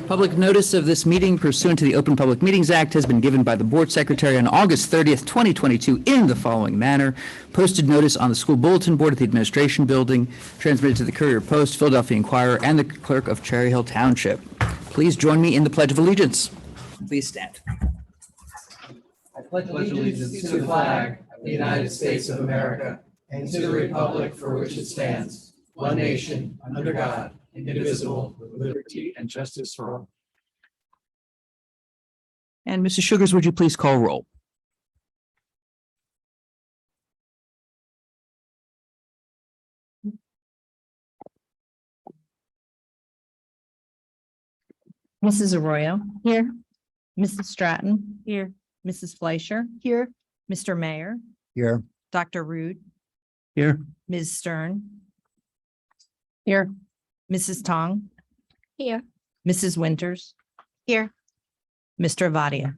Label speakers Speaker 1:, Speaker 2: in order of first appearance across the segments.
Speaker 1: Public notice of this meeting pursuant to the Open Public Meetings Act has been given by the Board Secretary on August 30th, 2022 in the following manner. Posted notice on the school bulletin board at the Administration Building, transmitted to the Courier Post, Philadelphia Inquirer, and the Clerk of Cherry Hill Township. Please join me in the Pledge of Allegiance. Please stand.
Speaker 2: I pledge allegiance to the flag of the United States of America and to the republic for which it stands, one nation, under God, indivisible, with liberty and justice for all.
Speaker 1: And Mrs. Sugars, would you please call roll?
Speaker 3: Mrs. Arroyo. Here. Mrs. Stratton. Here. Mrs. Fleischer. Here. Mr. Mayor.
Speaker 1: Here.
Speaker 3: Dr. Rude.
Speaker 1: Here.
Speaker 3: Ms. Stern. Here. Mrs. Tong. Here. Mrs. Winters. Here. Mr. Vadia.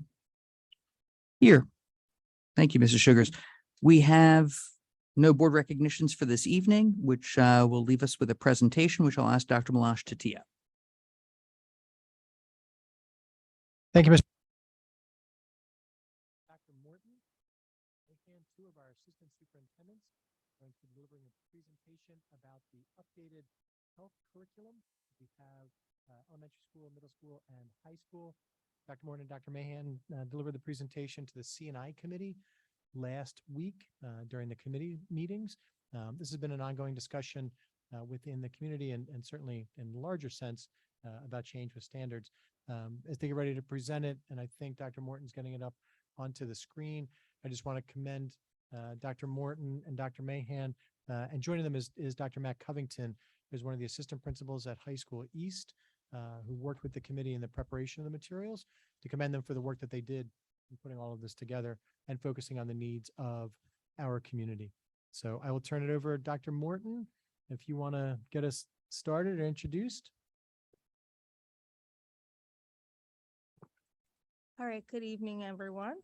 Speaker 1: Here. Thank you, Mrs. Sugars. We have no board recognitions for this evening, which will leave us with a presentation, which I'll ask Dr. Malash to tee up.
Speaker 4: Thank you, Mr. Dr. Morton, and two of our assistant superintendents are going to be delivering a presentation about the updated health curriculum. We have elementary school, middle school, and high school. Dr. Morton and Dr. Mahan delivered the presentation to the C&I committee last week during the committee meetings. This has been an ongoing discussion within the community and certainly in a larger sense about change with standards. As they get ready to present it, and I think Dr. Morton's getting it up onto the screen, I just want to commend Dr. Morton and Dr. Mahan, and joining them is Dr. Matt Covington, who's one of the assistant principals at High School East, who worked with the committee in the preparation of the materials, to commend them for the work that they did in putting all of this together and focusing on the needs of our community. So I will turn it over to Dr. Morton, if you want to get us started or introduced.
Speaker 5: All right, good evening, everyone.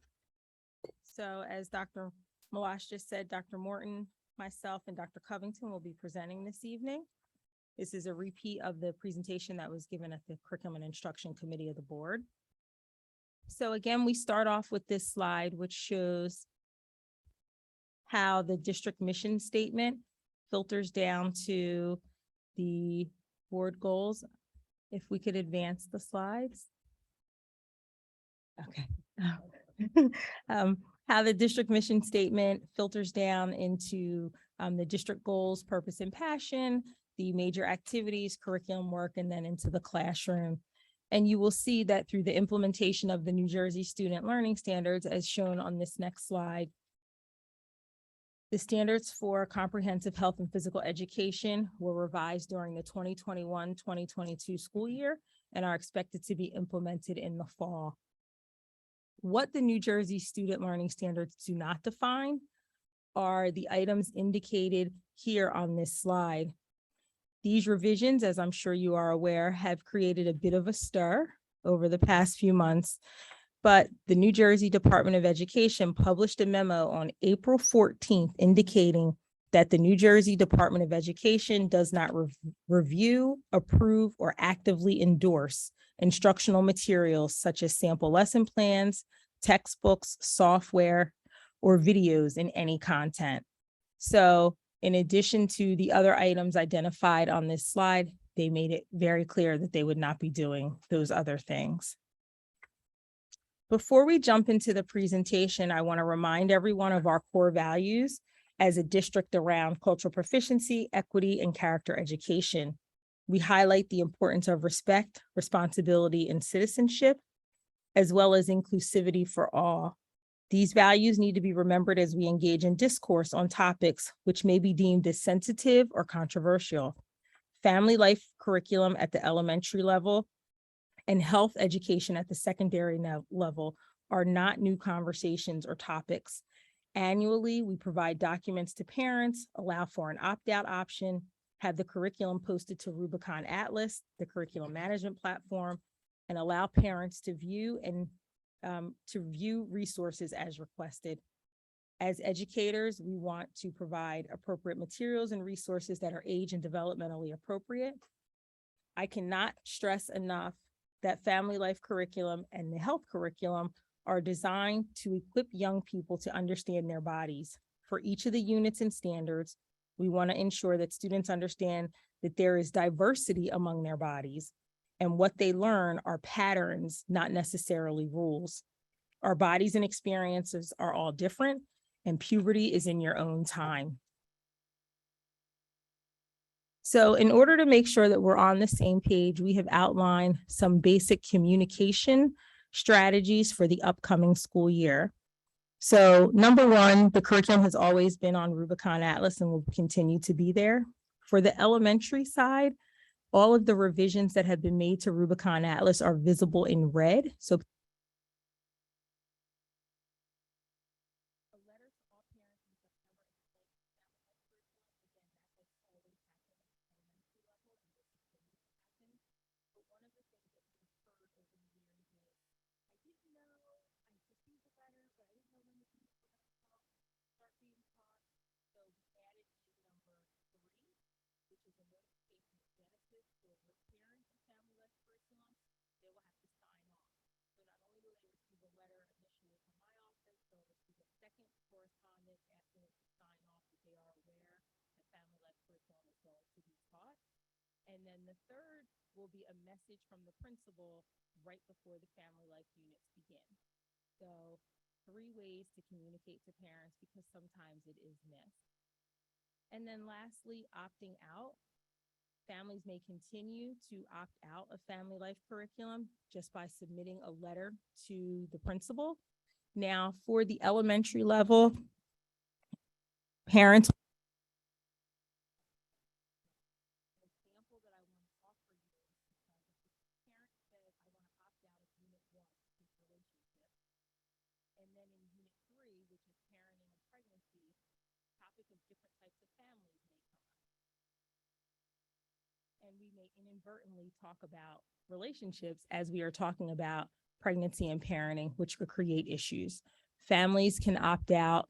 Speaker 5: So as Dr. Malash just said, Dr. Morton, myself, and Dr. Covington will be presenting this evening. This is a repeat of the presentation that was given at the Curriculum and Instruction Committee of the board. So again, we start off with this slide, which shows how the district mission statement filters down to the board goals. If we could advance the slides. Okay. How the district mission statement filters down into the district goals, purpose, and passion, the major activities, curriculum work, and then into the classroom. And you will see that through the implementation of the New Jersey Student Learning Standards, as shown on this next slide, the standards for comprehensive health and physical education were revised during the 2021-2022 school year and are expected to be implemented in the fall. What the New Jersey Student Learning Standards do not define are the items indicated here on this slide. These revisions, as I'm sure you are aware, have created a bit of a stir over the past few months, but the New Jersey Department of Education published a memo on April 14th indicating that the New Jersey Department of Education does not review, approve, or actively endorse instructional materials such as sample lesson plans, textbooks, software, or videos in any content. So in addition to the other items identified on this slide, they made it very clear that they would not be doing those other things. Before we jump into the presentation, I want to remind everyone of our core values as a district around cultural proficiency, equity, and character education. We highlight the importance of respect, responsibility, and citizenship, as well as inclusivity for all. These values need to be remembered as we engage in discourse on topics which may be deemed as sensitive or controversial. Family life curriculum at the elementary level and health education at the secondary level are not new conversations or topics. Annually, we provide documents to parents, allow for an opt-out option, have the curriculum posted to Rubicon Atlas, the curriculum management platform, and allow parents to view resources as requested. As educators, we want to provide appropriate materials and resources that are age and developmentally appropriate. I cannot stress enough that family life curriculum and the health curriculum are designed to equip young people to understand their bodies. For each of the units and standards, we want to ensure that students understand that there is diversity among their bodies, and what they learn are patterns, not necessarily rules. Our bodies and experiences are all different, and puberty is in your own time. So in order to make sure that we're on the same page, we have outlined some basic communication strategies for the upcoming school year. So number one, the curriculum has always been on Rubicon Atlas and will continue to be there. For the elementary side, all of the revisions that have been made to Rubicon Atlas are visible in red. So and then the third will be a message from the principal right before the family life units begin. So 3 ways to communicate to parents, because sometimes it is missed. And then lastly, opting out. Families may continue to opt out of family life curriculum just by submitting a letter to the principal. Now, for the elementary level, parents and we may inadvertently talk about relationships as we are talking about pregnancy and parenting, which could create issues. Families can opt out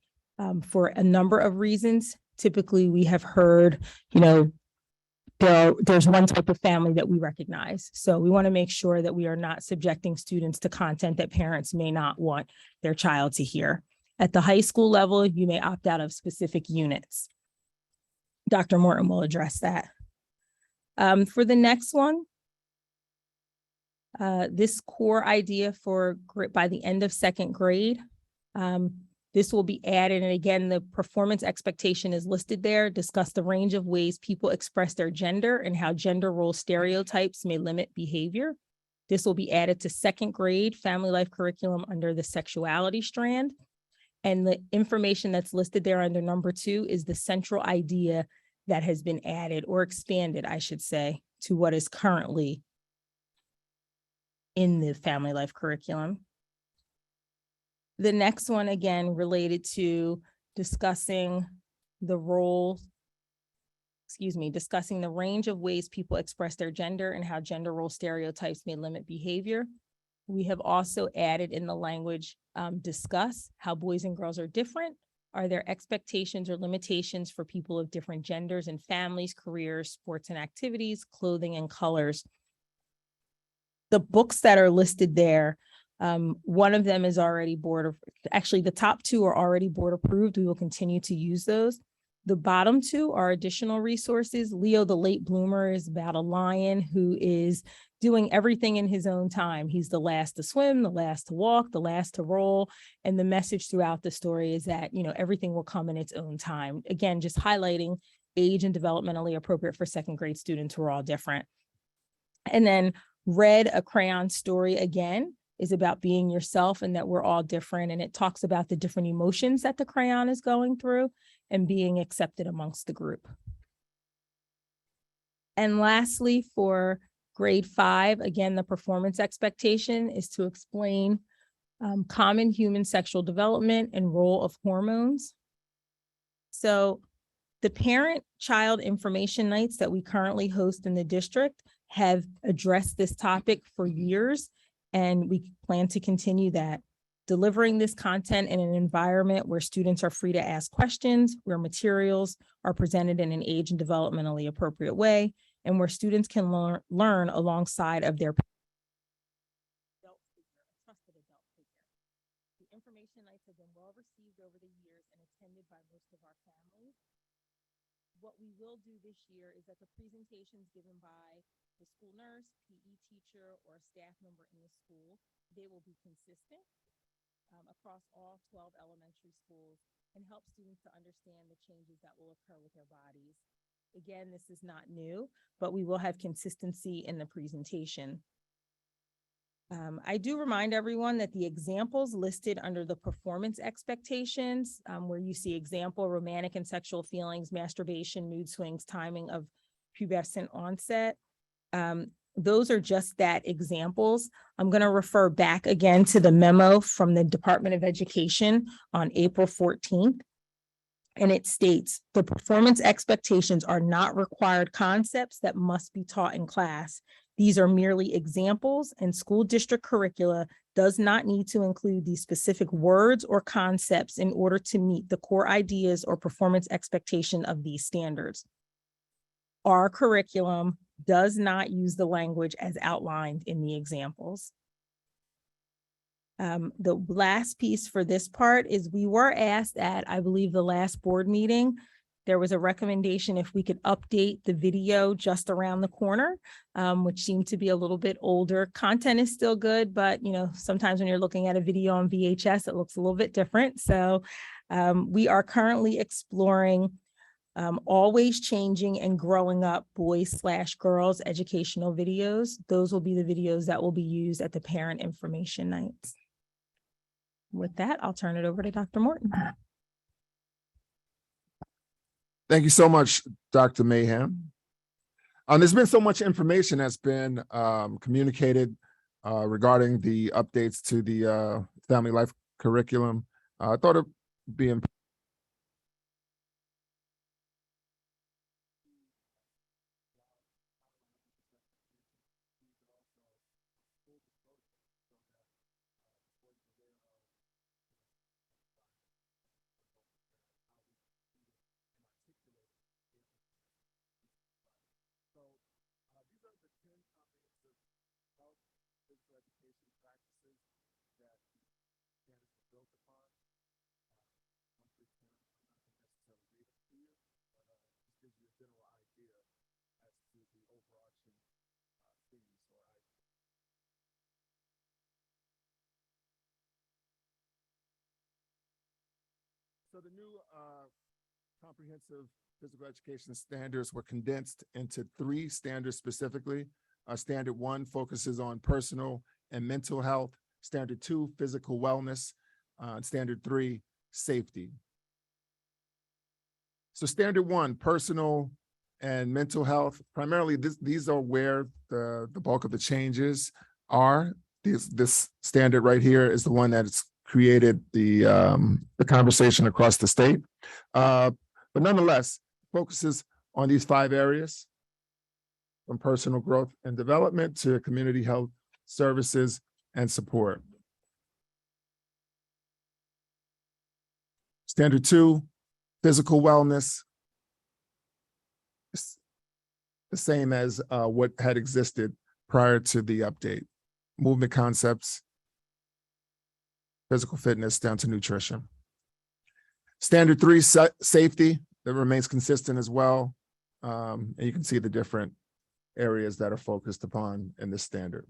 Speaker 5: for a number of reasons. Typically, we have heard, there's one type of family that we recognize. So we want to make sure that we are not subjecting students to content that parents may not want their child to hear. At the high school level, you may opt out of specific units. Dr. Morton will address that. For the next one, this core idea for by the end of 2nd grade, this will be added. And again, the performance expectation is listed there. Discuss the range of ways people express their gender and how gender role stereotypes may limit behavior. This will be added to 2nd grade family life curriculum under the sexuality strand. And the information that's listed there under number 2 is the central idea that has been added or expanded, I should say, to what is currently in the family life curriculum. The next one, again, related to discussing the range of ways people express their gender and how gender role stereotypes may limit behavior. We have also added in the language, discuss how boys and girls are different. Are there expectations or limitations for people of different genders and families, careers, sports and activities, clothing and colors? The books that are listed there, one of them is already actually the top 2 are already board approved. We will continue to use those. The bottom 2 are additional resources. Leo, the Late Bloomer, is about a lion who is doing everything in his own time. He's the last to swim, the last to walk, the last to roll. And the message throughout the story is that, everything will come in its own time. Again, just highlighting age and developmentally appropriate for 2nd grade students who are all different. And then Red, A Crayon Story, again, is about being yourself and that we're all different. And it talks about the different emotions that the crayon is going through and being accepted amongst the group. And lastly, for Grade 5, again, the performance expectation is to explain common human sexual development and role of hormones. So the parent-child information nights that we currently host in the district have addressed this topic for years, and we plan to continue that. Delivering this content in an environment where students are free to ask questions, where materials are presented in an age and developmentally appropriate way, and where students can learn alongside of their trusted adult figure. The information nights have been well received over the years and attended by most of our families. What we will do this year is that the presentations given by the school nurse, PE teacher, or a staff member in the school, they will be consistent across all 12 elementary schools and help students to understand the changes that will occur with their bodies. Again, this is not new, but we will have consistency in the presentation. I do remind everyone that the examples listed under the performance expectations, where you see example, romantic and sexual feelings, masturbation, mood swings, timing of pubescent onset, those are just that, examples. I'm going to refer back again to the memo from the Department of Education on April 14th. And it states, the performance expectations are not required concepts that must be taught in class. These are merely examples, and school district curricula does not need to include these specific words or concepts in order to meet the core ideas or performance expectation of these standards. Our curriculum does not use the language as outlined in the examples. The last piece for this part is we were asked at, I believe, the last board meeting, there was a recommendation if we could update the video just around the corner, which seemed to be a little bit older. Content is still good, but sometimes when you're looking at a video on VHS, it looks a little bit different. So we are currently exploring always changing and growing up boys/girls educational videos. Those will be the videos that will be used at the parent information nights. With that, I'll turn it over to Dr. Morton.
Speaker 6: Thank you so much, Dr. Mayhem. There's been so much information that's been communicated regarding the updates to the family life curriculum. I thought it'd be important. So the new comprehensive physical education standards were condensed into 3 standards specifically. Standard 1 focuses on personal and mental health. Standard 2, physical wellness. Standard 3, safety. So standard 1, personal and mental health, primarily these are where the bulk of the changes are. This standard right here is the one that's created the conversation across the state. But nonetheless, focuses on these 5 areas, from personal growth and development to community health services and support. Standard 2, physical wellness, the same as what had existed prior to the update. Movement concepts, physical fitness down to nutrition. Standard 3, safety, that remains consistent as well. And you can see the different areas that are focused upon in this standard.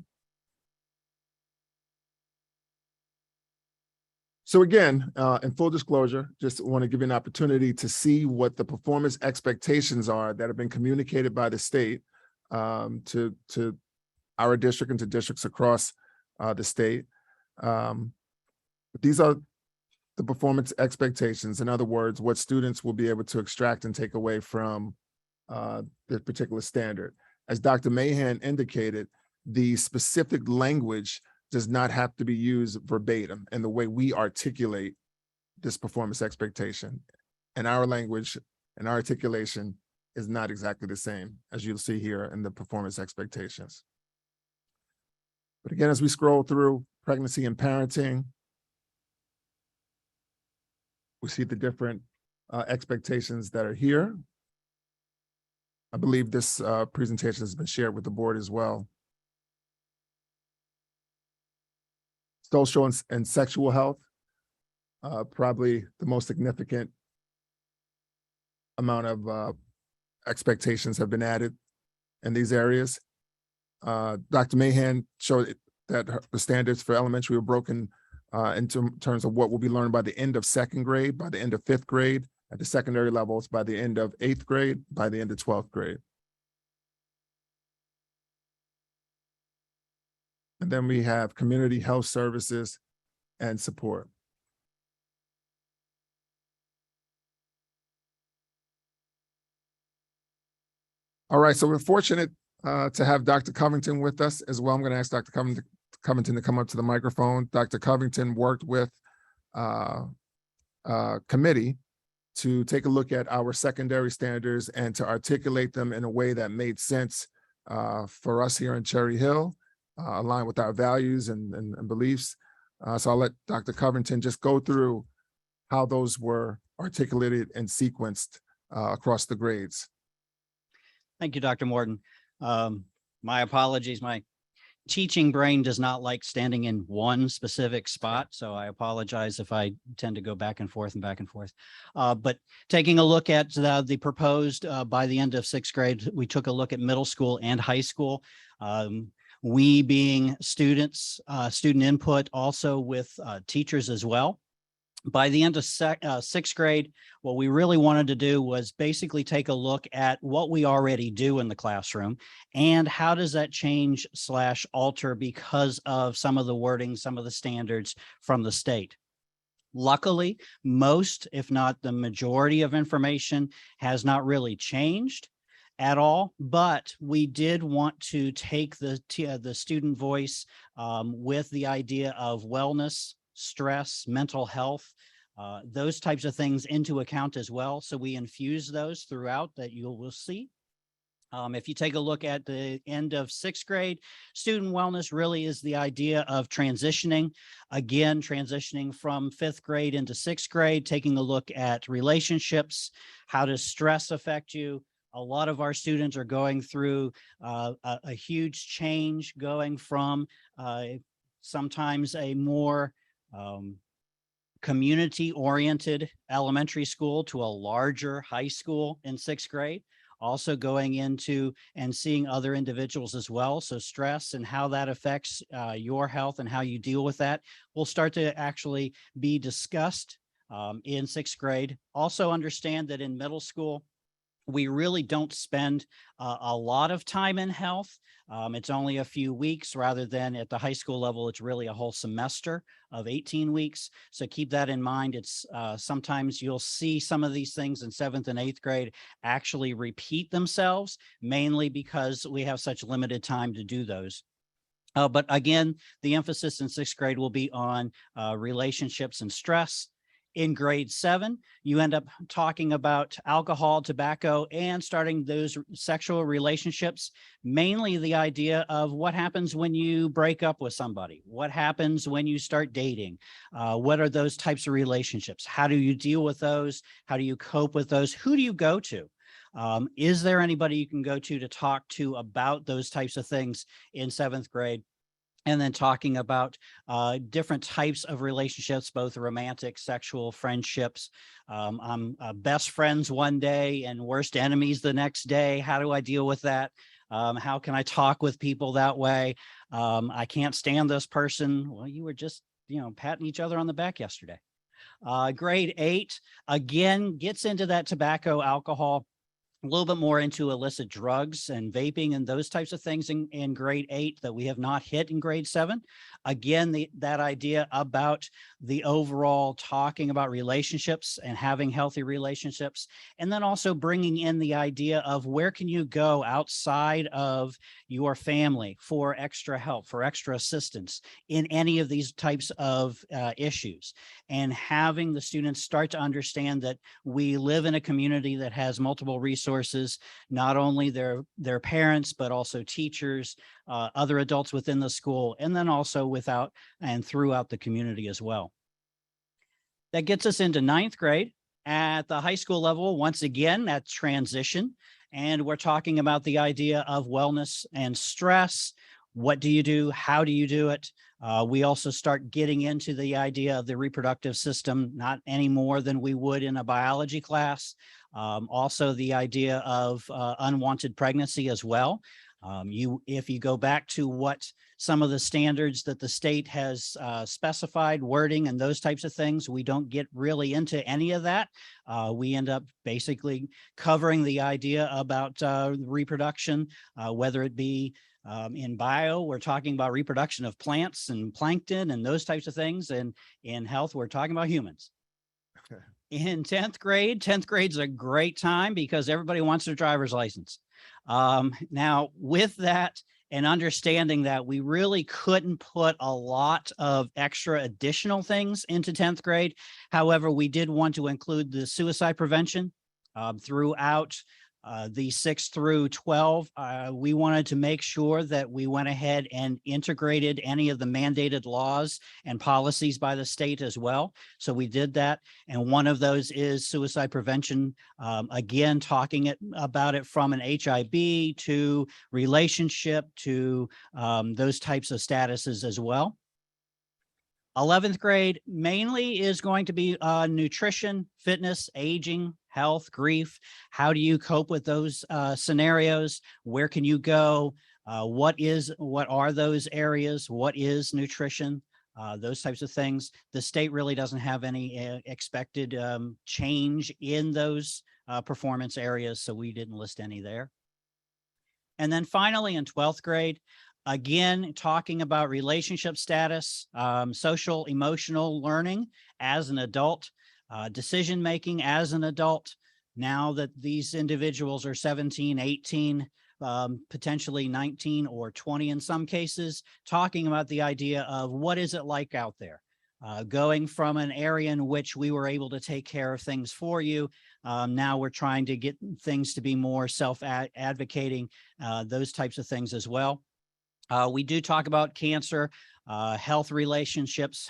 Speaker 6: So again, in full disclosure, just want to give you an opportunity to see what the performance expectations are that have been communicated by the state to our district and to districts across the state. These are the performance expectations. In other words, what students will be able to extract and take away from this particular standard. as Dr. Mahan indicated, the specific language does not have to be used verbatim in the way we articulate this performance expectation. And our language and our articulation is not exactly the same, as you'll see here in the performance expectations. But again, as we scroll through pregnancy and parenting, we see the different expectations that are here. I believe this presentation has been shared with the board as well. Social and sexual health, probably the most significant amount of expectations have been added in these areas. Dr. Mahan showed that the standards for elementary were broken into terms of what will be learned by the end of second grade, by the end of fifth grade, at the secondary levels, by the end of eighth grade, by the end of 12th grade. And then we have community health services and support. All right, so we're fortunate to have Dr. Covington with us as well. I'm going to ask Dr. Covington to come up to the microphone. Dr. Covington worked with a committee to take a look at our secondary standards and to articulate them in a way that made sense for us here in Cherry Hill, aligned with our values and beliefs. So I'll let Dr. Covington just go through how those were articulated and sequenced across the grades.
Speaker 7: Thank you, Dr. Morton. My apologies. My teaching brain does not like standing in one specific spot, so I apologize if I tend to go back and forth and back and forth. But taking a look at the proposed by the end of sixth grade, we took a look at middle school and high school. We being students, student input also with teachers as well. By the end of sixth grade, what we really wanted to do was basically take a look at what we already do in the classroom and how does that change / alter because of some of the wording, some of the standards from the state. Luckily, most, if not the majority of information has not really changed at all, but we did want to take the student voice with the idea of wellness, stress, mental health, those types of things into account as well. So we infuse those throughout that you will see. If you take a look at the end of sixth grade, student wellness really is the idea of transitioning. Again, transitioning from fifth grade into sixth grade, taking a look at relationships. How does stress affect you? A lot of our students are going through a huge change, going from sometimes a more community-oriented elementary school to a larger high school in sixth grade, also going into and seeing other individuals as well. So stress and how that affects your health and how you deal with that will start to actually be discussed in sixth grade. Also understand that in middle school, we really don't spend a lot of time in health. It's only a few weeks rather than at the high school level, it's really a whole semester of 18 weeks. So keep that in mind. It's sometimes you'll see some of these things in seventh and eighth grade actually repeat themselves, mainly because we have such limited time to do those. But again, the emphasis in sixth grade will be on relationships and stress. In grade 7, you end up talking about alcohol, tobacco, and starting those sexual relationships, mainly the idea of what happens when you break up with somebody, what happens when you start dating, what are those types of relationships, how do you deal with those, how do you cope with those, who do you go to? Is there anybody you can go to talk to about those types of things in 7th grade? And then talking about different types of relationships, both romantic, sexual, friendships. I'm best friends one day and worst enemies the next day. How do I deal with that? How can I talk with people that way? I can't stand this person. Well, you were just, patting each other on the back yesterday. Grade 8, again, gets into that tobacco, alcohol a little bit more into illicit drugs and vaping and those types of things in grade 8 that we have not hit in grade 7. Again, that idea about the overall talking about relationships and having healthy relationships, and then also bringing in the idea of where can you go outside of your family for extra help, for extra assistance in any of these types of issues, and having the students start to understand that we live in a community that has multiple resources, not only their parents, but also teachers, other adults within the school, and then also without and throughout the community as well. That gets us into 9th grade. At the high school level, once again, that's transition. And we're talking about the idea of wellness and stress. What do you do? How do you do it? We also start getting into the idea of the reproductive system, not any more than we would in a biology class. Also the idea of unwanted pregnancy as well. If you go back to what some of the standards that the state has specified, wording and those types of things, we don't get really into any of that. We end up basically covering the idea about reproduction, whether it be in bio, we're talking about reproduction of plants and plankton and those types of things. And in health, we're talking about humans. In 10th grade's a great time because everybody wants their driver's license. Now, with that and understanding that we really couldn't put a lot of extra additional things into 10th grade. However, we did want to include the suicide prevention throughout the 6 through 12. We wanted to make sure that we went ahead and integrated any of the mandated laws and policies by the state as well. So we did that. And one of those is suicide prevention. Again, talking about it from an HIB to relationship to those types of statuses as well. 11th grade mainly is going to be nutrition, fitness, aging, health, grief. How do you cope with those scenarios? Where can you go? What are those areas? What is nutrition? Those types of things. The state really doesn't have any expected change in those performance areas, so we didn't list any there. And then finally in 12th grade, again, talking about relationship status, social, emotional learning as an adult, decision-making as an adult. Now that these individuals are 17, 18, potentially 19 or 20 in some cases, talking about the idea of what is it like out there? Going from an area in which we were able to take care of things for you. Now we're trying to get things to be more self-advocating, those types of things as well. We do talk about cancer, healthy relationships,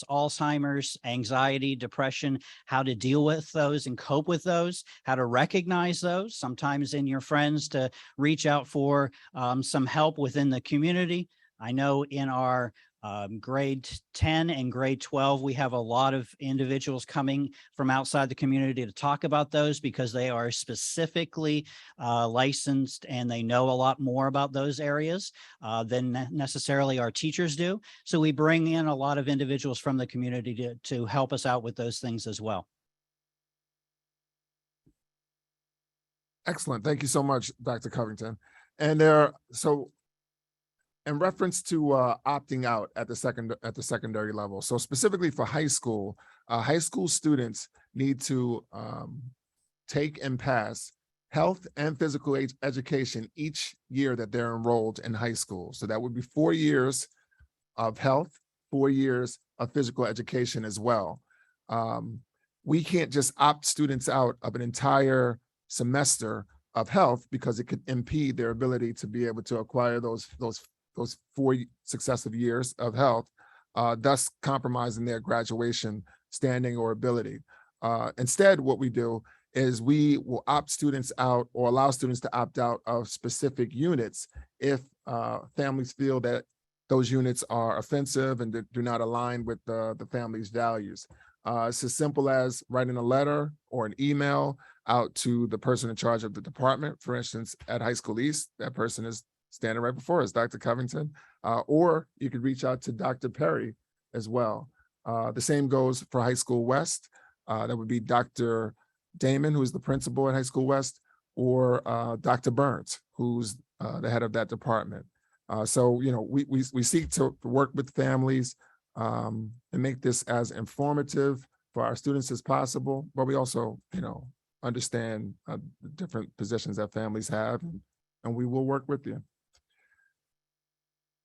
Speaker 7: Alzheimer's, anxiety, depression, how to deal with those and cope with those, how to recognize those, sometimes in your friends to reach out for some help within the community. I know in our grade 10 and grade 12, we have a lot of individuals coming from outside the community to talk about those because they are specifically licensed and they know a lot more about those areas than necessarily our teachers do. So we bring in a lot of individuals from the community to help us out with those things as well.
Speaker 6: Excellent. Thank you so much, Dr. Covington. And so in reference to opting out at the secondary level, so specifically for high school students need to take and pass health and physical education each year that they're enrolled in high school. So that would be 4 years of health, 4 years of physical education as well. We can't just opt students out of an entire semester of health because it could impede their ability to be able to acquire those 4 successive years of health, thus compromising their graduation standing or ability. Instead, what we do is we will opt students out or allow students to opt out of specific units if families feel that those units are offensive and do not align with the family's values. It's as simple as writing a letter or an email out to the person in charge of the department. For instance, at High School East, that person is standing right before us, Dr. Covington, or you could reach out to Dr. Perry as well. The same goes for High School West. That would be Dr. Damon, who is the principal at High School West, or Dr. Burns, who's the head of that department. So, you know, we seek to work with families and make this as informative for our students as possible, but we also, you know, understand the different positions that families have, and we will work with you.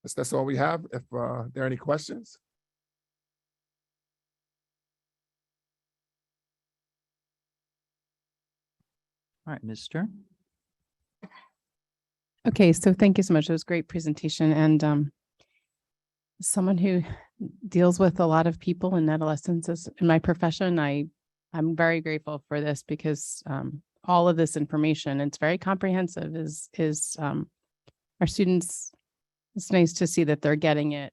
Speaker 6: That's all we have. If there are any questions.
Speaker 1: All right, Ms. Stern.
Speaker 8: Okay, so thank you so much. It was a great presentation, and someone who deals with a lot of people and adolescents in my profession, I'm very grateful for this because all of this information, it's very comprehensive, is our students, it's nice to see that they're getting it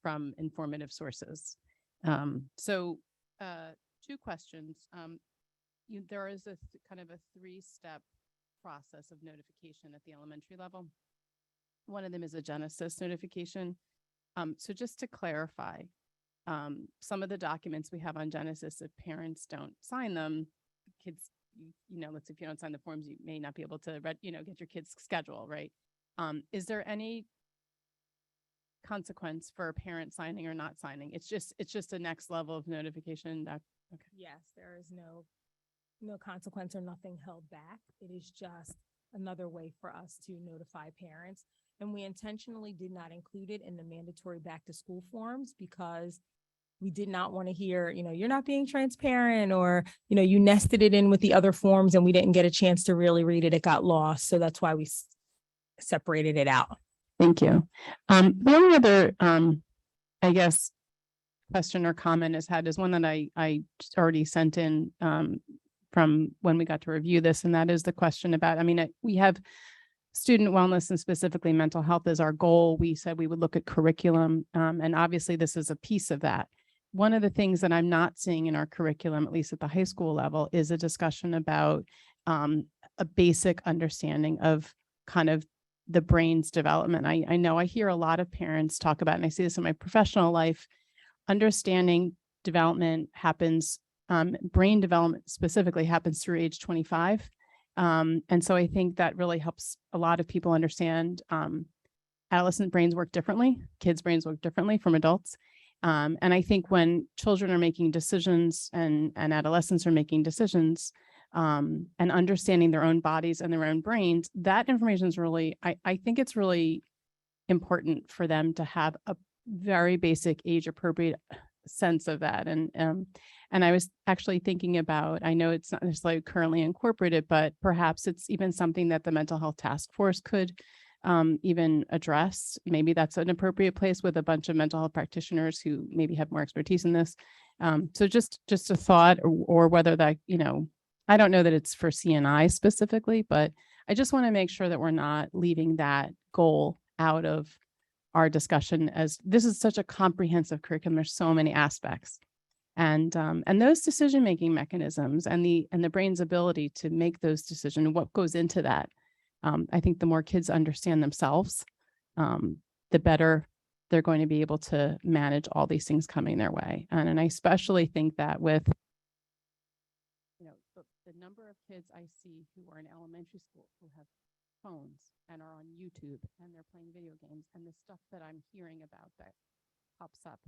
Speaker 8: from informative sources. So two questions. There is a kind of a three-step process of notification at the elementary level. One of them is a Genesis notification. So just to clarify, some of the documents we have on Genesis, if parents don't sign them, kids, you know, let's say if you don't sign the forms, you may not be able to get your kid's schedule, right? Is there any consequence for a parent signing or not signing? It's just a next level of notification. Okay.
Speaker 5: Yes, there is no consequence or nothing held back. It is just another way for us to notify parents. And we intentionally did not include it in the mandatory back to school forms because we did not want to hear, you're not being transparent, or, you nested it in with the other forms and we didn't get a chance to really read it. It got lost. So that's why we separated it out.
Speaker 8: Thank you. The only other, I guess, question or comment is one that I already sent in from when we got to review this, and that is the question about, we have student wellness and specifically mental health as our goal. We said we would look at curriculum, and obviously this is a piece of that. One of the things that I'm not seeing in our curriculum, at least at the high school level, is a discussion about a basic understanding of kind of the brain's development. I know I hear a lot of parents talk about, and I see this in my professional life, understanding development happens, brain development specifically happens through age 25. And so I think that really helps a lot of people understand adolescent brains work differently, kids' brains work differently from adults. And I think when children are making decisions and adolescents are making decisions and understanding their own bodies and their own brains, that information is really, I think it's really important for them to have a very basic age appropriate sense of that. And I was actually thinking about, I know it's not necessarily currently incorporated, but perhaps it's even something that the mental health task force could even address. Maybe that's an appropriate place with a bunch of mental health practitioners who maybe have more expertise in this. So just a thought, or whether that, I don't know that it's for CNI specifically, but I just want to make sure that we're not leaving that goal out of our discussion, as this is such a comprehensive curriculum. There's so many aspects. And those decision-making mechanisms and the brain's ability to make those decisions, what goes into that. I think the more kids understand themselves, the better they're going to be able to manage all these things coming their way. And I especially think that with, the number of kids I see who are in elementary school who have phones and are on YouTube and they're playing video games, and the stuff that I'm hearing about that pops up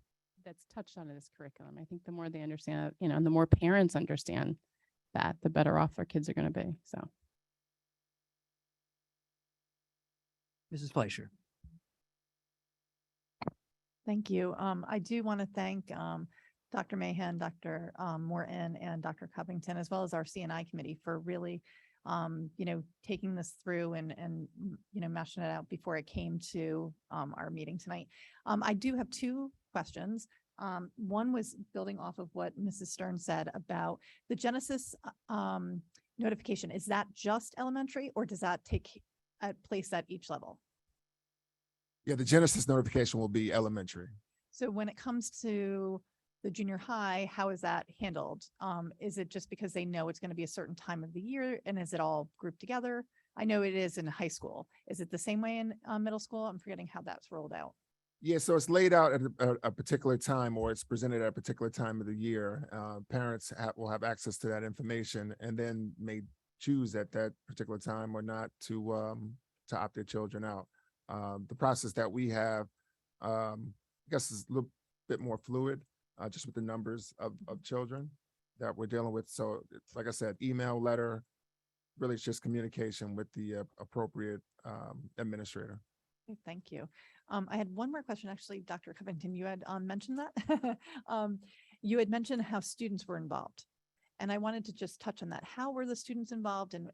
Speaker 8: that's touched on in this curriculum. I think the more they understand, and the more parents understand that, the better off their kids are going to be. So.
Speaker 1: Mrs. Fleischer.
Speaker 9: Thank you. I do want to thank Dr. Mahan, Dr. Morton, and Dr. Covington, as well as our CNI committee for really, taking this through and mashing it out before it came to our meeting tonight. I do have two questions. One was building off of what Mrs. Stern said about the Genesis notification. Is that just elementary, or does that take place at each level?
Speaker 6: Yeah, the Genesis notification will be elementary.
Speaker 9: So when it comes to the junior high, how is that handled? Is it just because they know it's going to be a certain time of the year, and is it all grouped together? I know it is in high school. Is it the same way in middle school? I'm forgetting how that's rolled out.
Speaker 6: Yeah, so it's laid out at a particular time, or it's presented at a particular time of the year. Parents will have access to that information and then may choose at that particular time or not to opt their children out. The process that we have, I guess, is a little bit more fluid, just with the numbers of children that we're dealing with. So it's, like I said, email, letter, really it's just communication with the appropriate administrator.
Speaker 9: Okay, thank you. I had one more question, actually, Dr. Covington, you had mentioned that. You had mentioned how students were involved. And I wanted to just touch on that. How were the students involved and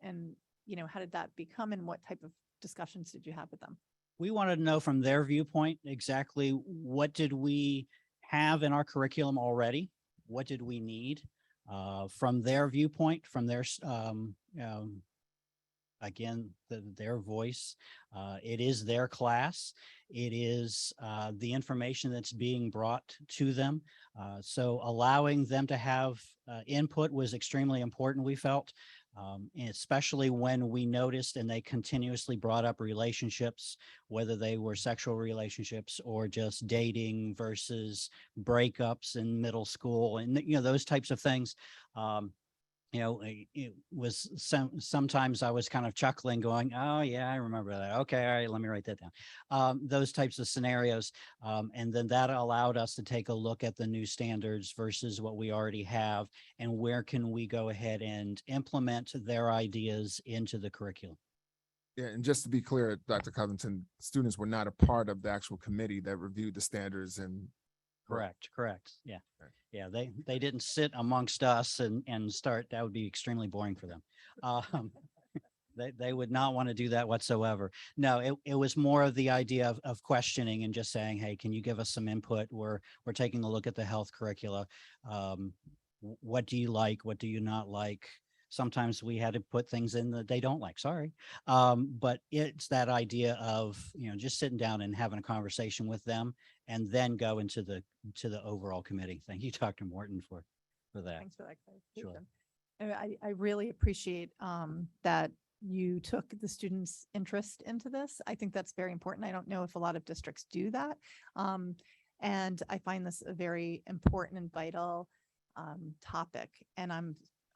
Speaker 9: how did that become and what type of discussions did you have with them?
Speaker 7: We wanted to know from their viewpoint exactly what did we have in our curriculum already? What did we need? From their viewpoint, from their again, their voice. It is their class. It is the information that's being brought to them. So allowing them to have input was extremely important, we felt, especially when we noticed and they continuously brought up relationships, whether they were sexual relationships or just dating versus breakups in middle school and, those types of things. It was sometimes I was kind of chuckling going, oh yeah, I remember that. Okay. All right. Let me write that down. Those types of scenarios. And then that allowed us to take a look at the new standards versus what we already have and where can we go ahead and implement their ideas into the curriculum.
Speaker 6: Yeah, and just to be clear, Dr. Covington, students were not a part of the actual committee that reviewed the standards and.
Speaker 7: Correct. Yeah.
Speaker 6: Okay.
Speaker 7: Yeah. They didn't sit amongst us and start, that would be extremely boring for them. They would not want to do that whatsoever. No, it was more of the idea of questioning and just saying, hey, can you give us some input? We're taking a look at the health curricula. What do you like? What do you not like? Sometimes we had to put things in that they don't like, sorry. But it's that idea of, just sitting down and having a conversation with them and then go into the overall committee. Thank you, Dr. Morton, for that.
Speaker 9: Thanks for that
Speaker 7: Sure.
Speaker 9: clarification. I really appreciate that you took the students' interest into this. I think that's very important. I don't know if a lot of districts do that. And I find this a very important and vital topic. And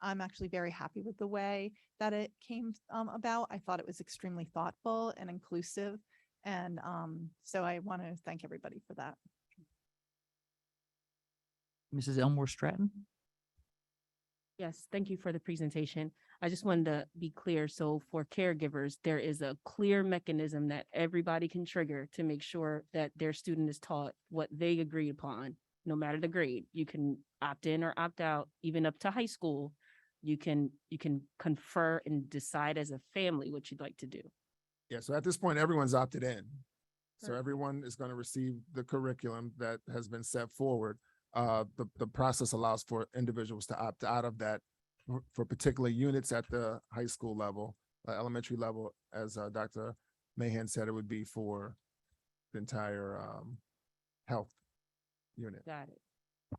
Speaker 9: I'm actually very happy with the way that it came about. I thought it was extremely thoughtful and inclusive. And so I want to thank everybody for that.
Speaker 1: Mrs. Elmore Stratton?
Speaker 10: Yes, thank you for the presentation. I just wanted to be clear. So for caregivers, there is a clear mechanism that everybody can trigger to make sure that their student is taught what they agreed upon, no matter the grade. You can opt in or opt out, even up to high school. You can confer and decide as a family what you'd like to do.
Speaker 6: Yeah, so at this point, everyone's opted in. So
Speaker 10: Perfect.
Speaker 6: everyone is going to receive the curriculum that has been set forward. The process allows for individuals to opt out of that for particular units at the high school level, elementary level, as Dr. Mahan said, it would be for the entire health unit.
Speaker 10: Got it.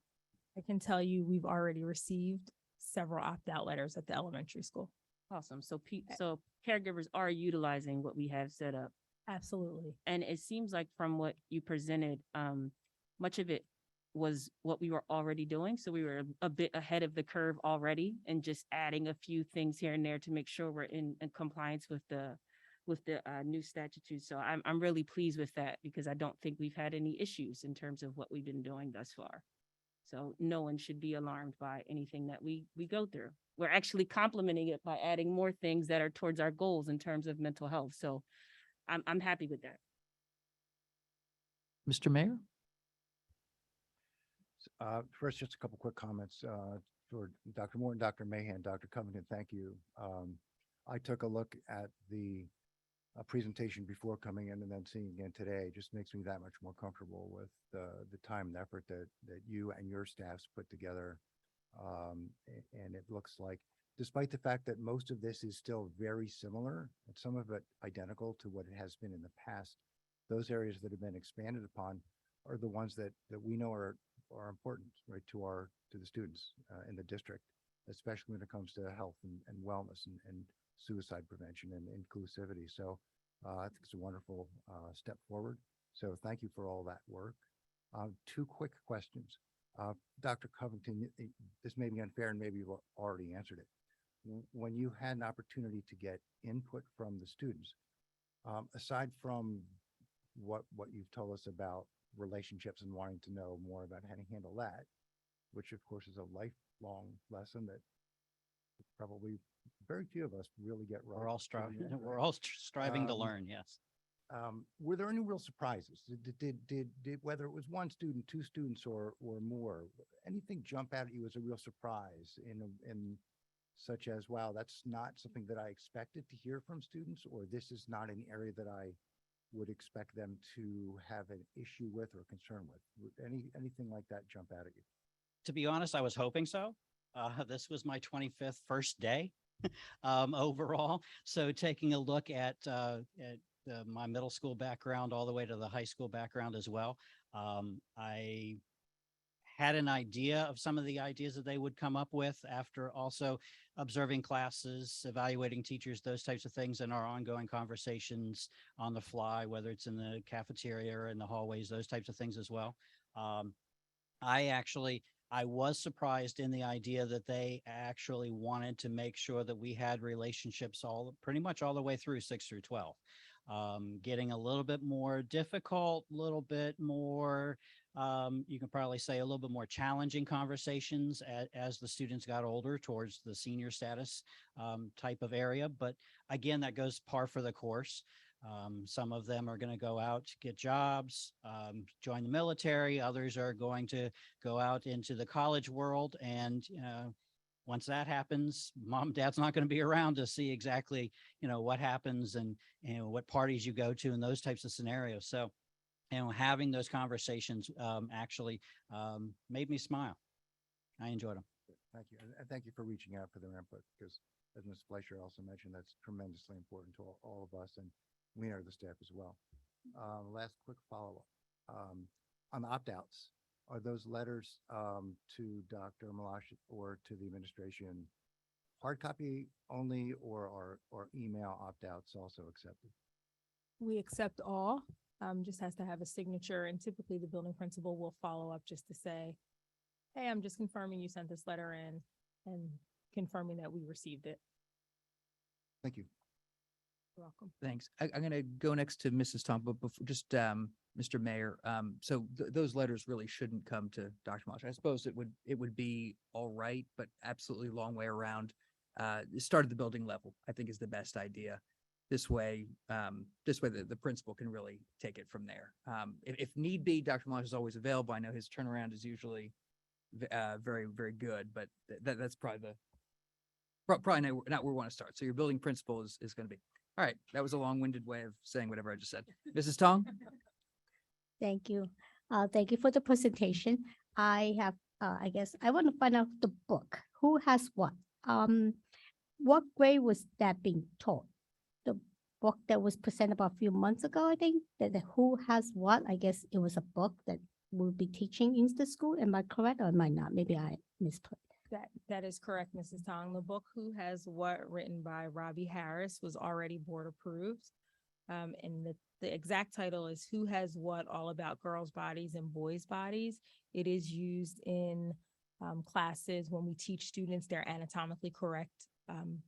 Speaker 5: I can tell you, we've already received several opt-out letters at the elementary school.
Speaker 10: Awesome. So so caregivers are utilizing what we have set up.
Speaker 5: Absolutely.
Speaker 10: And it seems like from what you presented, much of it was what we were already doing. So we were a bit ahead of the curve already and just adding a few things here and there to make sure we're in compliance with the new statutes. So I'm really pleased with that because I don't think we've had any issues in terms of what we've been doing thus far. So no one should be alarmed by anything that we go through. We're actually complementing it by adding more things that are towards our goals in terms of mental health. So I'm happy with that.
Speaker 1: Mr. Mayor?
Speaker 11: First, just a couple quick comments for Dr. Morton, Dr. Mahan, Dr. Covington. Thank you. I took a look at the presentation before coming in and then seeing again today. Just makes me that much more comfortable with the time and effort that you and your staffs put together. And it looks like, despite the fact that most of this is still very similar and some of it identical to what it has been in the past, those areas that have been expanded upon are the ones that we know are important, right, to the students in the district, especially when it comes to health and wellness and suicide prevention and inclusivity. So I think it's a wonderful step forward. So thank you for all that work. Two quick questions. Dr. Covington, this may be unfair and maybe you've already answered it. when you had an opportunity to get input from the students, aside from what you've told us about relationships and wanting to know more about how to handle that, which of course is a lifelong lesson that probably very few of us really get right.
Speaker 7: We're all striving, we're all striving to learn, yes.
Speaker 11: Were there any real surprises? Did whether it was one student, two students, or more, anything jump out at you as a real surprise in such as, wow, that's not something that I expected to hear from students, or this is not an area that I would expect them to have an issue with or concern with? Anything like that jump out at you?
Speaker 7: To be honest, I was hoping so. This was my 25th first day overall. So taking a look at my middle school background all the way to the high school background as well, I had an idea of some of the ideas that they would come up with after also observing classes, evaluating teachers, those types of things in our ongoing conversations on the fly, whether it's in the cafeteria or in the hallways, those types of things as well. I was surprised in the idea that they actually wanted to make sure that we had relationships pretty much all the way through 6 through 12. Getting a little bit more difficult, a little bit more, you can probably say a little bit more challenging conversations as the students got older towards the senior status type of area. But again, that goes par for the course. Some of them are going to go out, get jobs, join the military. Others are going to go out into the college world. And, once that happens, mom and dad's not going to be around to see exactly, what happens and what parties you go to and those types of scenarios. So, having those conversations actually made me smile. I enjoyed them.
Speaker 11: Thank you. And thank you for reaching out for their input, because as Ms. Fleischer also mentioned, that's tremendously important to all of us, and we are the staff as well. Last quick follow-up. On opt-outs, are those letters to Dr. Malash or to the administration hard copy only, or email opt-outs also accepted?
Speaker 5: We accept all, just has to have a signature, and typically the building principal will follow up just to say, hey, I'm just confirming you sent this letter in and confirming that we received it.
Speaker 11: Thank you.
Speaker 5: You're welcome.
Speaker 1: Thanks. I'm going to go next to Mrs. Tom, but before, just Mr. Mayor. So those letters really shouldn't come to Dr. Malash. I suppose it would be all right, but absolutely long way around. Start at the building level, I think, is the best idea. This way the principal can really take it from there. If need be, Dr. Malash is always available. I know his turnaround is usually very, very good, but that's probably not where we want to start. So your building principal is going to be. All right. That was a long-winded way of saying whatever I just said. Mrs. Tong?
Speaker 12: Thank you. Thank you for the presentation. I have, I guess, I want to find out the book. Who has what? What grade was that being taught? The book that was presented about a few months ago, I think, that the Who Has What, I guess it was a book that we'll be teaching in the school. Am I correct or am I not? Maybe I misplaced.
Speaker 5: That is correct, Mrs. Tong. The book Who Has What, written by Robbie Harris, was already board approved. And the exact title is Who Has What, All About Girls' Bodies and Boys' Bodies. It is used in classes when we teach students their anatomically correct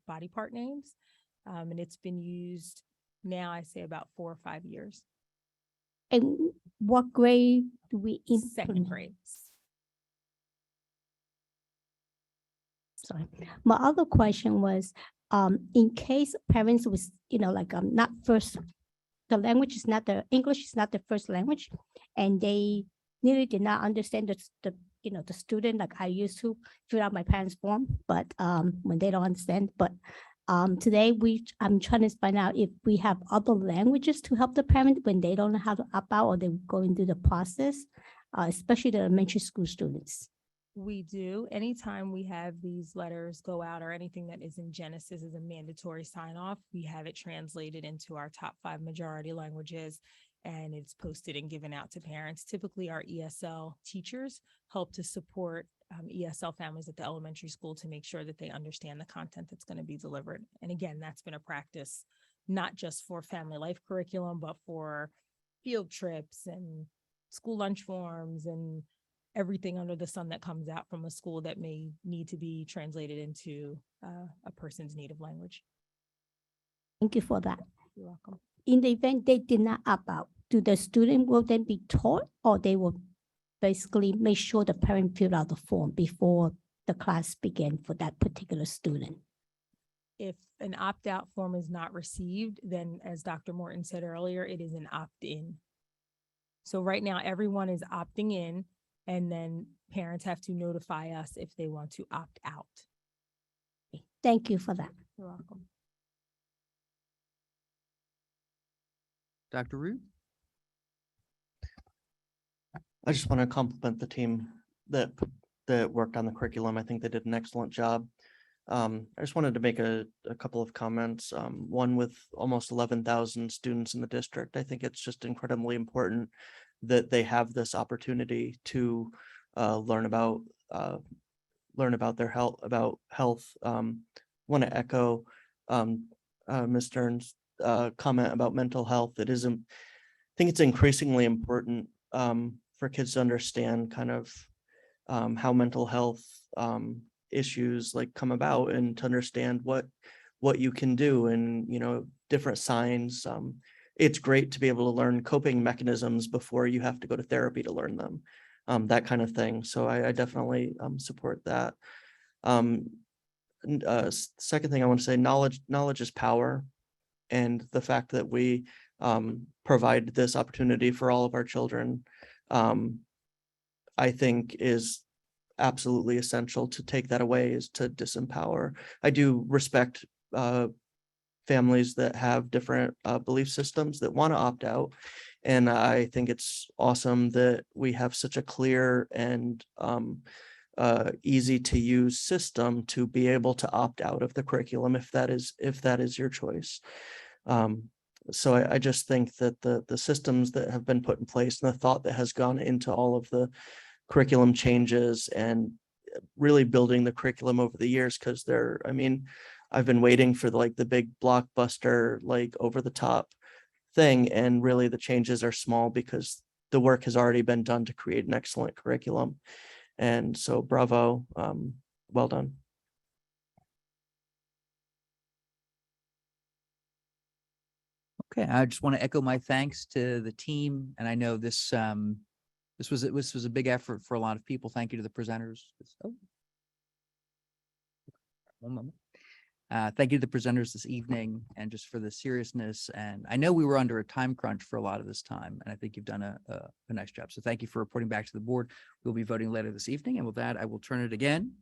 Speaker 5: body part names. And it's been used now, I say, about 4 or 5 years.
Speaker 12: And what grade do we
Speaker 5: Second
Speaker 12: implement?
Speaker 5: grade.
Speaker 12: Sorry. My other question was, in case parents was, not first, the language is not English is not the first language, and they nearly did not understand the student, like I used to fill out my parents' form, but when they don't understand, but today I'm trying to find out if we have other languages to help the parent when they don't know how to opt out or they're going through the process, especially the elementary school students.
Speaker 5: We do. Anytime we have these letters go out or anything that is in Genesis as a mandatory sign off, we have it translated into our top 5 majority languages, and it's posted and given out to parents. Typically, our ESL teachers help to support ESL families at the elementary school to make sure that they understand the content that's going to be delivered. And again, that's been a practice, not just for family life curriculum, but for field trips and school lunch forms and everything under the sun that comes out from a school that may need to be translated into a person's native language.
Speaker 12: Thank you for that.
Speaker 5: You're welcome.
Speaker 12: In the event they did not opt out, do the student will then be taught, or they will basically make sure the parent fill out the form before the class begin for that particular student?
Speaker 5: If an opt-out form is not received, then as Dr. Morton said earlier, it is an opt-in. So right now, everyone is opting in, and then parents have to notify us if they want to opt out.
Speaker 12: Thank you for that.
Speaker 5: You're welcome.
Speaker 1: Dr. Root?
Speaker 13: I just want to compliment the team that worked on the curriculum. I think they did an excellent job. I just wanted to make a couple of comments. One, with almost 11,000 students in the district, I think it's just incredibly important that they have this opportunity to learn about their health. Want to echo Ms. Stern's comment about mental health. I think it's increasingly important for kids to understand kind of how mental health issues like come about, and to understand what you can do, and different signs. It's great to be able to learn coping mechanisms before you have to go to therapy to learn them, that kind of thing. So I definitely support that. Second thing I want to say, knowledge is power, and the fact that we provide this opportunity for all of our children, I think is absolutely essential. To take that away is to disempower. I do respect families that have different belief systems that want to opt out. And I think it's awesome that we have such a clear and easy to use system to be able to opt out of the curriculum if that is your choice. So I just think that the systems that have been put in place and the thought that has gone into all of the curriculum changes and really building the curriculum over the years, because I've been waiting for the big blockbuster, like over the top thing, and really the changes are small because the work has already been done to create an excellent curriculum. And so bravo, well done.
Speaker 1: Okay, I just want to echo my thanks to the team, and I know this was a big effort for a lot of people. Thank you to the presenters. Oh. One moment. Thank you to the presenters this evening, and just for the seriousness. And I know we were under a time crunch for a lot of this time, and I think you've done a nice job. So thank you for reporting back to the board. We'll be voting later this evening, and with that, I will turn it again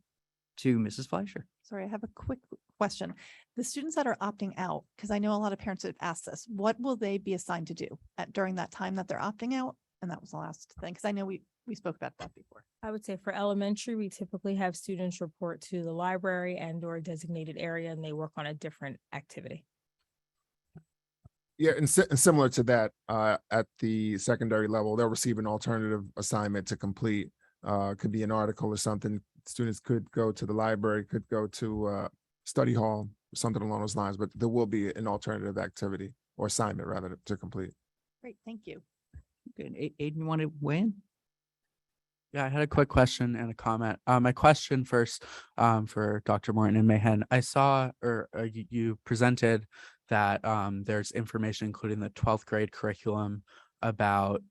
Speaker 1: to Mrs. Fleischer.
Speaker 9: Sorry, I have a quick question. The students that are opting out, because I know a lot of parents have asked this, what will they be assigned to do during that time that they're opting out? And that was the last thing, because I know we spoke about that before.
Speaker 5: I would say for elementary, we typically have students report to the library and or designated area, and they work on a different activity.
Speaker 6: Yeah, and similar to that, at the secondary level, they'll receive an alternative assignment to complete. Could be an article or something. Students could go to the library, could go to study hall, something along those lines, but there will be an alternative activity or assignment rather to complete.
Speaker 9: Great, thank you.
Speaker 1: Good. Aiden, you want to weigh in?
Speaker 14: Yeah, I had a quick question and a comment. My question first, for Dr. Morton and Mahan. I saw, or you presented that there's information, including the 12th grade curriculum, about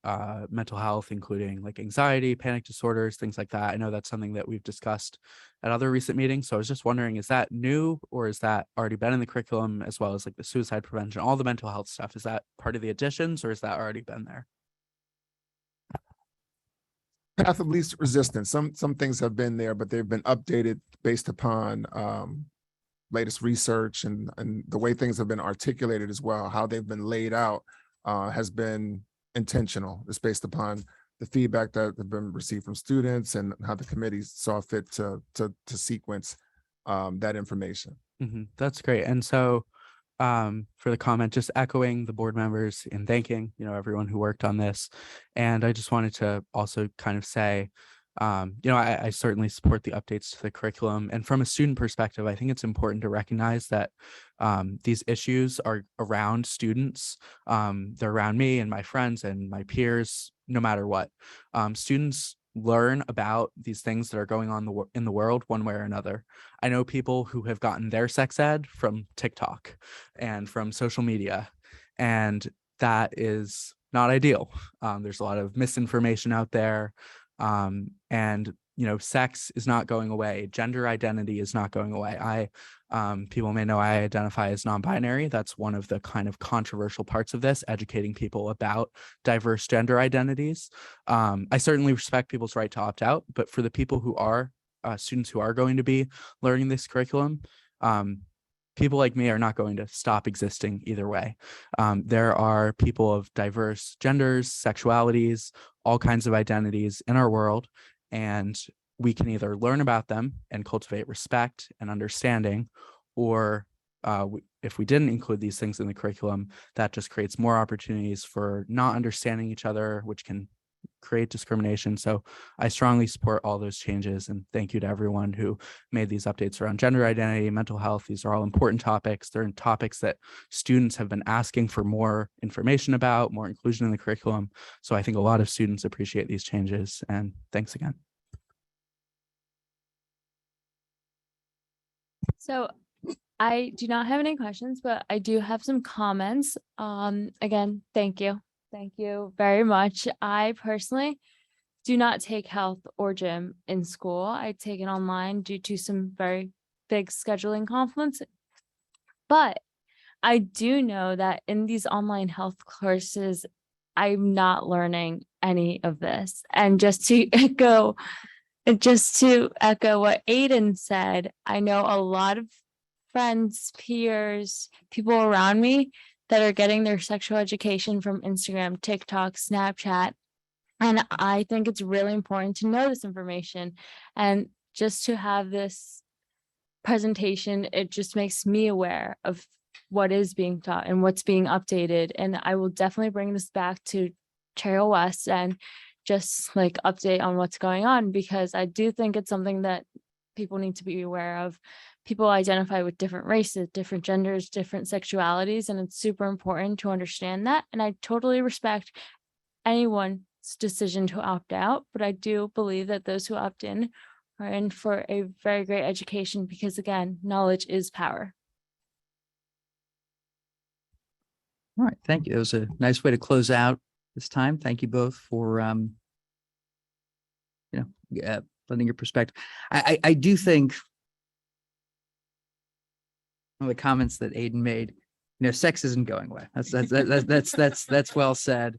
Speaker 14: mental health, including like anxiety, panic disorders, things like that. I know that's something that we've discussed at other recent meetings. So I was just wondering, is that new, or is that already been in the curriculum, as well as like the suicide prevention, all the mental health stuff? Is that part of the additions, or is that already been there?
Speaker 6: Path of least resistance. Some things have been there, but they've been updated based upon latest research and the way things have been articulated as well. How they've been laid out has been intentional. It's based upon the feedback that have been received from students and how the committee saw fit to sequence that information.
Speaker 14: That's great. And so for the comment, just echoing the board members and thanking, everyone who worked on this. And I just wanted to also kind of say, I certainly support the updates to the curriculum. And from a student perspective, I think it's important to recognize that these issues are around students. They're around me and my friends and my peers, no matter what. Students learn about these things that are going on in the world one way or another. I know people who have gotten their sex ed from TikTok and from social media, and that is not ideal. There's a lot of misinformation out there, and sex is not going away. Gender identity is not going away. People may know I identify as non-binary. That's one of the kind of controversial parts of this, educating people about diverse gender identities. I certainly respect people's right to opt out, but for the people who are students who are going to be learning this curriculum, people like me are not going to stop existing either way. There are people of diverse genders, sexualities, all kinds of identities in our world, and we can either learn about them and cultivate respect and understanding, or if we didn't include these things in the curriculum, that just creates more opportunities for not understanding each other, which can create discrimination. So I strongly support all those changes, and thank you to everyone who made these updates around gender identity, mental health. These are all important topics. They're topics that students have been asking for more information about, more inclusion in the curriculum. So I think a lot of students appreciate these changes, and thanks again.
Speaker 15: So I do not have any questions, but I do have some comments. Again, thank you. Thank you very much. I personally do not take health or gym in school. I take it online due to some very big scheduling conflicts. But I do know that in these online health courses, I'm not learning any of this. And just to echo what Aiden said, I know a lot of friends, peers, people around me that are getting their sexual education from Instagram, TikTok, Snapchat. And I think it's really important to know this information. And just to have this presentation, it just makes me aware of what is being taught and what's being updated. And I will definitely bring this back to Chair West and just like update on what's going on, because I do think it's something that people need to be aware of. People identify with different races, different genders, different sexualities, and it's super important to understand that. And I totally respect anyone's decision to opt out, but I do believe that those who opt in are in for a very great education, because again, knowledge is power.
Speaker 1: All right, thank you. It was a nice way to close out this time. Thank you both for lending your perspective. I do think one of the comments that Aiden made, sex isn't going away. That's well said.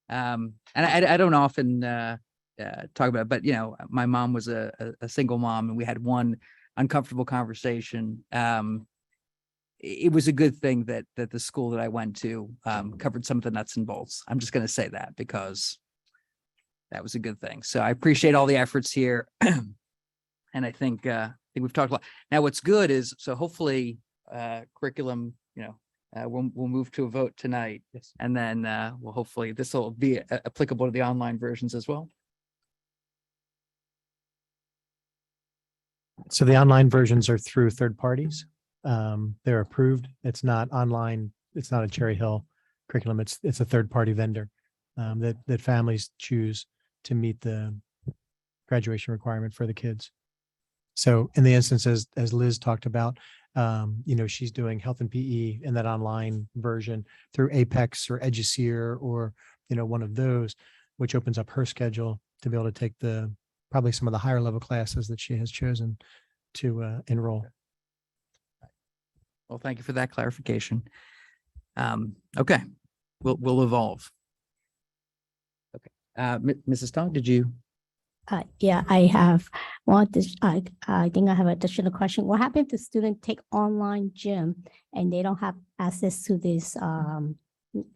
Speaker 1: And I don't often talk about it, but my mom was a single mom, and we had one uncomfortable conversation. It was a good thing that the school that I went to covered some of the nuts and bolts. I'm just going to say that because that was a good thing. So I appreciate all the efforts here. And I think we've talked a lot. Now, what's good is, so hopefully curriculum, we'll move to a vote tonight. Yes. And then we'll hopefully this will be applicable to the online versions as well.
Speaker 4: So the online versions are through third parties. They're approved. It's not online. It's not a Cherry Hill curriculum. It's a third party vendor that families choose to meet the graduation requirement for the kids. So in the instances, as Liz talked about, she's doing health and PE in that online version through Apex or Eduseer or, one of those, which opens up her schedule to be able to take probably some of the higher level classes that she has chosen to enroll.
Speaker 1: Well, thank you for that clarification. Okay, we'll evolve. Okay, Mrs. Tong, did you?
Speaker 12: Yeah, I have I think I have an additional question. What happens if the student take online gym and they don't have access to this from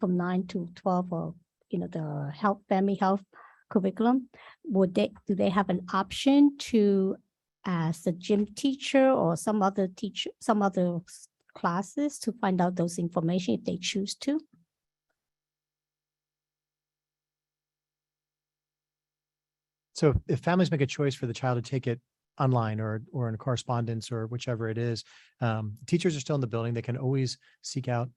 Speaker 12: 9 to 12 or the family health curriculum? Do they have an option to ask a gym teacher or some other classes to find out those information if they choose to?
Speaker 4: So if families make a choice for the child to take it online or in a correspondence or whichever it is, teachers are still in the building. They can always seek out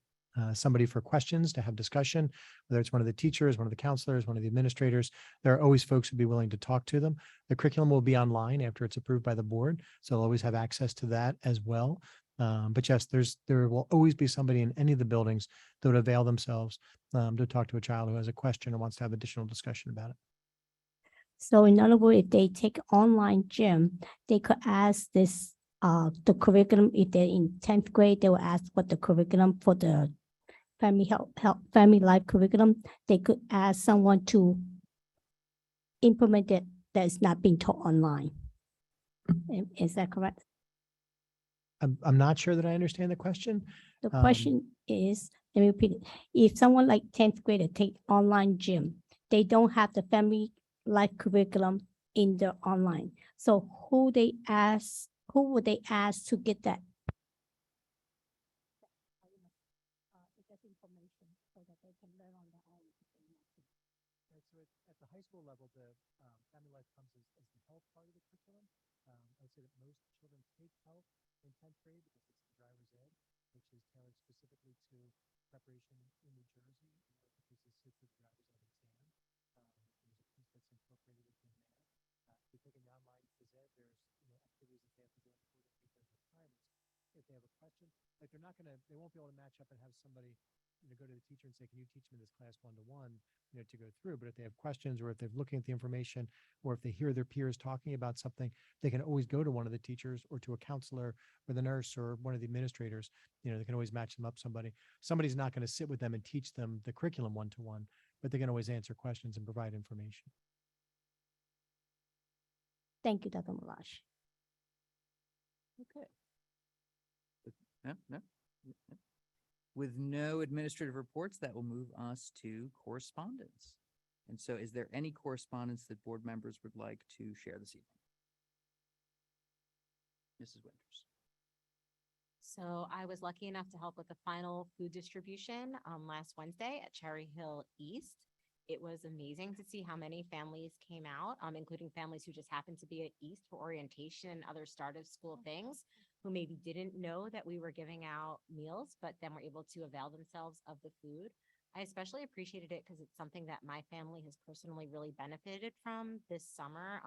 Speaker 4: somebody for questions, to have discussion, whether it's one of the teachers, one of the counselors, one of the administrators. There are always folks who'd be willing to talk to them. The curriculum will be online after it's approved by the board, so they'll always have access to that as well. But yes, there will always be somebody in any of the buildings that would avail themselves to talk to a child who has a question or wants to have additional discussion about it.
Speaker 12: So in other words, if they take online gym, they could ask this, the curriculum, if they're in 10th grade, they will ask what the curriculum for the family family life curriculum. They could ask someone to implement it that is not being taught online. Is that correct?
Speaker 4: I'm not sure that I understand the question.
Speaker 12: The question is, let me repeat it. If someone like 10th grader take online gym, they don't have the family life curriculum in the online. So who would they ask to get that?
Speaker 4: At the high school level, the family life comes as the health part of the curriculum. I would say that most children take health in 10th grade because it's the driver's ed, which is tailored specifically to preparation in New Jersey in order to sits the driver's ed exam. There's a piece that's incorporated within there. If you're taking the online phys ed, there's activities that they have to do in order to meet those requirements. If they have a question, like they won't be able to match up and have somebody go to the teacher and say, can you teach me this class one-to-one, to go through. But if they have questions, or if they're looking at the information, or if they hear their peers talking about something, they can always go to one of the teachers or to a counselor or the nurse or one of the administrators. They can always match them up somebody's not going to sit with them and teach them the curriculum one-to-one, but they can always answer questions and provide information.
Speaker 12: Thank you, Dr. Malash.
Speaker 1: Okay. No. With no administrative reports, that will move us to correspondence. And so is there any correspondence that board members would like to share this evening? Mrs. Winters.
Speaker 16: So I was lucky enough to help with the final food distribution last Wednesday at Cherry Hill East. It was amazing to see how many families came out, including families who just happened to be at East for orientation and other start of school things, who maybe didn't know that we were giving out meals, but then were able to avail themselves of the food. I especially appreciated it because it's something that my family has personally really benefited from this summer.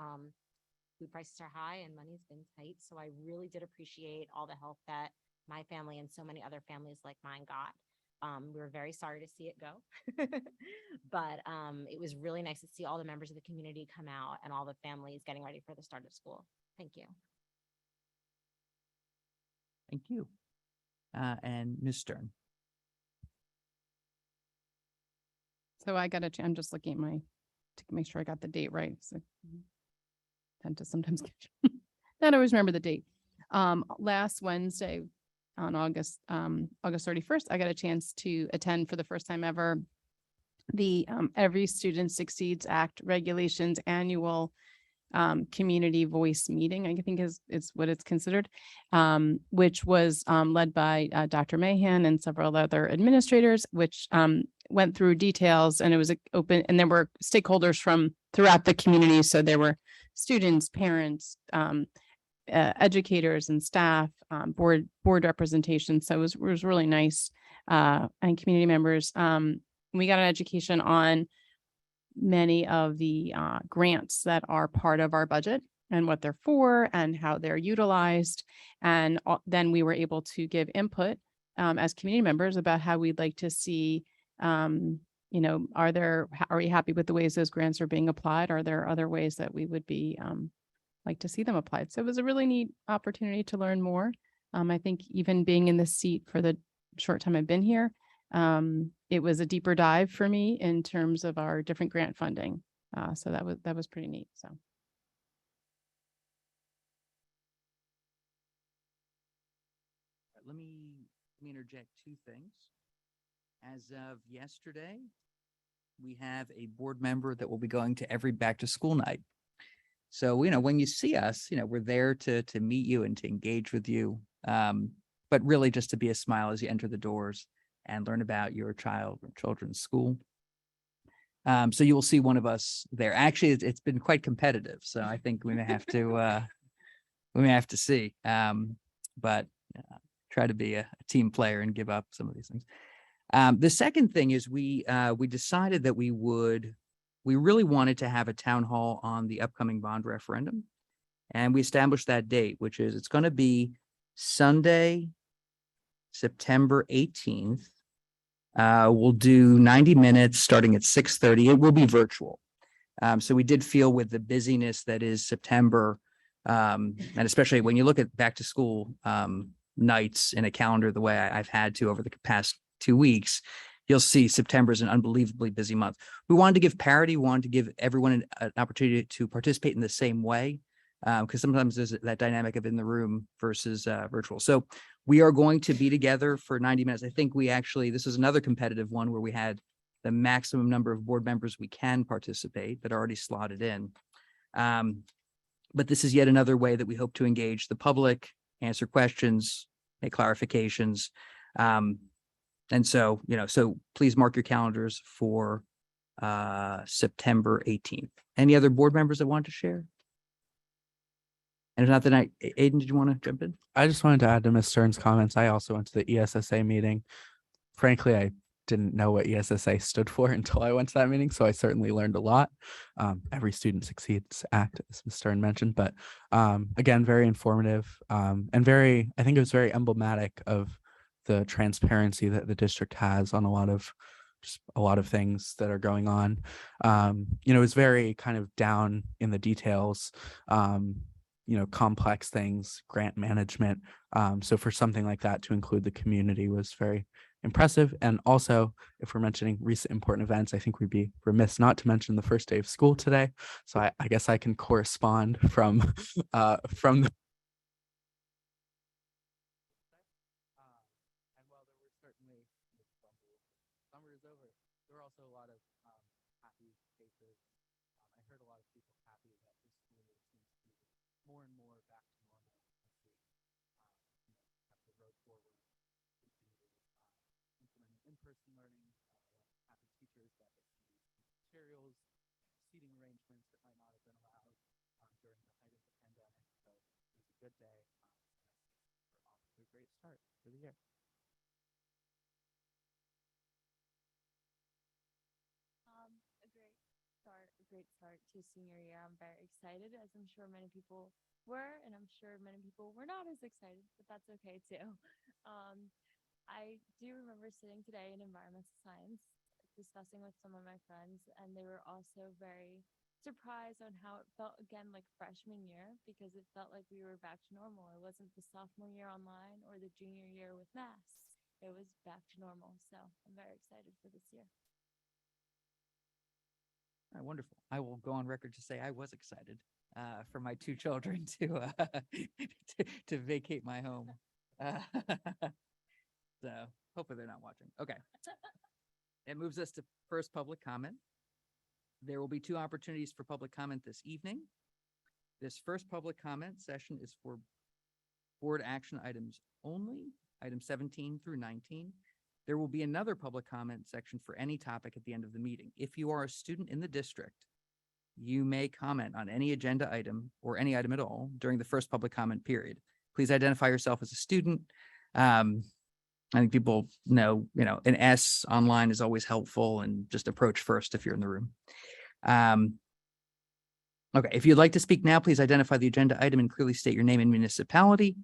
Speaker 16: Food prices are high and money's been tight. So I really did appreciate all the help that my family and so many other families like mine got. We were very sorry to see it go, but it was really nice to see all the members of the community come out and all the families getting ready for the start of school. Thank you.
Speaker 1: Thank you. And Ms. Stern.
Speaker 8: So I'm just looking at to make sure I got the date right. So I tend to sometimes not always remember the date. Last Wednesday on August 31st, I got a chance to attend for the first time ever the Every Student Succeeds Act Regulations annual community voice meeting, I think is what it's considered, which was led by Dr. Mahan and several other administrators, which went through details, and it was open, and there were stakeholders from throughout the community. So there were students, parents, educators and staff, board representation. So it was really nice, and community members. We got an education on many of the grants that are part of our budget and what they're for and how they're utilized. And then we were able to give input as community members about how we'd like to see, are we happy with the ways those grants are being applied? Are there other ways that we would be like to see them applied? So it was a really neat opportunity to learn more. I think even being in this seat for the short time I've been here, it was a deeper dive for me in terms of our different grant funding. So that was pretty neat. So.
Speaker 1: Let me interject two things. As of yesterday, we have a board member that will be going to every back to school night. So, when you see us, we're there to meet you and to engage with you, but really just to be a smile as you enter the doors and learn about your child or children's school. So you will see one of us there. Actually, it's been quite competitive, so I think we may have to see, but try to be a team player and give up some of these things. The second thing is we decided that we really wanted to have a town hall on the upcoming bond referendum. And we established that date, which is it's going to be Sunday, September 18th. We'll do 90 minutes starting at 6:30. It will be virtual. So we did feel with the busyness that is September, and especially when you look at back to school nights in a calendar the way I've had to over the past 2 weeks, you'll see September is an unbelievably busy month. We wanted to give parity, we wanted to give everyone an opportunity to participate in the same way, because sometimes there's that dynamic of in the room versus virtual. So we are going to be together for 90 minutes. I think this is another competitive one where we had the maximum number of board members we can participate that are already slotted in. But this is yet another way that we hope to engage the public, answer questions, make clarifications. And so, so please mark your calendars for September 18th. Any other board members that want to share? And if not, then Aiden, did you want to jump in?
Speaker 14: I just wanted to add to Ms. Stern's comments. I also went to the ESSA meeting. Frankly, I didn't know what ESSA stood for until I went to that meeting. So I certainly learned a lot. Every Student Succeeds Act, as Ms. Stern mentioned, but again, very informative and I think it was very emblematic of the transparency that the district has on a lot of things that are going on. It was very kind of down in the details, complex things, grant management. So for something like that to include the community was very impressive. And also, if we're mentioning recent important events, I think we'd be remiss not to mention the first day of school today. So I guess I can correspond from the and while there were certainly summer is over, there were also a lot of happy faces. I heard a lot of people happy that the school seems to be more and more back to normal as we have the road forward, continue implementing in-person learning, happy teachers that they can use materials, seating arrangements that might not have been allowed during the height of the pandemic. So it was a good day. We're off to a great start for the year.
Speaker 15: A great start to senior year. I'm very excited, as I'm sure many people were, and I'm sure many people were not as excited, but that's okay too. I do remember sitting today in environmental science, discussing with some of my friends, and they were also very surprised on how it felt again like freshman year, because it felt like we were back to normal. It wasn't the sophomore year online or the junior year with masks. It was back to normal. So I'm very excited for this year.
Speaker 1: All right, wonderful. I will go on record to say I was excited for my two children to vacate my home. So hopefully they're not watching. Okay. It moves us to first public comment. There will be 2 opportunities for public comment this evening. This first public comment session is for board action items only, items 17 through 19. There will be another public comment section for any topic at the end of the meeting. If you are a student in the district, you may comment on any agenda item or any item at all during the first public comment period. Please identify yourself as a student. I think people know, an S online is always helpful, and just approach first if you're in the room. Okay, if you'd like to speak now, please identify the agenda item and clearly state your name and municipality.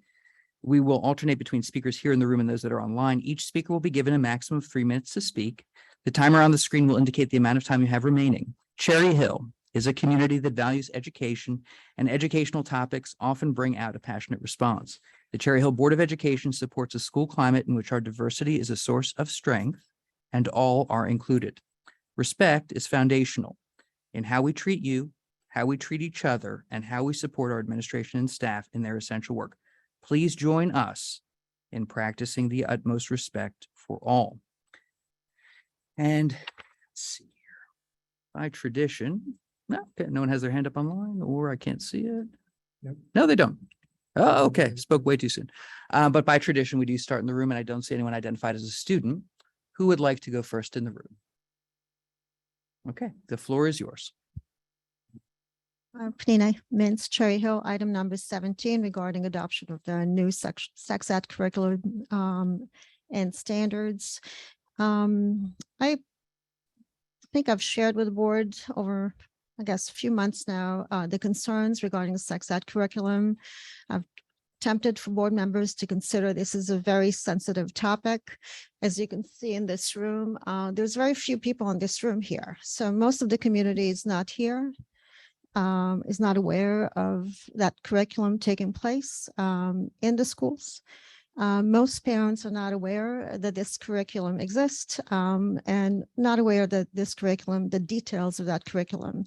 Speaker 1: We will alternate between speakers here in the room and those that are online. Each speaker will be given a maximum of 3 minutes to speak. The timer on the screen will indicate the amount of time you have remaining. Cherry Hill is a community that values education, and educational topics often bring out a passionate response. The Cherry Hill Board of Education supports a school climate in which our diversity is a source of strength and all are included. Respect is foundational in how we treat you, how we treat each other, and how we support our administration and staff in their essential work. Please join us in practicing the utmost respect for all. And let's see here. By tradition, no one has their hand up online, or I can't see it.
Speaker 2: Nope.
Speaker 1: No, they don't. Oh, okay. Spoke way too soon. But by tradition, we do start in the room, and I don't see anyone identified as a student. Who would like to go first in the room? Okay, the floor is yours.
Speaker 17: Penina Mintz, Cherry Hill, item number 17 regarding adoption of the new sex ed curriculum and standards. I think I've shared with the board over, I guess, a few months now, the concerns regarding sex ed curriculum. I've tempted for board members to consider this is a very sensitive topic. As you can see in this room, there's very few people in this room here. So most of the community is not here, is not aware of that curriculum taking place in the schools. Most parents are not aware that this curriculum exists and not aware that this curriculum, the details of that curriculum.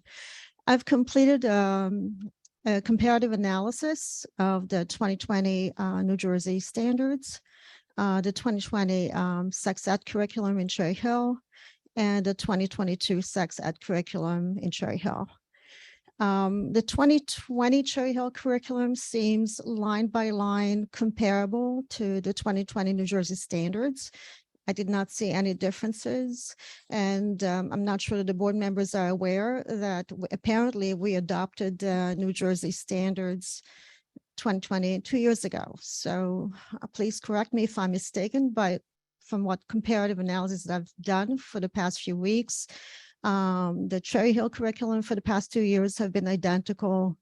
Speaker 17: I've completed a comparative analysis of the 2020 New Jersey standards, the 2020 sex ed curriculum in Cherry Hill, and the 2022 sex ed curriculum in Cherry Hill. The 2020 Cherry Hill curriculum seems line by line comparable to the 2020 New Jersey standards. I did not see any differences. And I'm not sure that the board members are aware that apparently we adopted New Jersey standards 2020, 2 years ago. So please correct me if I'm mistaken, but from what comparative analysis that I've done for the past few weeks, the Cherry Hill curriculum for the past 2 years have been identical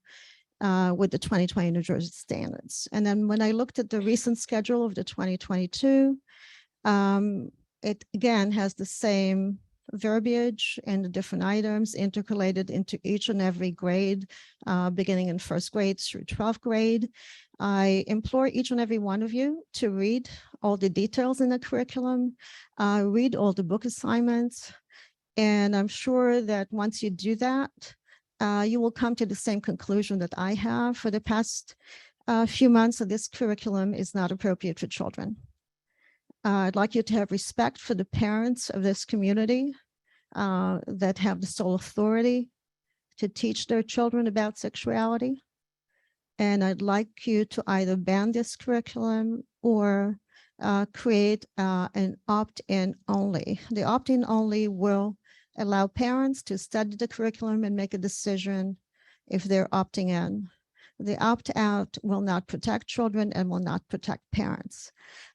Speaker 17: with the 2020 New Jersey standards. And then when I looked at the recent schedule of the 2022, it again has the same verbiage and the different items intercalated into each and every grade, beginning in first grade through 12th grade. I implore each and every one of you to read all the details in the curriculum, read all the book assignments, and I'm sure that once you do that, you will come to the same conclusion that I have. For the past few months, that this curriculum is not appropriate for children. I'd like you to have respect for the parents of this community that have the sole authority to teach their children about sexuality. And I'd like you to either ban this curriculum or create an opt-in only. The opt-in only will allow parents to study the curriculum and make a decision if they're opting in. The opt-out will not protect children and will not protect parents.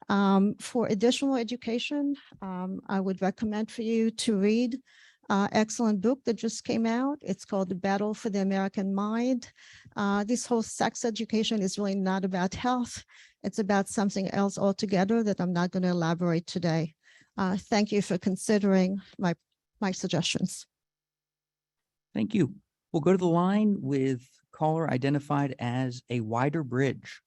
Speaker 17: For additional education, I would recommend for you to read excellent book that just came out. It's called The Battle for the American Mind. This whole sex education is really not about health. It's about something else altogether that I'm not going to elaborate today. Thank you for considering my suggestions.
Speaker 1: Thank you. We'll go to the line with caller identified as a wider bridge.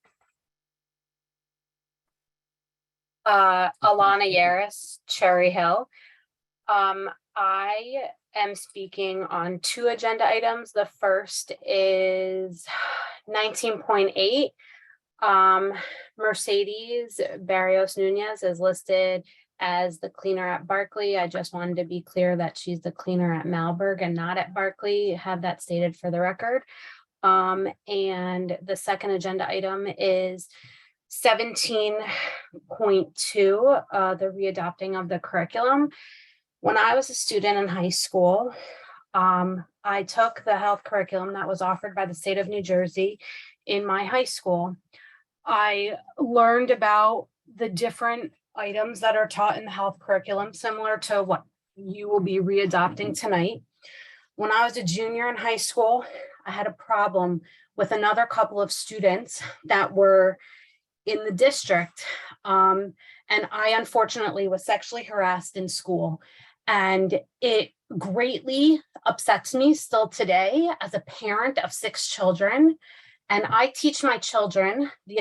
Speaker 18: Alana Yaris, Cherry Hill. I am speaking on 2 agenda items. The first is 19.8. Mercedes Barrios Nunez is listed as the cleaner at Barkley. I just wanted to be clear that she's the cleaner at Malberg and not at Barkley. Have that stated for the record. And the second agenda item is 17.2, the readopting of the curriculum. When I was a student in high school, I took the health curriculum that was offered by the state of New Jersey in my high school. I learned about the different items that are taught in the health curriculum, similar to what you will be readopting tonight. When I was a junior in high school, I had a problem with another couple of students that were in the district. And I unfortunately was sexually harassed in school. And it greatly upsets me still today as a parent of 6 children. And I teach my children the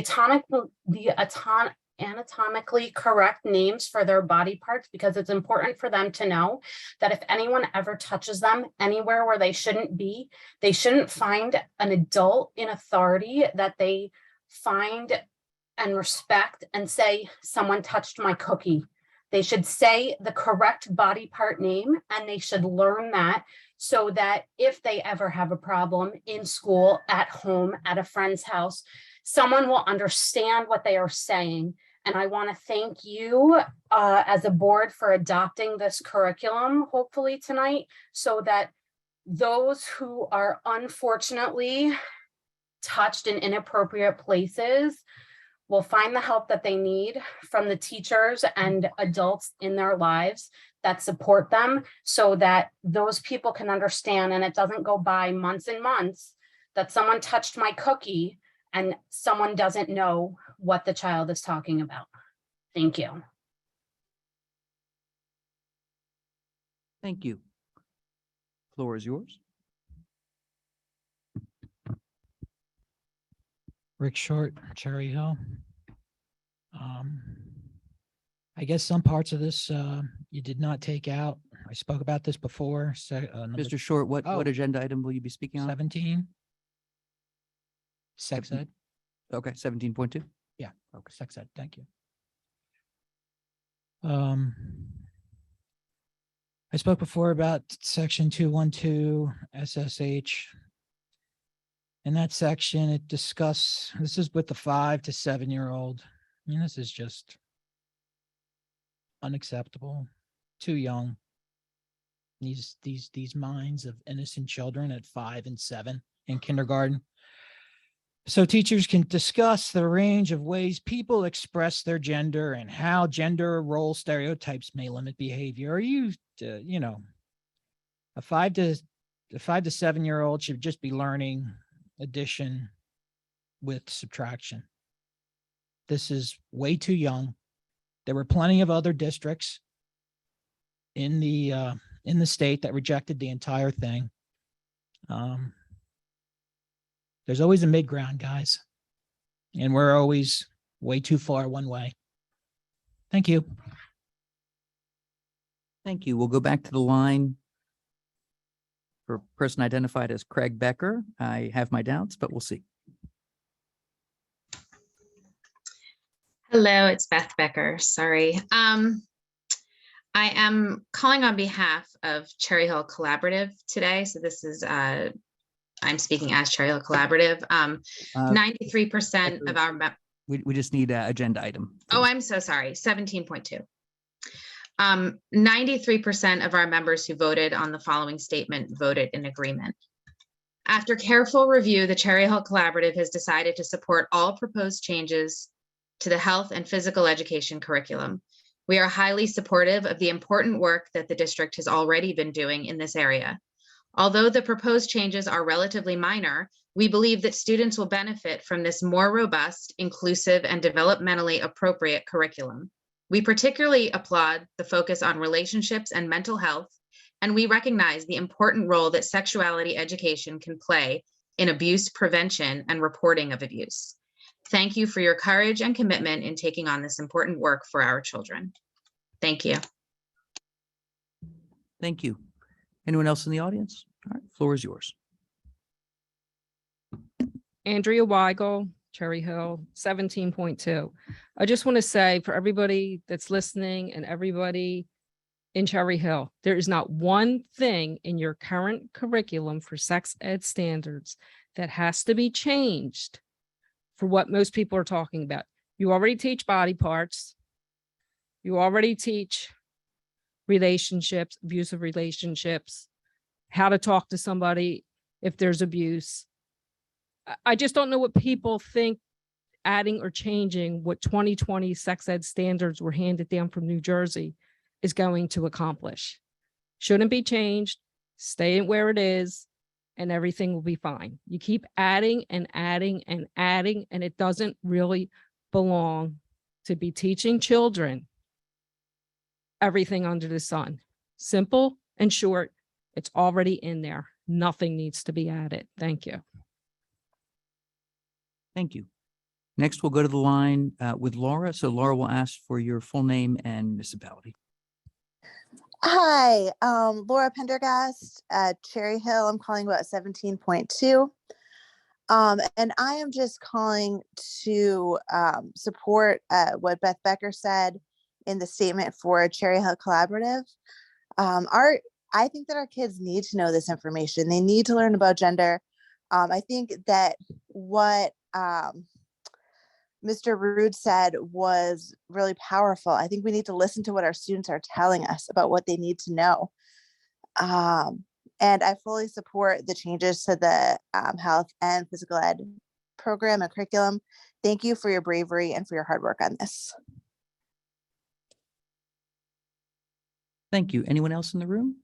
Speaker 18: anatomically correct names for their body parts, because it's important for them to know that if anyone ever touches them anywhere where they shouldn't be, they shouldn't find an adult in authority that they find and respect and say, someone touched my cookie. They should say the correct body part name, and they should learn that so that if they ever have a problem in school, at home, at a friend's house, someone will understand what they are saying. And I want to thank you as a board for adopting this curriculum, hopefully tonight, so that those who are unfortunately touched in inappropriate places will find the help that they need from the teachers and adults in their lives that support them, so that those people can understand and it doesn't go by months and months that someone touched my cookie and someone doesn't know what the child is talking about. Thank you.
Speaker 1: Thank you. Floor is yours.
Speaker 19: Rick Short, Cherry Hill. I guess some parts of this you did not take out. I spoke about this before.
Speaker 1: Mr. Short, what agenda item will you be speaking on?
Speaker 19: 17. Sex ed.
Speaker 1: Okay, 17.2.
Speaker 19: Yeah. Okay. Sex ed. Thank you. I spoke before about section 212 SSH. In that section, it discuss, this is with the 5 to 7-year-old. And this is just unacceptable, too young. These minds of innocent children at 5 and 7 in kindergarten. So teachers can discuss the range of ways people express their gender and how gender role stereotypes may limit behavior. Are you, you know, a 5 to 7-year-old should just be learning addition with subtraction. This is way too young. There were plenty of other districts in the state that rejected the entire thing. There's always a mid-ground, guys, and we're always way too far one way. Thank you.
Speaker 1: Thank you. We'll go back to the line for person identified as Craig Becker. I have my doubts, but we'll see.
Speaker 20: Hello, it's Beth Becker. Sorry. I am calling on behalf of Cherry Hill Collaborative today. So this is, I'm speaking as Cherry Hill Collaborative. 93% of our...
Speaker 1: We just need an agenda item.
Speaker 20: Oh, I'm so sorry. 17.2. 93% of our members who voted on the following statement voted in agreement. After careful review, the Cherry Hill Collaborative has decided to support all proposed changes to the health and physical education curriculum. We are highly supportive of the important work that the district has already been doing in this area. Although the proposed changes are relatively minor, we believe that students will benefit from this more robust, inclusive, and developmentally appropriate curriculum. We particularly applaud the focus on relationships and mental health, and we recognize the important role that sexuality education can play in abuse prevention and reporting of abuse. Thank you for your courage and commitment in taking on this important work for our children. Thank you.
Speaker 1: Thank you. Anyone else in the audience? All right, floor is yours.
Speaker 21: Andrea Weigel, Cherry Hill, 17.2. I just want to say for everybody that's listening and everybody in Cherry Hill, there is not one thing in your current curriculum for sex ed standards that has to be changed for what most people are talking about. You already teach body parts. You already teach relationships, abusive relationships, how to talk to somebody if there's abuse. I just don't know what people think adding or changing what 2020 sex ed standards were handed down from New Jersey is going to accomplish. Shouldn't be changed, stay where it is, and everything will be fine. You keep adding and adding and adding, and it doesn't really belong to be teaching children everything under the sun. Simple and short, it's already in there. Nothing needs to be added. Thank you.
Speaker 1: Thank you. Next, we'll go to the line with Laura. So Laura will ask for your full name and municipality.
Speaker 22: Hi, Laura Pendergast at Cherry Hill. I'm calling about 17.2. And I am just calling to support what Beth Becker said in the statement for Cherry Hill Collaborative. I think that our kids need to know this information. They need to learn about gender. I think that what Mr. Rude said was really powerful. I think we need to listen to what our students are telling us about what they need to know. And I fully support the changes to the health and physical ed program and curriculum. Thank you for your bravery and for your hard work on this.
Speaker 1: Thank you. Anyone else in the room?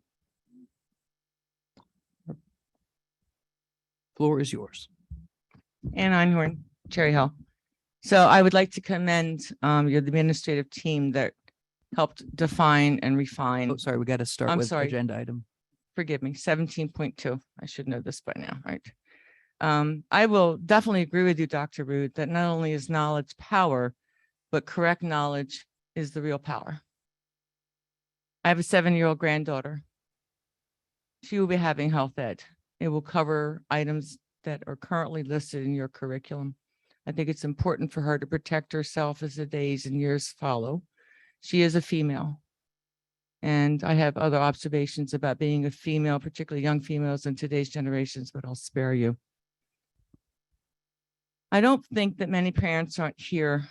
Speaker 1: Floor is yours.
Speaker 3: Ann Einhorn, Cherry Hill. So I would like to commend your administrative team that helped define and refine.
Speaker 1: Oh, sorry, we got to start
Speaker 3: I'm
Speaker 1: with
Speaker 3: sorry.
Speaker 1: agenda item.
Speaker 3: Forgive me, 17.2. I should know this by now, right? I will definitely agree with you, Dr. Rood, that not only is knowledge power, but correct knowledge is the real power. I have a 7-year-old granddaughter. She will be having health ed. It will cover items that are currently listed in your curriculum. I think it's important for her to protect herself as the days and years follow. She is a female. And I have other observations about being a female, particularly young females in today's generations, but I'll spare you. I don't think that many parents aren't here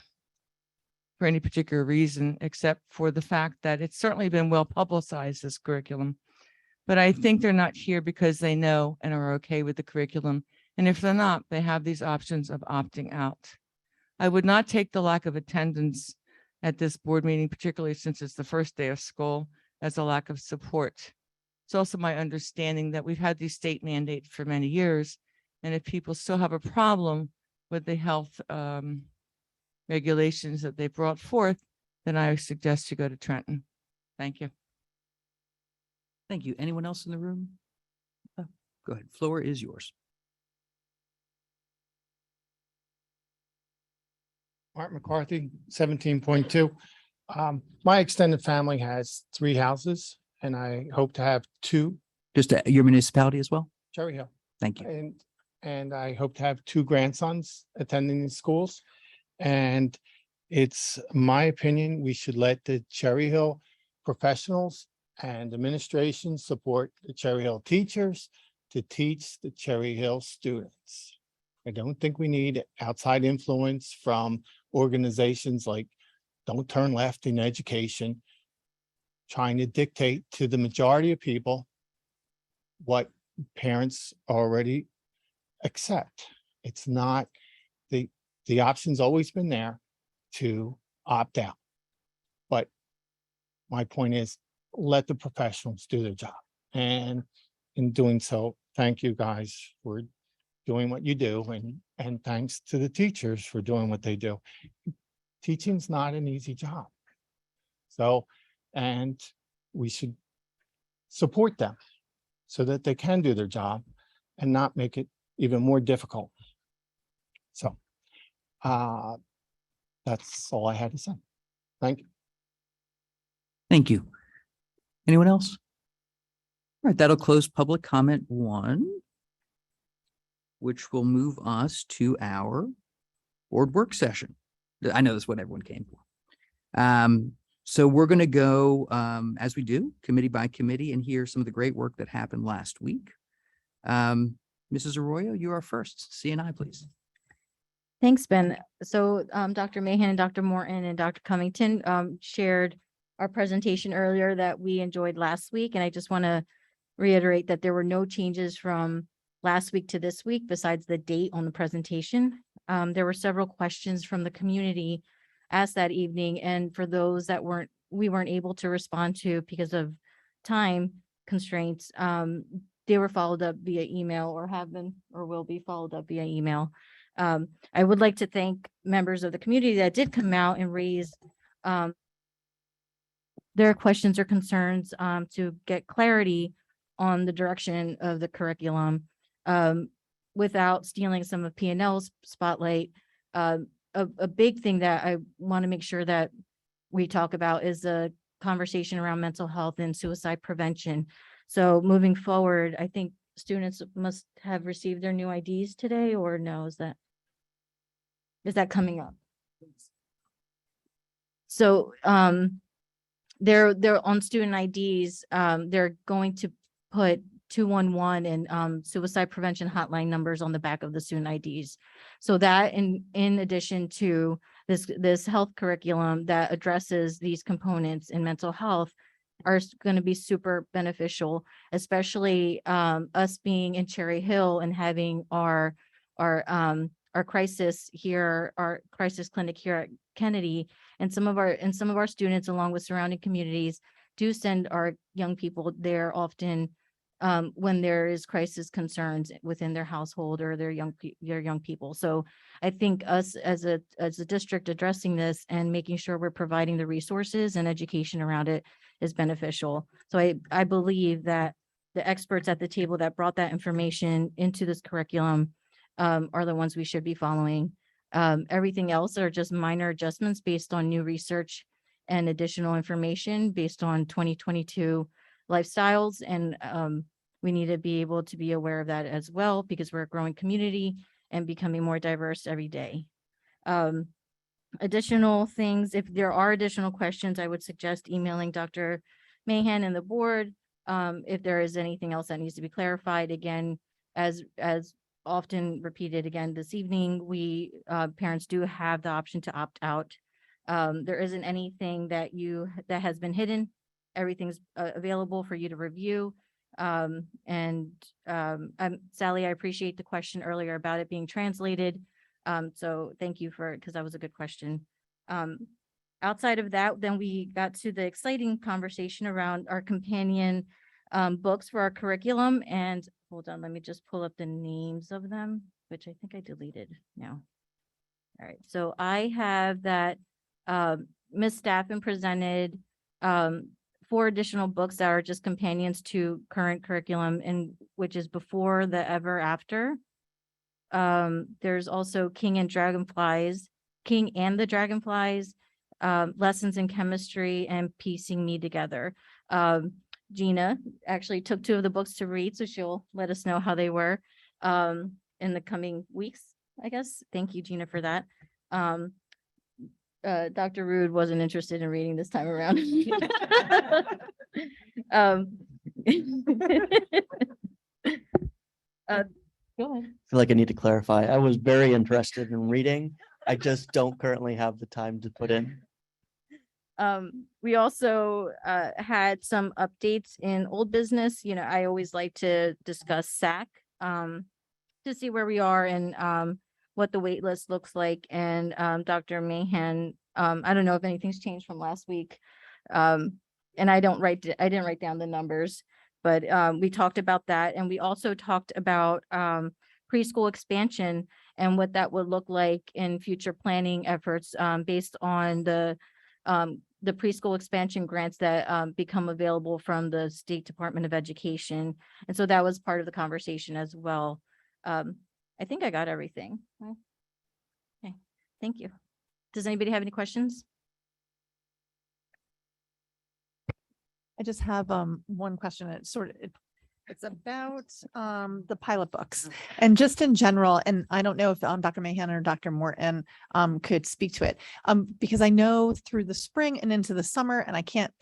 Speaker 3: for any particular reason, except for the fact that it's certainly been well publicized, this curriculum. But I think they're not here because they know and are okay with the curriculum. And if they're not, they have these options of opting out. I would not take the lack of attendance at this board meeting, particularly since it's the first day of school, as a lack of support. It's also my understanding that we've had these state mandates for many years. And if people still have a problem with the health regulations that they brought forth, then I suggest you go to Trenton. Thank you.
Speaker 1: Thank you. Anyone else in the room? Go ahead. Floor is yours.
Speaker 10: Art McCarthy, 17.2. My extended family has 3 houses and I hope to have 2.
Speaker 1: Just your municipality as well?
Speaker 10: Cherry Hill.
Speaker 1: Thank you.
Speaker 10: And I hope to have 2 grandsons attending these schools. And it's my opinion, we should let the Cherry Hill professionals and administration support the Cherry Hill teachers to teach the Cherry Hill students. I don't think we need outside influence from organizations like Don't Turn Left in Education, trying to dictate to the majority of people what parents already accept. It's not, the option's always been there to opt out. But my point is, let the professionals do their job. And in doing so, thank you guys for doing what you do, and thanks to the teachers for doing what they do. Teaching's not an easy job. So, and we should support them so that they can do their job and not make it even more difficult. So, that's all I had to say. Thank you.
Speaker 1: Thank you. Anyone else? All right, that'll close public comment 1, which will move us to our board work session. I know that's what everyone came for. So we're going to go, as we do, committee by committee, and hear some of the great work that happened last week. Mrs. Arroyo, you are first. CNI, please.
Speaker 5: Thanks, Ben. So Dr. Mahan and Dr. Morton and Dr. Covington shared our presentation earlier that we enjoyed last week. And I just want to reiterate that there were no changes from last week to this week besides the date on the presentation. There were several questions from the community asked that evening. And for those that we weren't able to respond to because of time constraints, they were followed up via email or have been or will be followed up via email. I would like to thank members of the community that did come out and raise their questions or concerns to get clarity on the direction of the curriculum without stealing some of P&L's spotlight. A big thing that I want to make sure that we talk about is the conversation around mental health and suicide prevention. So moving forward, I think students must have received their new IDs today, or no, is that coming up? So they're on student IDs. They're going to put 211 and suicide prevention hotline numbers on the back of the student IDs. So that in addition to this health curriculum that addresses these components in mental health are going to be super beneficial, especially us being in Cherry Hill and having our
Speaker 7: our crisis here, our crisis clinic here at Kennedy, and some of our students, along with surrounding communities, do send our young people there often when there is crisis concerns within their household or their young people. So I think us as a district addressing this and making sure we're providing the resources and education around it is beneficial. So I believe that the experts at the table that brought that information into this curriculum are the ones we should be following. Everything else are just minor adjustments based on new research and additional information based on 2022 lifestyles. And we need to be able to be aware of that as well, because we're a growing community and becoming more diverse every day. Additional things, if there are additional questions, I would suggest emailing Dr. Mahan and the board. If there is anything else that needs to be clarified, again, as often repeated again this evening, we parents do have the option to opt out. There isn't anything that has been hidden. Everything's available for you to review. Sally, I appreciate the question earlier about it being translated. So thank you because that was a good question. Outside of that, then we got to the exciting conversation around our companion books for our curriculum. And hold on, let me just pull up the names of them, which I think I deleted now. All right, so I have that Ms. Staffen presented 4 additional books that are just companions to current curriculum, and which is Before the Ever After. There's also King and the Dragonflies, Lessons in Chemistry, and Piecing Me Together. Gina actually took 2 of the books to read, so she'll let us know how they were in the coming weeks, I guess. Thank you, Gina, for that. Dr. Rude wasn't interested in reading this time around. Go ahead.
Speaker 13: I feel like I need to clarify. I was very interested in reading. I just don't currently have the time to put in.
Speaker 7: We also had some updates in old business. You know, I always like to discuss SAC to see where we are and what the wait list looks like. And Dr. Mahan, I don't know if anything's changed from last week. And I didn't write down the numbers, but we talked about that. And we also talked about preschool expansion and what that would look like in future planning efforts based on the preschool expansion grants that become available from the State Department of Education. And so that was part of the conversation as well. I think I got everything. Okay, thank you. Does anybody have any questions?
Speaker 9: I just have one question. It's about the pilot books and just in general. And I don't know if Dr. Mahan or Dr. Morton could speak to it because I know through the spring and into the summer, and I can't.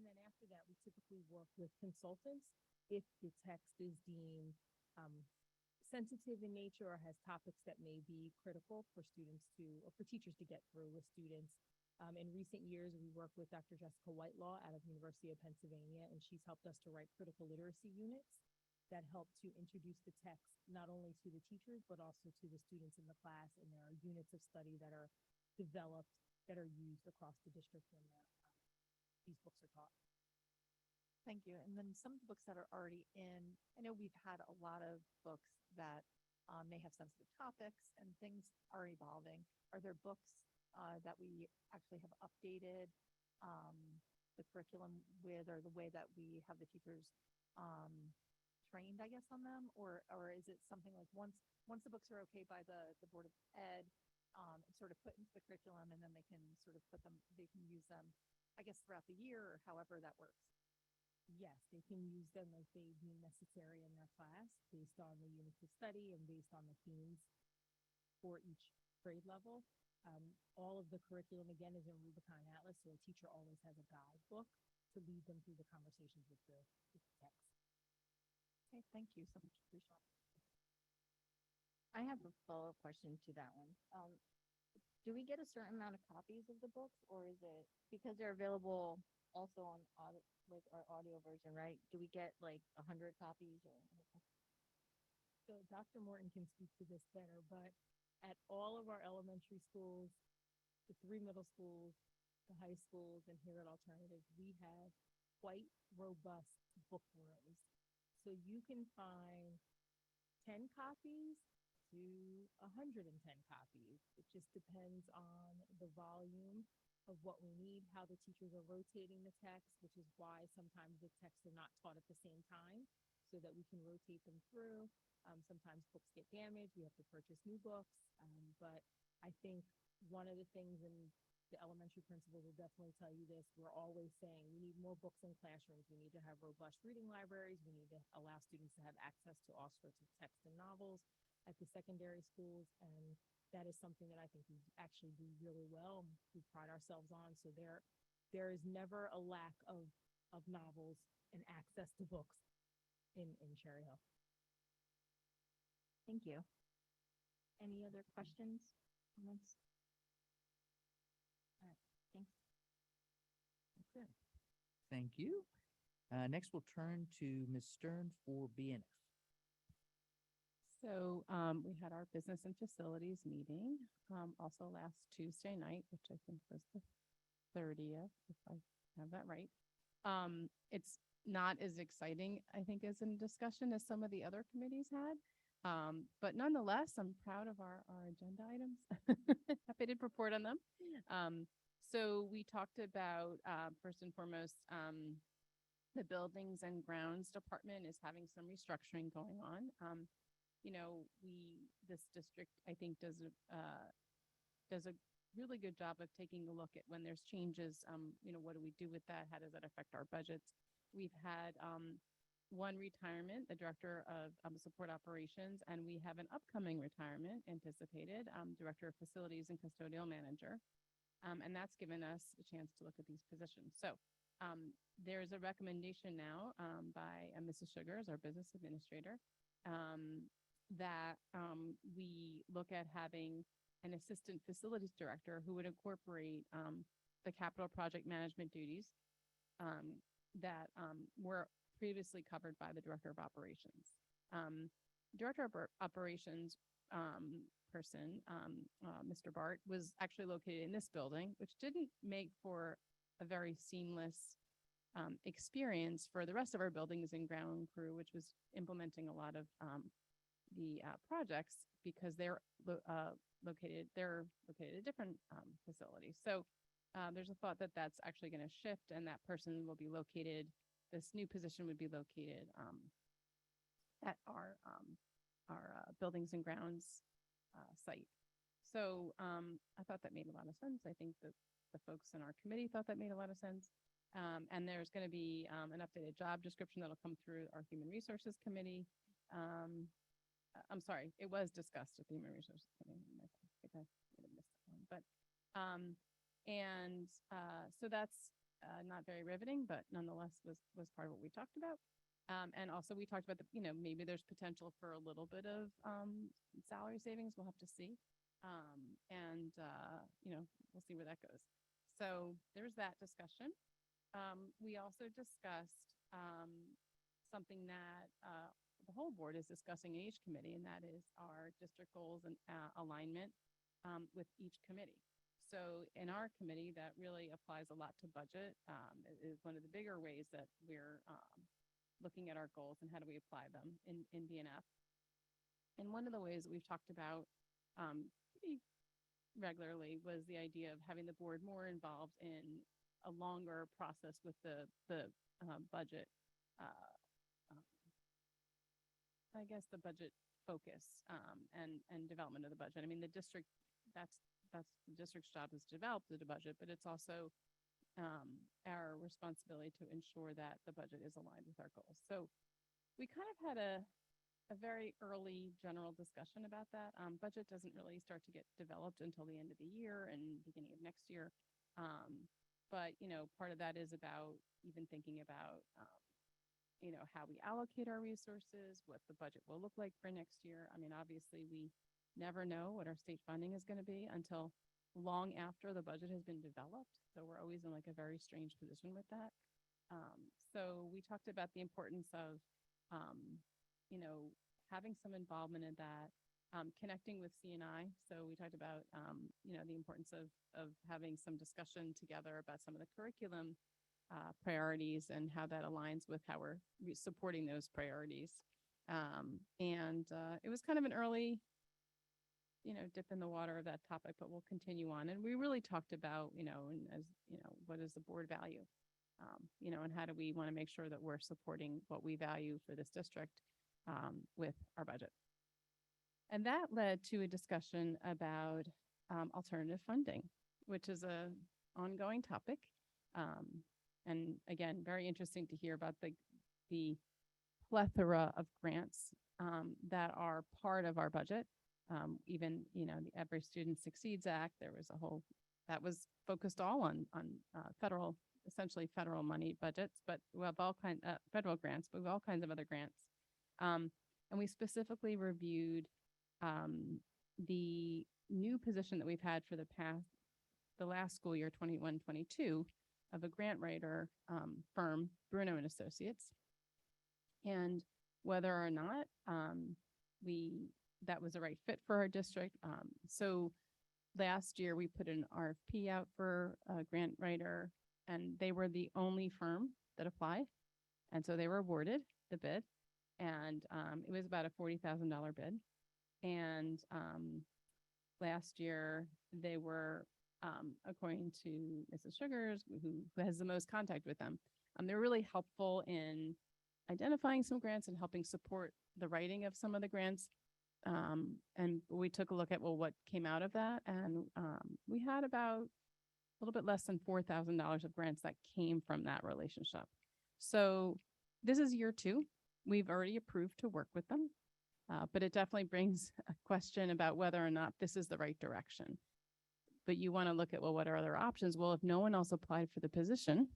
Speaker 5: And then after that, we typically work with consultants if the text is deemed sensitive in nature or has topics that may be critical for students or for teachers to get through with students. In recent years, we work with Dr. Jessica Whitelaw out of the University of Pennsylvania, and she's helped us to write critical literacy units that help to introduce the text not only to the teachers, but also to the students in the class. And there are units of study that are developed that are used across the district when these books are taught.
Speaker 9: Thank you. And then some of the books that are already in, I know we've had a lot of books that may have sensitive topics and things are evolving. Are there books that we actually have updated the curriculum with, or the way that we have the teachers trained, I guess, on them? Or is it something like once the books are okay by the Board of Ed, it's sort of put into the curriculum, and then they can sort of they can use them, I guess, throughout the year, or however that works?
Speaker 5: Yes, they can use them as they deem necessary in their class based on the units of study and based on the themes for each grade level. All of the curriculum, again, is in Rubicon Atlas, so a teacher always has a guidebook to lead them through the conversations with the text.
Speaker 9: Okay, thank you so much. Appreciate it.
Speaker 7: I have a follow-up question to that one. Do we get a certain amount of copies of the books, or is it because they're available also on like our audio version, right? Do we get like 100 copies or?
Speaker 5: So Dr. Morton can speak to this better, but at all of our elementary schools, the 3 middle schools, the high schools, and here at Alternative, we have quite robust book rows. So you can find 10 copies to 110 copies. It just depends on the volume of what we need, how the teachers are rotating the text, which is why sometimes the texts are not taught at the same time so that we can rotate them through. Sometimes books get damaged. We have to purchase new books. But I think one of the things, and the elementary principals will definitely tell you this, we're always saying we need more books in classrooms. We need to have robust reading libraries. We need to allow students to have access to all sorts of text and novels at the secondary schools. And that is something that I think we actually do really well. We pride ourselves on. So there is never a lack of novels and access to books in Cherry Hill.
Speaker 7: Thank you. Any other questions, comments? All right, thanks.
Speaker 1: Okay. Thank you. Next, we'll turn to Ms. Stern for BNF.
Speaker 8: So we had our business and facilities meeting also last Tuesday night, which I think was the 30th, if I have that right. It's not as exciting, I think, as in discussion as some of the other committees had. But nonetheless, I'm proud of our agenda items. Happy to report on them. So we talked about, first and foremost, the Buildings and Grounds Department is having some restructuring going on. This district, I think, does a really good job of taking a look at when there's changes, what do we do with that? How does that affect our budgets? We've had one retirement, the Director of Support Operations, and we have an upcoming retirement anticipated, Director of Facilities and Custodial Manager. And that's given us a chance to look at these positions. So there's a recommendation now by Mrs. Sugars, our business administrator, that we look at having an assistant facilities director who would incorporate the capital project management duties that were previously covered by the Director of Operations. Director of Operations person, Mr. Bart, was actually located in this building, which didn't make for a very seamless experience for the rest of our buildings and ground crew, which was implementing a lot of the projects because they're located at different facilities. So there's a thought that that's actually going to shift, and that person will be located. This new position would be located at our buildings and grounds site. So I thought that made a lot of sense. I think that the folks in our committee thought that made a lot of sense. And there's going to be an updated job description that'll come through our Human Resources Committee. I'm sorry, it was discussed at the Human Resources Committee. I think I might have missed that one. But so that's not very riveting, but nonetheless was part of what we talked about. And also we talked about maybe there's potential for a little bit of salary savings. We'll have to see. We'll see where that goes. So there's that discussion. We also discussed something that the whole board is discussing in each committee, and that is our district goals and alignment with each committee. So in our committee, that really applies a lot to budget. It is one of the bigger ways that we're looking at our goals and how do we apply them in BNF. And one of the ways that we've talked about pretty regularly was the idea of having the board more involved in a longer process with the budget. I guess the budget focus and development of the budget. I mean, the district, that's the district's job is to develop the budget, but it's also our responsibility to ensure that the budget is aligned with our goals. So we kind of had a very early general discussion about that. Budget doesn't really start to get developed until the end of the year and beginning of next year. But, you know, part of that is about even thinking about, you know, how we allocate our resources, what the budget will look like for next year. I mean, obviously, we never know what our state funding is going to be until long after the budget has been developed. So we're always in like a very strange position with that. So we talked about the importance of, you know, having some involvement in that, connecting with CNI. So we talked about, you know, the importance of having some discussion together about some of the curriculum priorities and how that aligns with how we're supporting those priorities. It was kind of an early, you know, dip in the water of that topic, but we'll continue on. And we really talked about, you know, and as you know, what is the board value, you know, and how do we want to make sure that we're supporting what we value for this district with our budget. And that led to a discussion about alternative funding, which is a ongoing topic. And again, very interesting to hear about the plethora of grants that are part of our budget. Even, you know, the Every Student Succeeds Act, there was a whole, that was focused all on federal, essentially federal money budgets, but we have all kinds of federal grants, but we have all kinds of other grants. And we specifically reviewed the new position that we've had for the last school year, 21-22, of a grant writer firm, Bruno and Associates, and whether or not that was the right fit for our district. So last year we put an RFP out for a grant writer, and they were the only firm that applied, and so they were awarded the bid, and it was about a $40,000 bid. And last year they were, according to Mrs. Sugars, who has the most contact with them, they were really helpful in identifying some grants and helping support the writing of some of the grants. And we took a look at, well, what came out of that. And we had about a little bit less than $4,000 of grants that came from that relationship. So this is year 2. We've already approved to work with them. But it definitely brings a question about whether or not this is the right direction. But you want to look at, well, what are other options? Well, if no one else applied for the position,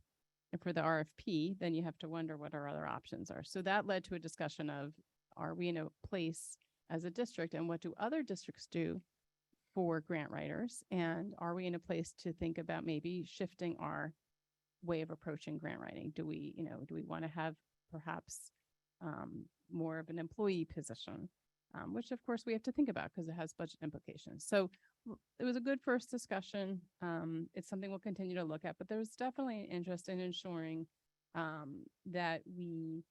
Speaker 8: for the RFP, then you have to wonder what our other options are. So that led to a discussion of, are we in a place as a district, and what do other districts do for grant writers? And are we in a place to think about maybe shifting our way of approaching grant writing? Do we want to have perhaps more of an employee position, which of course we have to think about because it has budget implications. So it was a good first discussion. It's something we'll continue to look at, but there's definitely an interest in ensuring that we,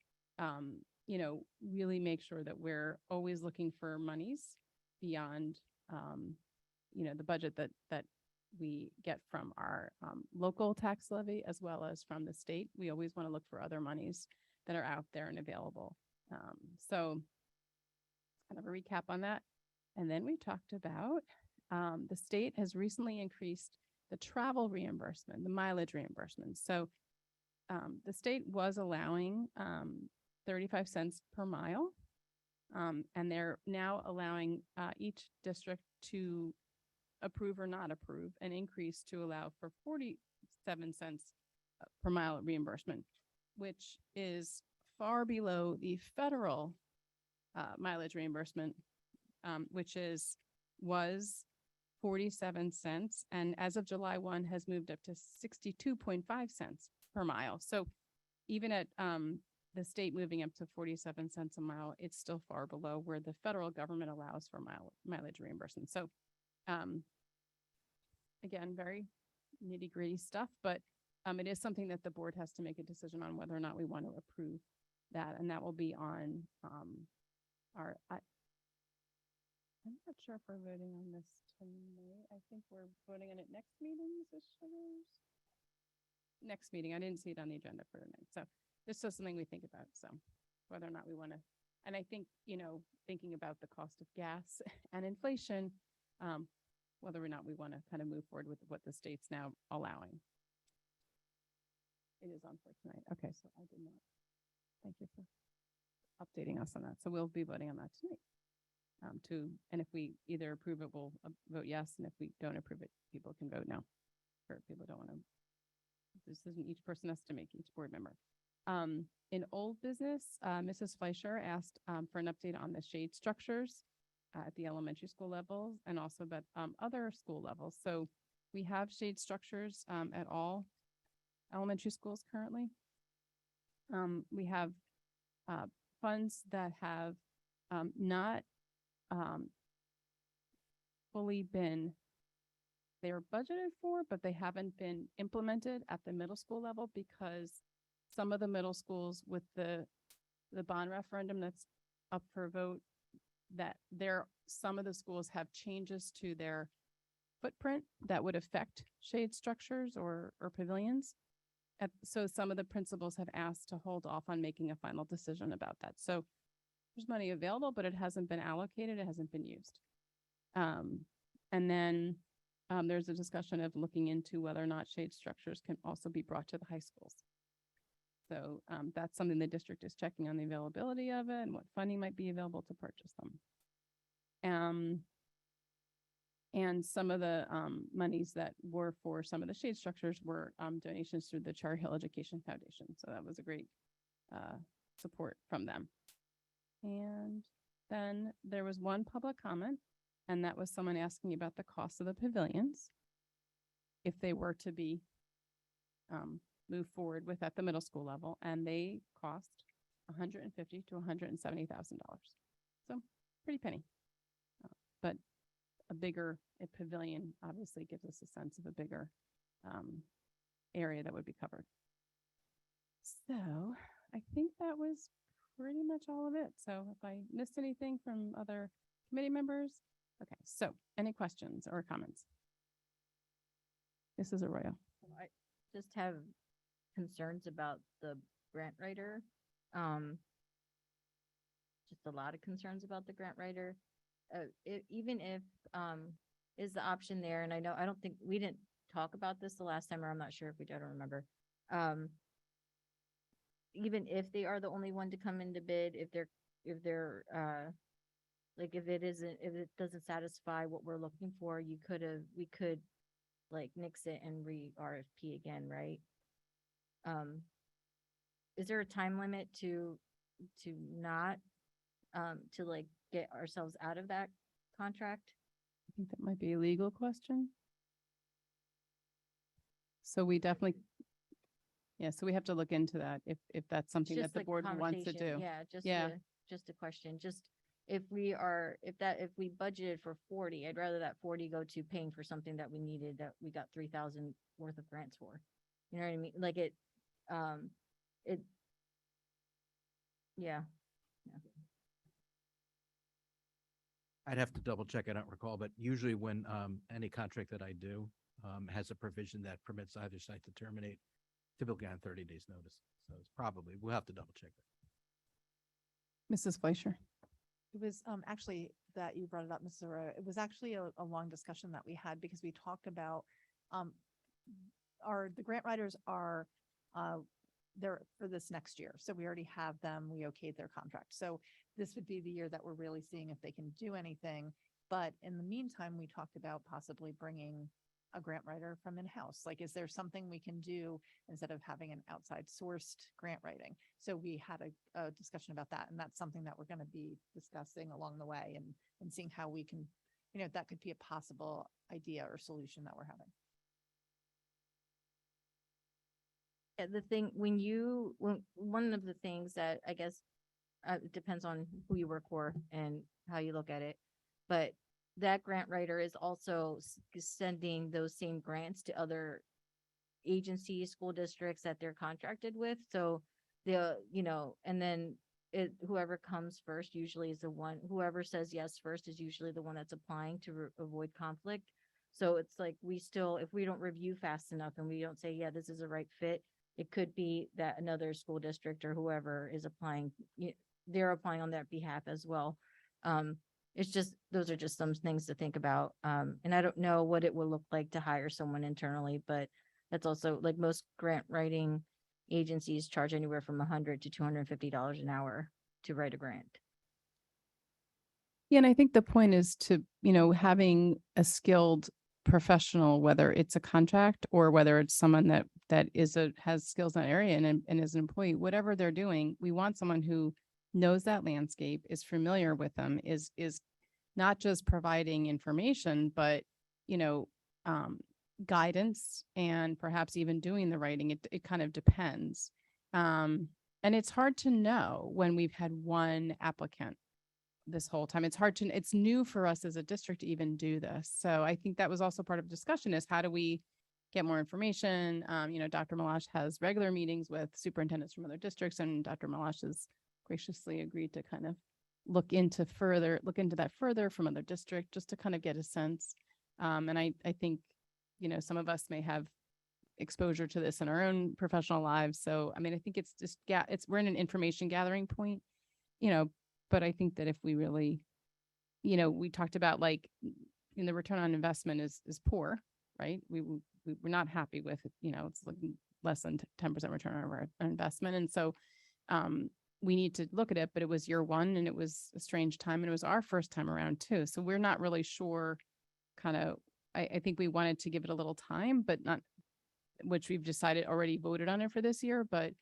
Speaker 8: you know, really make sure that we're always looking for monies beyond, you know, the budget that we get from our local tax levy as well as from the state. We always want to look for other monies that are out there and available. So kind of a recap on that. And then we talked about the state has recently increased the travel reimbursement, the mileage reimbursement. So the state was allowing 35 cents per mile, and they're now allowing each district to approve or not approve an increase to allow for 47 cents per mile reimbursement, which is far below the federal mileage reimbursement, which was 47 cents, and as of July 1 has moved up to 62.5 cents per mile. So even at the state moving up to 47 cents a mile, it's still far below where the federal government allows for mileage reimbursement. So, and again, very nitty gritty stuff, but it is something that the board has to make a decision on whether or not we want to approve that, and that will be on I'm not sure if we're voting on this tonight. I think we're voting on it next meeting, Mrs. Sugars. Next meeting. I didn't see it on the agenda for tonight. So this is something we think about. So whether or not we want to, and I think, thinking about the cost of gas and inflation, whether or not we want to kind of move forward with what the state's now allowing. It is on for tonight. Okay, so I did not. Thank you for updating us on that. So we'll be voting on that tonight. And if we either approve it, we'll vote yes. And if we don't approve it, people can vote no. Or people don't want to. This isn't each person has to make, each board member. In old business, Mrs. Fleischer asked for an update on the shade structures at the elementary school levels and also about other school levels. So we have shade structures at all elementary schools currently. We have funds that have not fully been, they were budgeted for, but they haven't been implemented at the middle school level because some of the middle schools with the bond referendum that's up for a vote, that some of the schools have changes to their footprint that would affect shade structures or pavilions. So some of the principals have asked to hold off on making a final decision about that. So there's money available, but it hasn't been allocated. It hasn't been used. And then there's a discussion of looking into whether or not shade structures can also be brought to the high schools. So that's something the district is checking on the availability of it and what funding might be available to purchase them. And some of the monies that were for some of the shade structures were donations through the Cherry Hill Education Foundation. So that was a great support from them. And then there was one public comment, and that was someone asking about the cost of the pavilions if they were to be moved forward with at the middle school level, and they cost $150,000 to $170,000. So pretty penny, but a bigger pavilion obviously gives us a sense of a bigger area that would be covered. So I think that was pretty much all of it. So if I missed anything from other committee members, okay. So any questions or comments? Mrs. Arroyo.
Speaker 7: I just have concerns about the grant writer. Just a lot of concerns about the grant writer. Even if is the option there, and I don't think we didn't talk about this the last time, or I'm not sure if we did, I don't remember. Even if they are the only one to come into bid, if they're like if it doesn't satisfy what we're looking for, we could like nix it and RFP again, right? Is there a time limit to not to like get ourselves out of that contract?
Speaker 8: I think that might be a legal question. So we definitely, so we have to look into that if that's something that the board wants to do.
Speaker 7: Yeah, just a question. Just if we budgeted for 40, I'd rather that 40 go to paying for something that we needed, that we got 3,000 worth of grants for. You know what I mean? Like yeah.
Speaker 6: I'd have to double check. I don't recall, but usually when any contract that I do has a provision that permits either side to terminate, typically on 30 days notice. So it's probably, we'll have to double check that.
Speaker 8: Mrs. Fleischer.
Speaker 9: It was actually that you brought it up, Mrs. Arroyo. It was actually a long discussion that we had because we talked about the grant writers are there for this next year. So we already have them. We okayed their contract. So this would be the year that we're really seeing if they can do anything. But in the meantime, we talked about possibly bringing a grant writer from in-house. Like, is there something we can do instead of having an outside sourced grant writing? So we had a discussion about that. And that's something that we're going to be discussing along the way and seeing how we can, that could be a possible idea or solution that we're having.
Speaker 7: The thing one of the things that I guess it depends on who you work for and how you look at it, but that grant writer is also sending those same grants to other agencies, school districts that they're contracted with. So and then whoever comes first usually is the one, whoever says yes first is usually the one that's applying to avoid conflict. So it's like if we don't review fast enough and we don't say, yeah, this is a right fit, it could be that another school district or whoever is applying, they're applying on that behalf as well. It's just, those are just some things to think about. And I don't know what it will look like to hire someone internally, but that's also like most grant writing agencies charge anywhere from $100 to $250 an hour to write a grant.
Speaker 8: Yeah, and I think the point is to, having a skilled professional, whether it's a contract or whether it's someone that has skills in that area and is an employee, whatever they're doing, we want someone who knows that landscape, is familiar with them, is not just providing information, but, guidance and perhaps even doing the writing. It kind of depends. And it's hard to know when we've had one applicant this whole time. It's new for us as a district to even do this. So I think that was also part of the discussion, is how do we get more information? Dr. Malash has regular meetings with superintendents from other districts, and Dr. Malash has graciously agreed to kind of look into that further from other districts, just to kind of get a sense. And I think, some of us may have exposure to this in our own professional lives. So, I mean, I think it's just, we're in an information gathering point, but I think that if we really, we talked about like, the return on investment is poor, right? We're not happy with, it's like less than 10% return on our investment. And so, we need to look at it, but it was year one and it was a strange time and it was our first time around too. So we're not really sure I think we wanted to give it a little time, but not, which we've decided, already voted on it for this year. But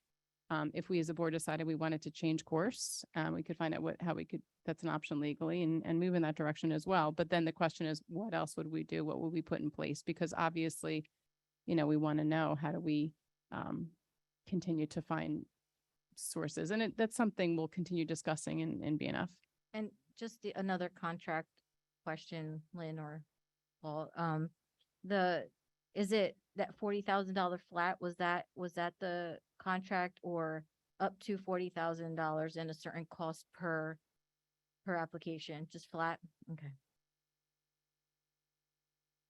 Speaker 8: if we as a board decided we wanted to change course, we could find out how we could, that's an option legally, and move in that direction as well. But then the question is, what else would we do? What would we put in place? Because obviously, we want to know, how do we continue to find sources? And that's something we'll continue discussing in BNF.
Speaker 7: And just another contract question, Lynn or Paul, is it that $40,000 flat? Was that the contract, or up to $40,000 and a certain cost per application, just flat? Okay.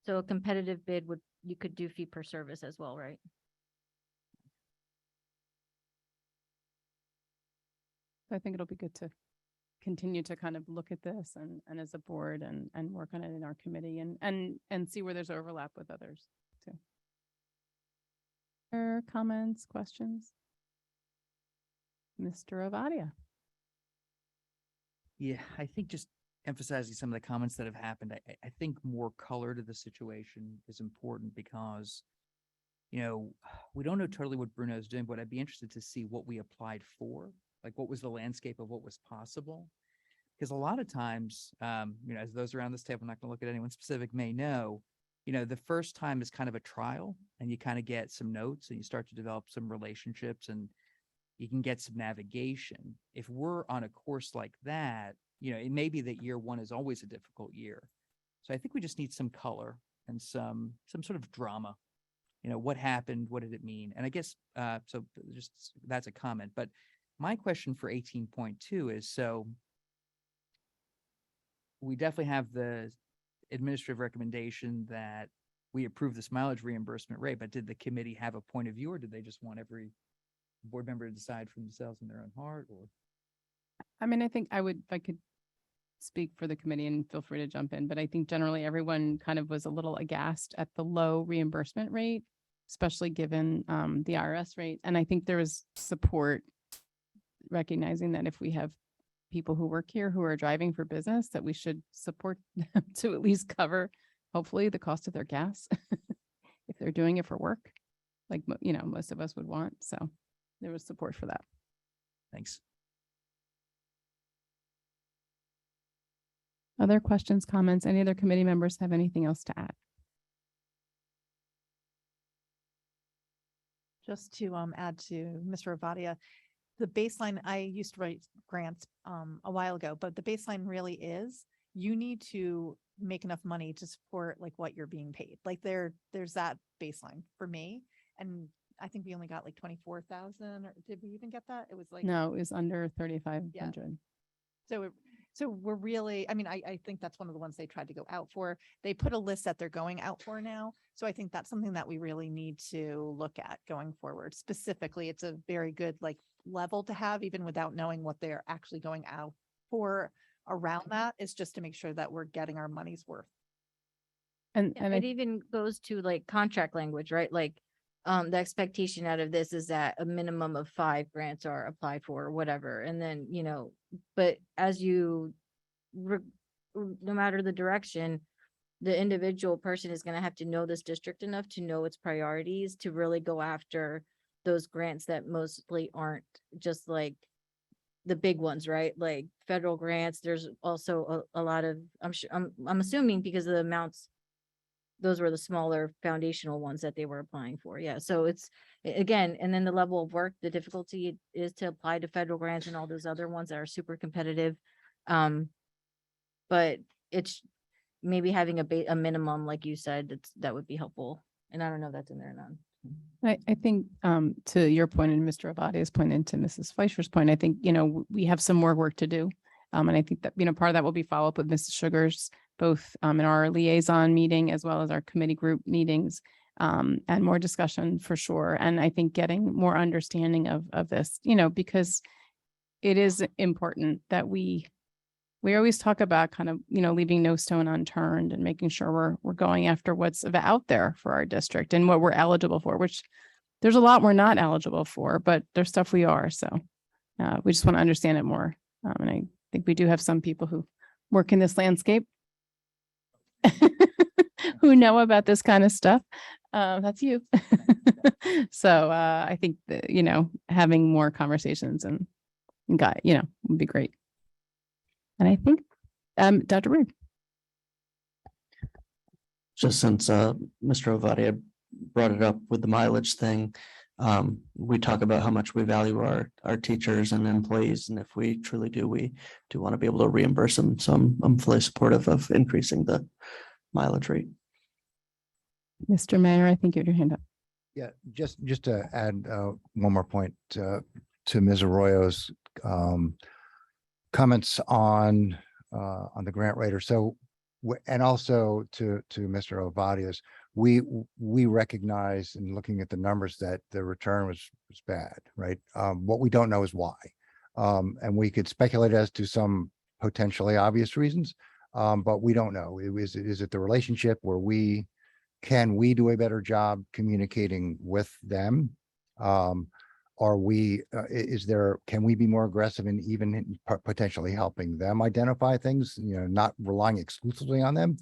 Speaker 7: So a competitive bid you could do fee per service as well, right?
Speaker 8: I think it'll be good to continue to kind of look at this and as a board and work on it in our committee and see where there's overlap with others too. Comments, questions? Mr. Ovadia.
Speaker 1: Yeah, I think just emphasizing some of the comments that have happened, I think more color to the situation is important, because, we don't know totally what Bruno's doing, but I'd be interested to see what we applied for. Like, what was the landscape of what was possible? Because a lot of times, as those around this table, I'm not going to look at anyone specific, may know, the first time is kind of a trial, and you kind of get some notes and you start to develop some relationships and you can get some navigation. If we're on a course like that, it may be that year one is always a difficult year. So I think we just need some color and some sort of drama. What happened? What did it mean? And I guess, so just, that's a comment. But my question for 18.2 is, so we definitely have the administrative recommendation that we approve this mileage reimbursement rate, but did the committee have a point of view, or did they just want every board member to decide for themselves in their own heart? Or,
Speaker 8: I mean, I think if I could speak for the committee, and feel free to jump in, but I think generally everyone kind of was a little aghast at the low reimbursement rate, especially given the IRS rate. And I think there was support recognizing that if we have people who work here who are driving for business, that we should support them to at least cover, hopefully, the cost of their gas if they're doing it for work, like, most of us would want. So there was support for that.
Speaker 1: thanks.
Speaker 8: Other questions, comments? Any other committee members have anything else to add?
Speaker 9: Just to add to Mr. Ovadia, the baseline, I used to write grants a while ago, but the baseline really is you need to make enough money to support like what you're being paid. Like there's that baseline for me. And I think we only got like 24,000, or did we even get that? It was like.
Speaker 8: No, it was under 3,500.
Speaker 9: So we're really, I mean, I think that's one of the ones they tried to go out for. They put a list that they're going out for now. So I think that's something that we really need to look at going forward. Specifically, it's a very good like level to have, even without knowing what they're actually going out for around that, is just to make sure that we're getting our money's worth.
Speaker 8: And,
Speaker 7: Yeah,
Speaker 8: and
Speaker 7: it even goes to like contract language, right? Like, the expectation out of this is that a minimum of 5 grants are applied for or whatever. And then, but as you, no matter the direction, the individual person is going to have to know this district enough to know its priorities to really go after those grants that mostly aren't just like the big ones, right? Like federal grants. There's also a lot of, I'm assuming because of the amounts, those were the smaller foundational ones that they were applying for. Yeah. So it's again, and then the level of work, the difficulty is to apply to federal grants and all those other ones that are super competitive. But it's maybe having a minimum, like you said, that would be helpful. And I don't know if that's in there or not.
Speaker 8: I think to your point and Mr. Avadia's point and to Mrs. Fleischer's point, I think, we have some more work to do. And I think that, part of that will be follow up with Mrs. Sugars, both in our liaison meeting as well as our committee group meetings, and more discussion for sure. And I think getting more understanding of this, because it is important that we always talk about kind of, leaving no stone unturned and making sure we're going after what's out there for our district and what we're eligible for, which there's a lot we're not eligible for, but there's stuff we are. So we just want to understand it more. And I think we do have some people who work in this landscape who know about this kind of stuff. That's you. So I think that, having more conversations and would be great. And I think, Dr. Rude.
Speaker 13: Just since Mr. Ovadia brought it up with the mileage thing, we talk about how much we value our teachers and employees, and if we truly do, we do want to be able to reimburse them. So I'm fully supportive of increasing the mileage rate.
Speaker 8: Mr. Mayor, I think you had your hand up.
Speaker 4: Yeah, just to add one more point to Ms. Arroyo's comments on the grant writer. So, and also to Mr. Ovadia's, we recognize in looking at the numbers that the return was bad, right? What we don't know is why, and we could speculate as to some potentially obvious reasons, but we don't know. Is it the relationship where can we do a better job communicating with them? Are we, can we be more aggressive in even potentially helping them identify things, not relying exclusively on them?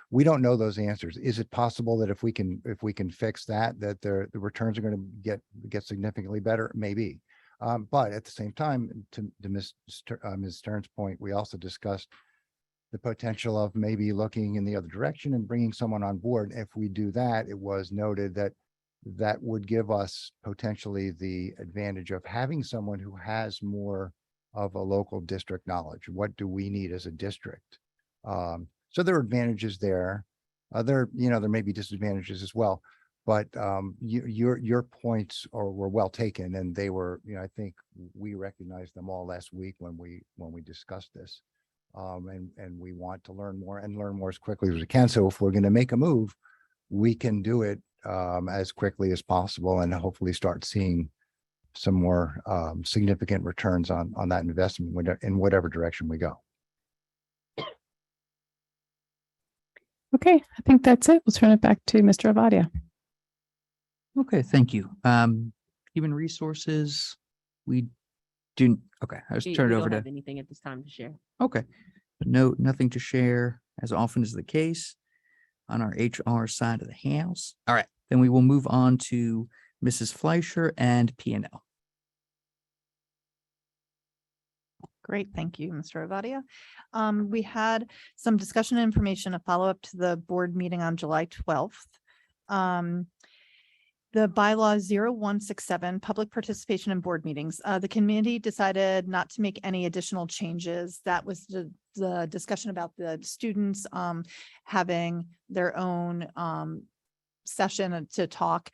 Speaker 4: We don't know those answers. Is it possible that if we can fix that the returns are going to get significantly better? Maybe. But at the same time, to Ms. Stern's point, we also discussed the potential of maybe looking in the other direction and bringing someone on board. If we do that, it was noted that would give us potentially the advantage of having someone who has more of a local district knowledge. What do we need as a district? So there are advantages there. There may be disadvantages as well, but your points were well taken, and they were, I think we recognized them all last week when we discussed this. And we want to learn more as quickly as we can. So if we're going to make a move, we can do it as quickly as possible and hopefully start seeing some more significant returns on that investment in whatever direction we go.
Speaker 8: Okay, I think that's it. We'll turn it back to Mr. Avadia.
Speaker 1: Okay, thank you. Human resources, we do, okay, I just turn it over to.
Speaker 7: Anything at this time to share?
Speaker 1: Okay, no, nothing to share as often is the case on our HR side of the house. All right, then we will move on to Mrs. Fleischer and P&L.
Speaker 9: Great, thank you, Mr. Ovadia. We had some discussion and information, a follow-up to the board meeting on July 12th. The bylaw 0167, public participation in board meetings. The committee decided not to make any additional changes. That was the discussion about the students having their own session to talk.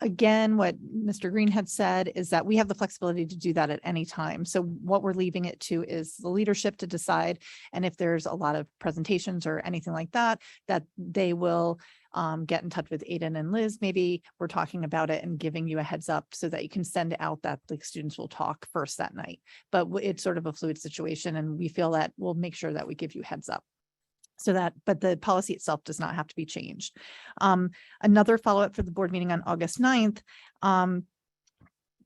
Speaker 9: Again, what Mr. Green had said is that we have the flexibility to do that at any time. So what we're leaving it to is the leadership to decide. And if there's a lot of presentations or anything like that, that they will get in touch with Aiden and Liz. Maybe we're talking about it and giving you a heads up so that you can send out that the students will talk first that night. But it's sort of a fluid situation, and we feel that we'll make sure that we give you heads up. So that, but the policy itself does not have to be changed. Another follow-up for the board meeting on August 9th.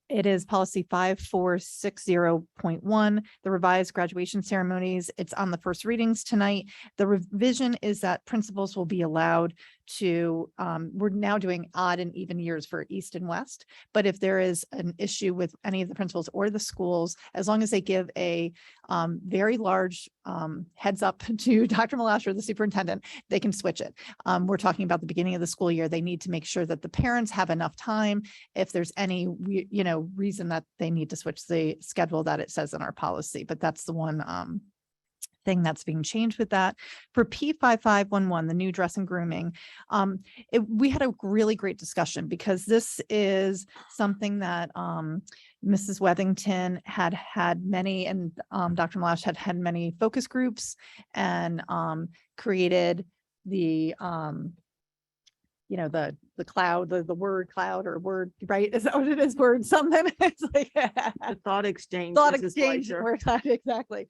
Speaker 9: It is policy 5460.1, the revised graduation ceremonies. It's on the first readings tonight. The revision is that principals will be allowed to, we're now doing odd and even years for East and West. But if there is an issue with any of the principals or the schools, as long as they give a very large heads up to Dr. Malash or the superintendent, they can switch it. We're talking about the beginning of the school year. They need to make sure that the parents have enough time. If there's any, reason that they need to switch the schedule, that it says in our policy, but that's the one thing that's being changed with that. For P5511, the new dress and grooming, we had a really great discussion because this is something that Mrs. Wethington had many, and Dr. Malash had many focus groups and created the the cloud, the word cloud or word, right? Is that what it is? Word something. It's like
Speaker 11: The thought exchange.
Speaker 9: thought
Speaker 11: Mrs.
Speaker 9: exchange.
Speaker 11: Fleischer.
Speaker 9: Word cloud, exactly.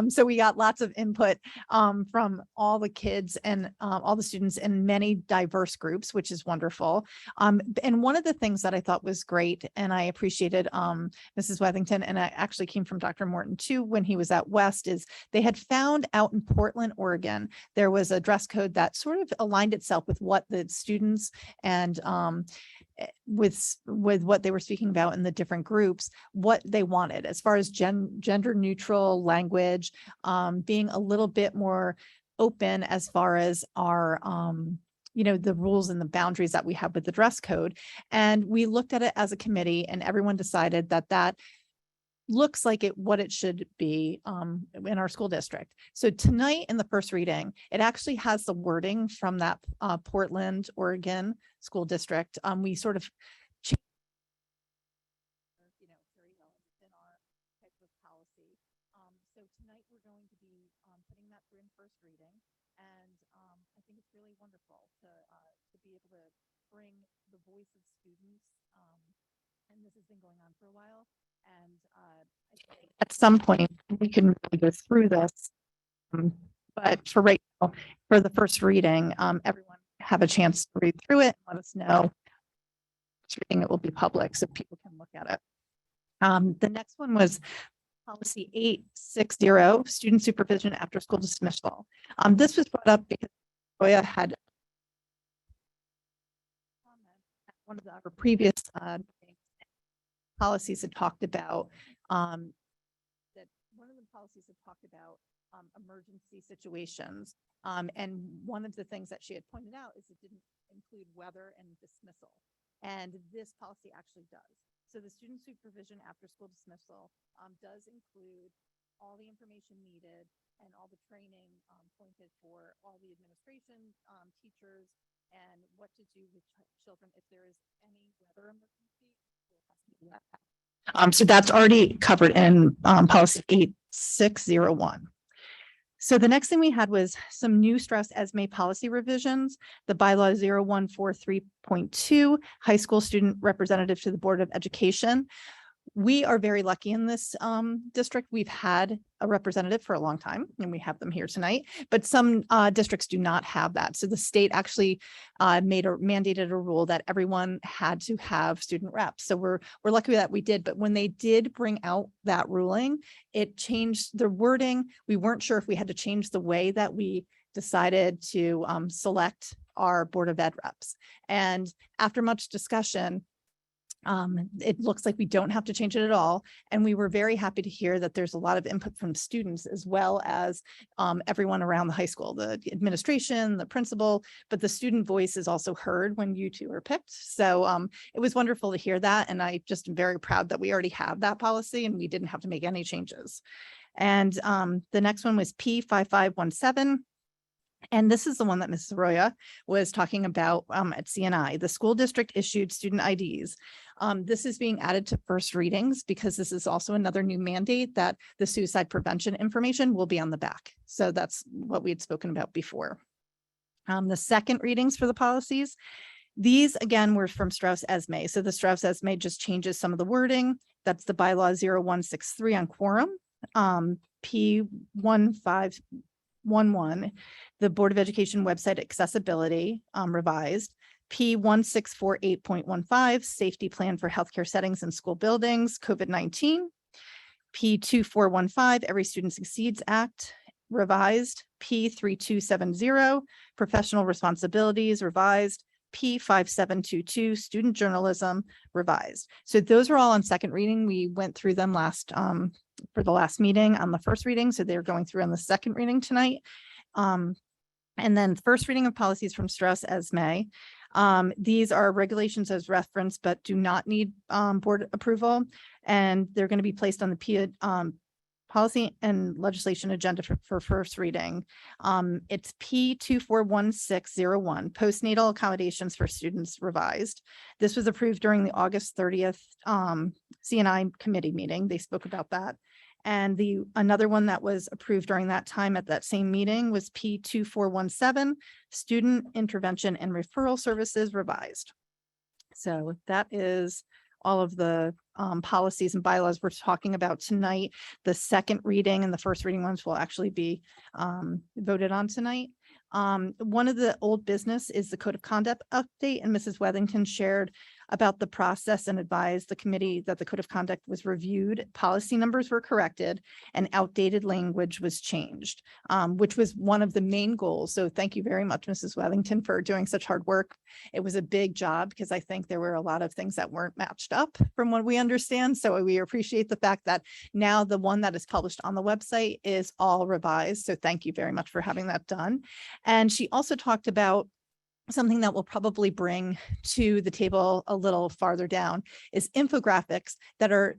Speaker 9: So we got lots of input from all the kids and all the students in many diverse groups, which is wonderful. And one of the things that I thought was great, and I appreciated Mrs. Wethington, and it actually came from Dr. Morton too, when he was at West, is they had found out in Portland, Oregon, there was a dress code that sort of aligned itself with what the students and with what they were speaking about in the different groups, what they wanted as far as gender neutral language, being a little bit more open as far as our the rules and the boundaries that we have with the dress code. And we looked at it as a committee, and everyone decided that looks like what it should be in our school district. So tonight in the first reading, it actually has the wording from that Portland, Oregon school district. We sort of changed, very well within our type of policy. So tonight we're going to be putting that through in first reading, and I think it's really wonderful to be able to bring the voice of students. And this has been going on for a while. And at some point we can really go through this. But for right now, for the first reading, everyone have a chance to read through it and let us know. This reading, it will be public so people can look at it. The next one was policy 860, student supervision after school dismissal. This was brought up because Toya had one of our previous policies had talked about that one of the policies had talked about emergency situations. And one of the things that she had pointed out is it didn't include weather and dismissal. And this policy actually does. So the student supervision after school dismissal does include all the information needed and all the training pointed for all the administration, teachers, and what to do with children if there is any weather emergency. So that's already covered in policy 8601. So the next thing we had was some new stress ESME policy revisions. The bylaw 0143.2, high school student representative to the Board of Education. We are very lucky in this district. We've had a representative for a long time, and we have them here tonight, but some districts do not have that. So the state actually mandated a rule that everyone had to have student reps. So we're lucky that we did, but when they did bring out that ruling, it changed the wording. We weren't sure if we had to change the way that we decided to select our Board of Ed reps. And after much discussion, It looks like we don't have to change it at all. And we were very happy to hear that there's a lot of input from students as well as everyone around the high school, the administration, the principal, but the student voice is also heard when you two are picked. So it was wonderful to hear that. And I just am very proud that we already have that policy and we didn't have to make any changes. And the next one was P5517. And this is the one that Mrs. Arroyo was talking about at CNI. The school district issued student IDs. This is being added to first readings because this is also another new mandate that the suicide prevention information will be on the back. So that's what we had spoken about before. The second readings for the policies, these again were from Strauss-Esme. So the Strauss-Esme just changes some of the wording. That's the bylaw 0163 on quorum. P1511, the Board of Education website accessibility revised. P1648.15, safety plan for healthcare settings in school buildings, COVID-19. P2415, Every Student Succeeds Act revised. P3270, professional responsibilities revised. P5722, student journalism revised. So those are all on second reading. We went through them last for the last meeting on the first reading. So they're going through on the second reading tonight. And then first reading of policies from Strauss-Esme. These are regulations as referenced, but do not need board approval. And they're going to be placed on the policy and legislation agenda for first reading. It's P241601, postnatal accommodations for students revised. This was approved during the August 30th CNI committee meeting. They spoke about that. And another one that was approved during that time at that same meeting was P2417, student intervention and referral services revised. So that is all of the policies and bylaws we're talking about tonight. The second reading and the first reading ones will actually be voted on tonight. One of the old business is the code of conduct update, and Mrs. Wethington shared about the process and advised the committee that the code of conduct was reviewed, policy numbers were corrected, and outdated language was changed, which was one of the main goals. So thank you very much, Mrs. Wethington, for doing such hard work. It was a big job because I think there were a lot of things that weren't matched up from what we understand. So we appreciate the fact that now the one that is published on the website is all revised. So thank you very much for having that done. And she also talked about something that we'll probably bring to the table a little farther down is infographics that are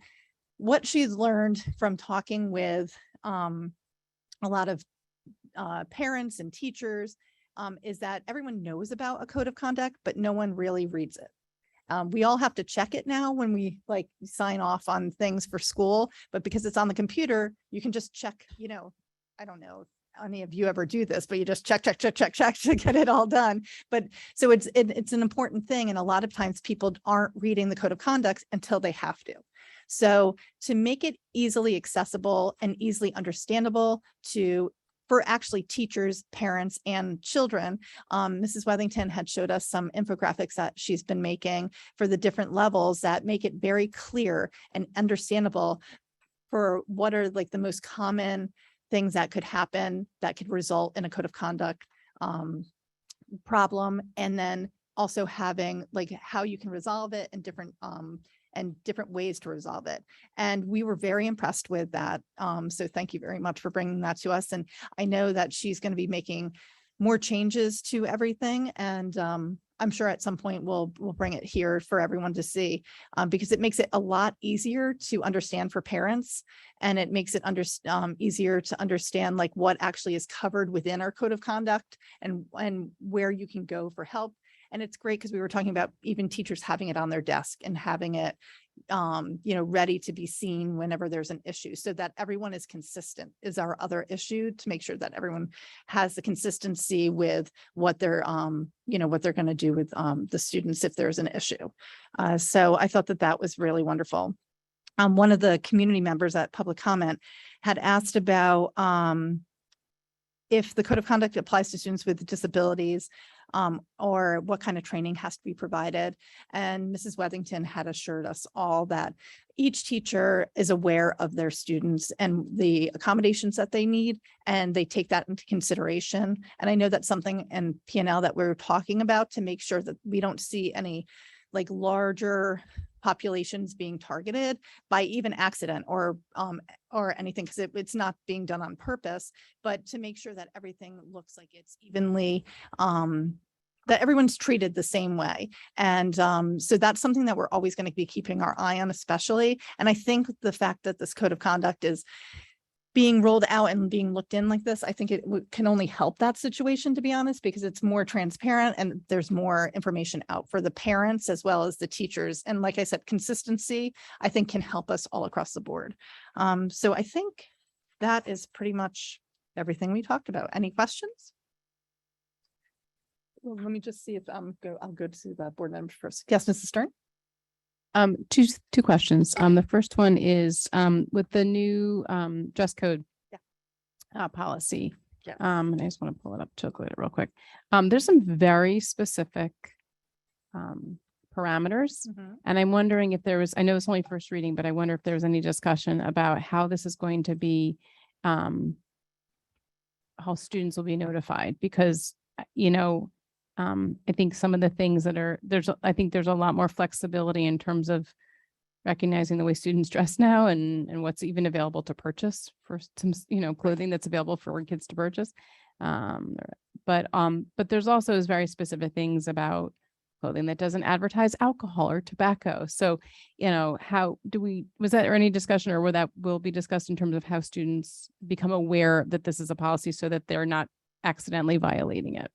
Speaker 9: what she's learned from talking with a lot of parents and teachers is that everyone knows about a code of conduct, but no one really reads it. We all have to check it now when we like sign off on things for school, but because it's on the computer, you can just check, I don't know any of you ever do this, but you just check to get it all done. But so it's an important thing. And a lot of times people aren't reading the code of conduct until they have to. So to make it easily accessible and easily understandable for actually teachers, parents, and children, Mrs. Wethington had showed us some infographics that she's been making for the different levels that make it very clear and understandable for what are like the most common things that could happen that could result in a code of conduct problem, and then also having like how you can resolve it and different ways to resolve it. And we were very impressed with that. So thank you very much for bringing that to us. And I know that she's going to be making more changes to everything. And I'm sure at some point we'll bring it here for everyone to see because it makes it a lot easier to understand for parents, and it makes it easier to understand like what actually is covered within our code of conduct and where you can go for help. And it's great because we were talking about even teachers having it on their desk and having it ready to be seen whenever there's an issue, so that everyone is consistent is our other issue, to make sure that everyone has the consistency with what they're what they're going to do with the students if there's an issue. So I thought that was really wonderful. One of the community members at public comment had asked about if the code of conduct applies to students with disabilities, or what kind of training has to be provided. And Mrs. Wethington had assured us all that each teacher is aware of their students and the accommodations that they need, and they take that into consideration. And I know that's something in P&L that we're talking about to make sure that we don't see any like larger populations being targeted by even accident or anything, because it's not being done on purpose, but to make sure that everything looks like it's evenly, that everyone's treated the same way. And so that's something that we're always going to be keeping our eye on, especially. And I think the fact that this code of conduct is being rolled out and being looked in like this, I think it can only help that situation, to be honest, because it's more transparent and there's more information out for the parents as well as the teachers. And like I said, consistency, I think, can help us all across the board. So I think that is pretty much everything we talked about. Any questions? Well, let me just see if I'll go to the board members first. Yes, Mrs. Stern?
Speaker 8: Two questions. The first one is, with the new, dress code policy.
Speaker 9: Yeah.
Speaker 8: And I just want to pull it up to look at it real quick. There's some very specific, parameters. And I'm wondering if there was, I know it's only first reading, but I wonder if there was any discussion about how this is going to be, how students will be notified, because, I think some of the things that are, I think there's a lot more flexibility in terms of recognizing the way students dress now and what's even available to purchase for some, clothing that's available for kids to purchase. But there's also very specific things about clothing that doesn't advertise alcohol or tobacco. So, how was there any discussion, or will be discussed in terms of how students become aware that this is a policy so that they're not accidentally violating it?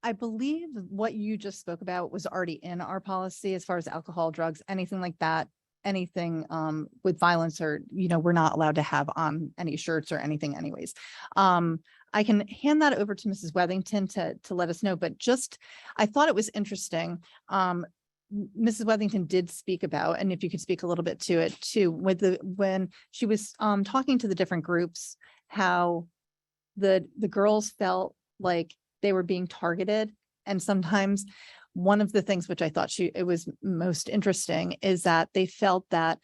Speaker 9: I believe what you just spoke about was already in our policy as far as alcohol, drugs, anything like that, anything with violence, or, we're not allowed to have on any shirts or anything anyways. I can hand that over to Mrs. Wethington to let us know, but I thought it was interesting. Mrs. Wethington did speak about, and if you could speak a little bit to it too, when she was talking to the different groups, how the girls felt like they were being targeted. And sometimes one of the things which I thought it was most interesting is that they felt that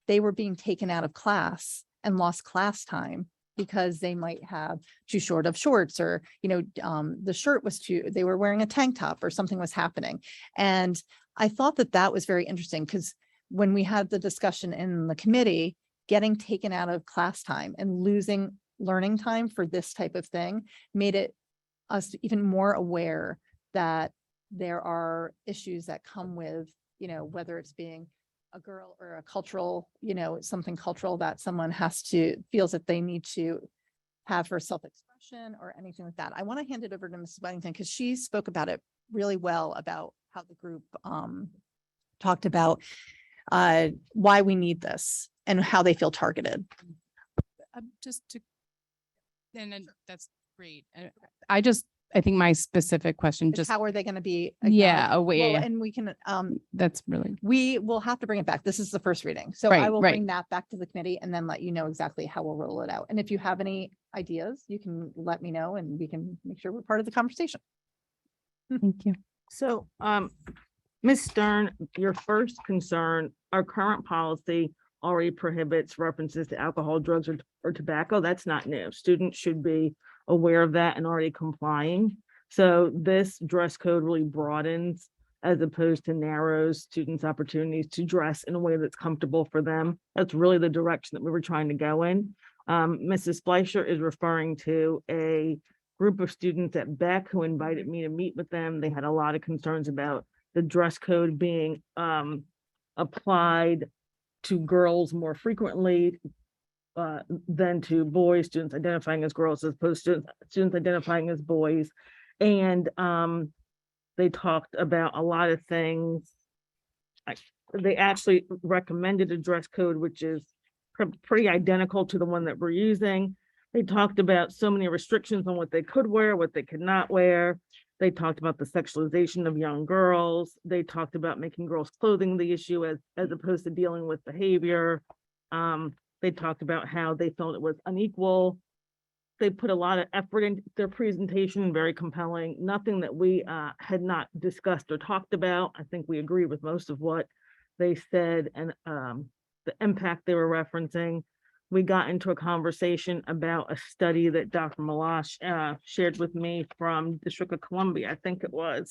Speaker 9: they were being taken out of class and lost class time because they might have too short of shorts, or, the shirt was they were wearing a tank top or something was happening. And I thought that was very interesting, because when we had the discussion in the committee, getting taken out of class time and losing learning time for this type of thing made us even more aware that there are issues that come with, whether it's being a girl or a cultural, something cultural that someone feels that they need to have for self-expression or anything like that. I want to hand it over to Mrs. Weddington, because she spoke about it really well, about how the group talked about why we need this and how they feel targeted.
Speaker 8: And that's great. I think my specific question
Speaker 9: How are they going to be?
Speaker 8: aware.
Speaker 9: Well, and we can,
Speaker 8: That's really,
Speaker 9: we will have to bring it back. This is the first reading. So I will bring that back to the committee and then let you know exactly how we'll roll it out. And if you have any ideas, you can let me know and we can make sure we're part of the conversation.
Speaker 8: thank you.
Speaker 11: So, Ms. Stern, your first concern, our current policy already prohibits references to alcohol, drugs, or tobacco. That's not new. Students should be aware of that and already complying. So this dress code really broadens, as opposed to narrows, students' opportunities to dress in a way that's comfortable for them. That's really the direction that we were trying to go in. Mrs. Fleischer is referring to a group of students at Beck who invited me to meet with them. They had a lot of concerns about the dress code being applied to girls more frequently than to boys, students identifying as girls as opposed to students identifying as boys. And they talked about a lot of things. They actually recommended a dress code, which is pretty identical to the one that we're using. They talked about so many restrictions on what they could wear, what they could not wear. They talked about the sexualization of young girls. They talked about making girls' clothing the issue as opposed to dealing with behavior. They talked about how they felt it was unequal. They put a lot of effort into their presentation, very compelling. Nothing that we had not discussed or talked about. I think we agree with most of what they said and the impact they were referencing. We got into a conversation about a study that Dr. Malash shared with me from District of Columbia, I think it was,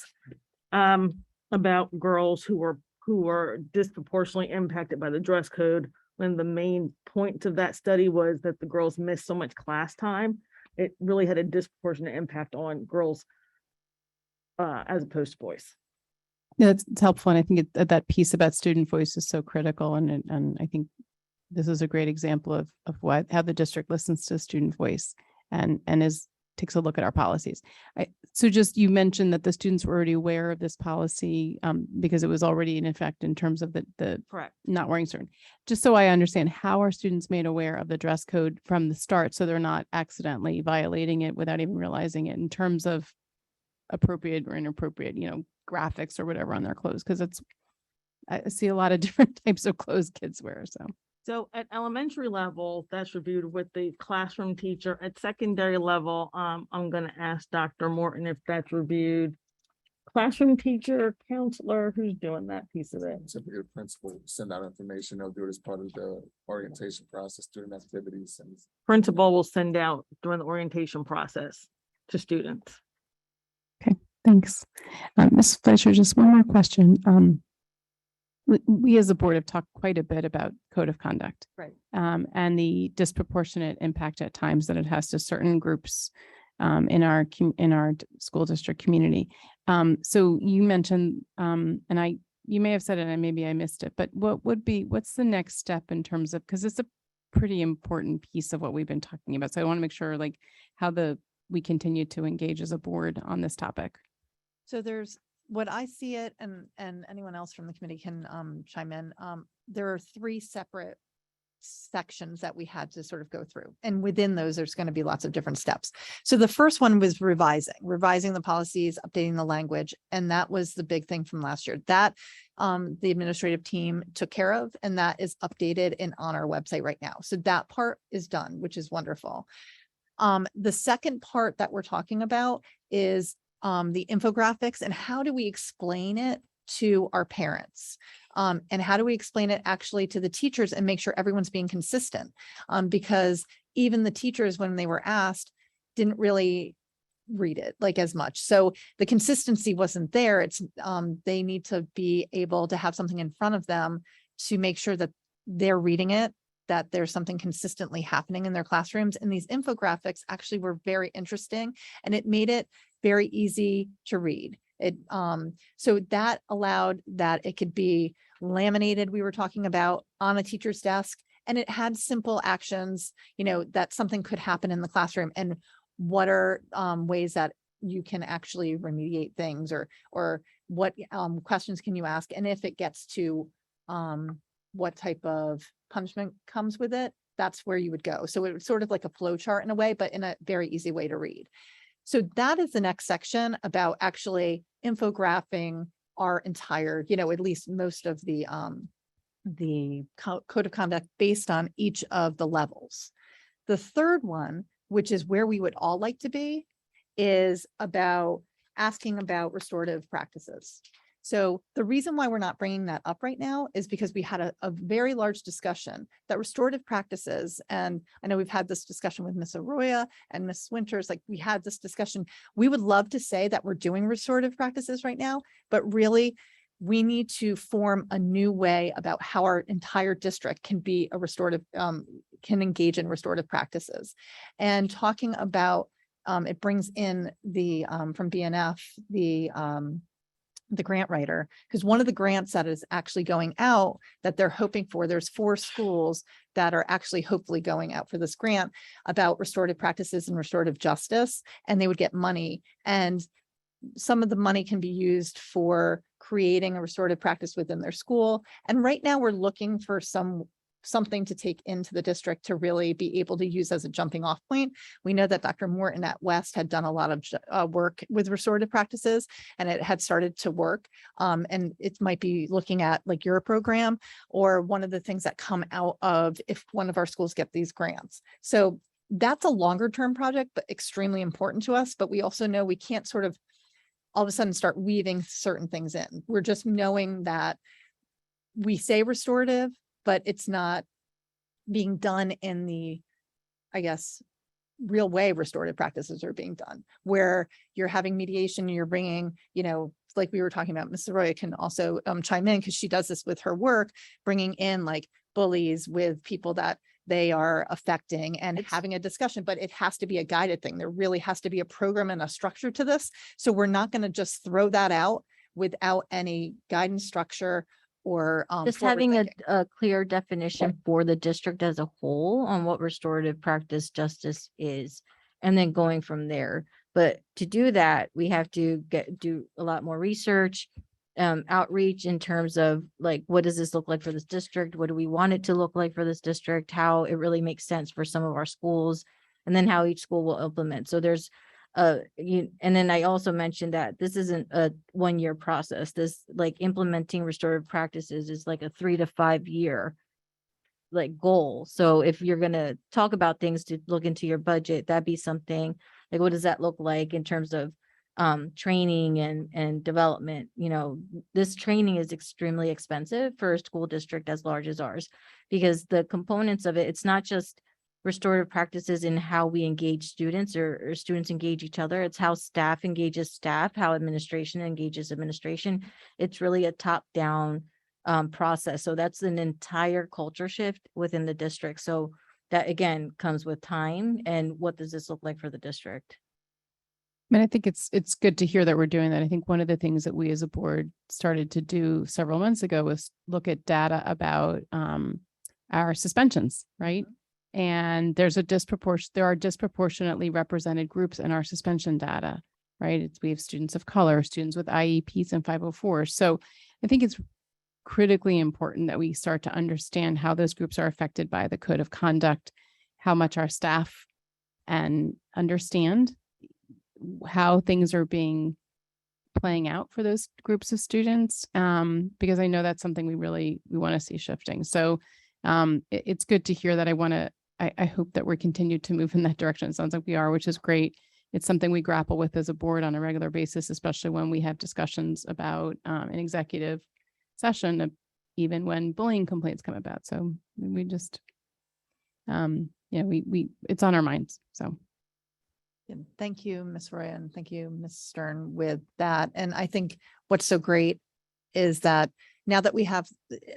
Speaker 11: about girls who were who were disproportionately impacted by the dress code, when the main point of that study was that the girls missed so much class time. It really had a disproportionate impact on girls as opposed to boys.
Speaker 8: Yeah, it's helpful. And I think that piece about student voice is so critical. And I think this is a great example of how the district listens to student voice and takes a look at our policies. So just, you mentioned that the students were already aware of this policy because it was already in effect in terms of the
Speaker 11: Correct.
Speaker 8: not wearing certain. Just so I understand, how are students made aware of the dress code from the start so they're not accidentally violating it without even realizing it, in terms of appropriate or inappropriate, graphics or whatever on their clothes? Because I see a lot of different types of clothes kids wear.
Speaker 11: So at elementary level, that's reviewed with the classroom teacher. At secondary level, I'm going to ask Dr. Morton if that's reviewed. Classroom teacher, counselor, who's doing that piece of it?
Speaker 12: Typically, the principal send out information. They'll do it as part of the orientation process, student activities, and
Speaker 11: Principal will send out during the orientation process to students.
Speaker 8: Thanks. Ms. Fleischer, just one more question. We as a board have talked quite a bit about code of conduct.
Speaker 9: Right.
Speaker 8: And the disproportionate impact at times that it has to certain groups in our school district community. So you mentioned, and you may have said it and maybe I missed it, but what's the next step in terms of, because it's a pretty important piece of what we've been talking about. So I want to make sure how we continue to engage as a board on this topic.
Speaker 9: So there's what I see it, and anyone else from the committee can chime in. There are 3 separate sections that we had to sort of go through. And within those, there's going to be lots of different steps. So the first one was revising the policies, updating the language. And that was the big thing from last year that the administrative team took care of, and that is updated and on our website right now. So that part is done, which is wonderful. The second part that we're talking about is the infographics, and how do we explain it to our parents? And how do we explain it actually to the teachers and make sure everyone's being consistent? Because even the teachers, when they were asked, didn't really read it as much. So the consistency wasn't there. It's they need to be able to have something in front of them to make sure that they're reading it, that there's something consistently happening in their classrooms. And these infographics actually were very interesting, and it made it very easy to read. So that allowed that it could be laminated, we were talking about, on a teacher's desk, and it had simple actions, that something could happen in the classroom, and what are ways that you can actually remediate things, or what questions can you ask, and if it gets to what type of punishment comes with it, that's where you would go. So it was sort of like a flow chart in a way, but in a very easy way to read. So that is the next section about actually infographing our entire, at least most of the code of conduct based on each of the levels. The third one, which is where we would all like to be, is about asking about restorative practices. So the reason why we're not bringing that up right now is because we had a very large discussion that restorative practices, and I know we've had this discussion with Ms. Arroyo and Ms. Winters, we had this discussion. We would love to say that we're doing restorative practices right now, but really we need to form a new way about how our entire district can be a restorative, can engage in restorative practices. And talking about, it brings in the, from BNF, the grant writer, because one of the grants that is actually going out that they're hoping for, there's 4 schools that are actually hopefully going out for this grant about restorative practices and restorative justice, and they would get money, and some of the money can be used for creating a restorative practice within their school. And right now we're looking for something to take into the district to really be able to use as a jumping off point. We know that Dr. Morton at West had done a lot of work with restorative practices, and it had started to work. And it might be looking at your program, or one of the things that come out of if one of our schools get these grants. So that's a longer term project, but extremely important to us. But we also know we can't sort of all of a sudden start weaving certain things in. We're just knowing that we say restorative, but it's not being done in the, I guess, real way restorative practices are being done, where you're having mediation, you're bringing, like we were talking about, Mrs. Roya can also chime in because she does this with her work, bringing in like bullies with people that they are affecting and having a discussion, but it has to be a guided thing. There really has to be a program and a structure to this. So we're not going to just throw that out without any guidance structure or
Speaker 7: Just having a clear definition for the district as a whole on what restorative practice justice is, and then going from there. But to do that, we have to do a lot more research, outreach in terms of like, what does this look like for this district? What do we want it to look like for this district? How it really makes sense for some of our schools, and then how each school will implement. So there's and then I also mentioned that this isn't a 1-year process. This like implementing restorative practices is like a 3 to 5 year like goal. So if you're going to talk about things to look into your budget, that'd be something like, what does that look like in terms of training and development? This training is extremely expensive for a school district as large as ours, because the components of it, it's not just restorative practices in how we engage students or students engage each other. It's how staff engages staff, how administration engages administration. It's really a top-down process. So that's an entire culture shift within the district. So that again comes with time. And what does this look like for the district?
Speaker 8: I mean, I think it's good to hear that we're doing that. I think one of the things that we as a board started to do several months ago was look at data about our suspensions, right? And there are disproportionately represented groups in our suspension data, right? We have students of color, students with IEPs and 504s. So I think it's critically important that we start to understand how those groups are affected by the code of conduct, how much our staff and understand how things are playing out for those groups of students, because I know that's something we want to see shifting. So it's good to hear that. I hope that we're continued to move in that direction. It sounds like we are, which is great. It's something we grapple with as a board on a regular basis, especially when we have discussions about an executive session, even when bullying complaints come about. So we just, it's on our minds. So.
Speaker 9: Thank you, Ms. Roya, and thank you, Ms. Stern, with that. And I think what's so great is that now that we have,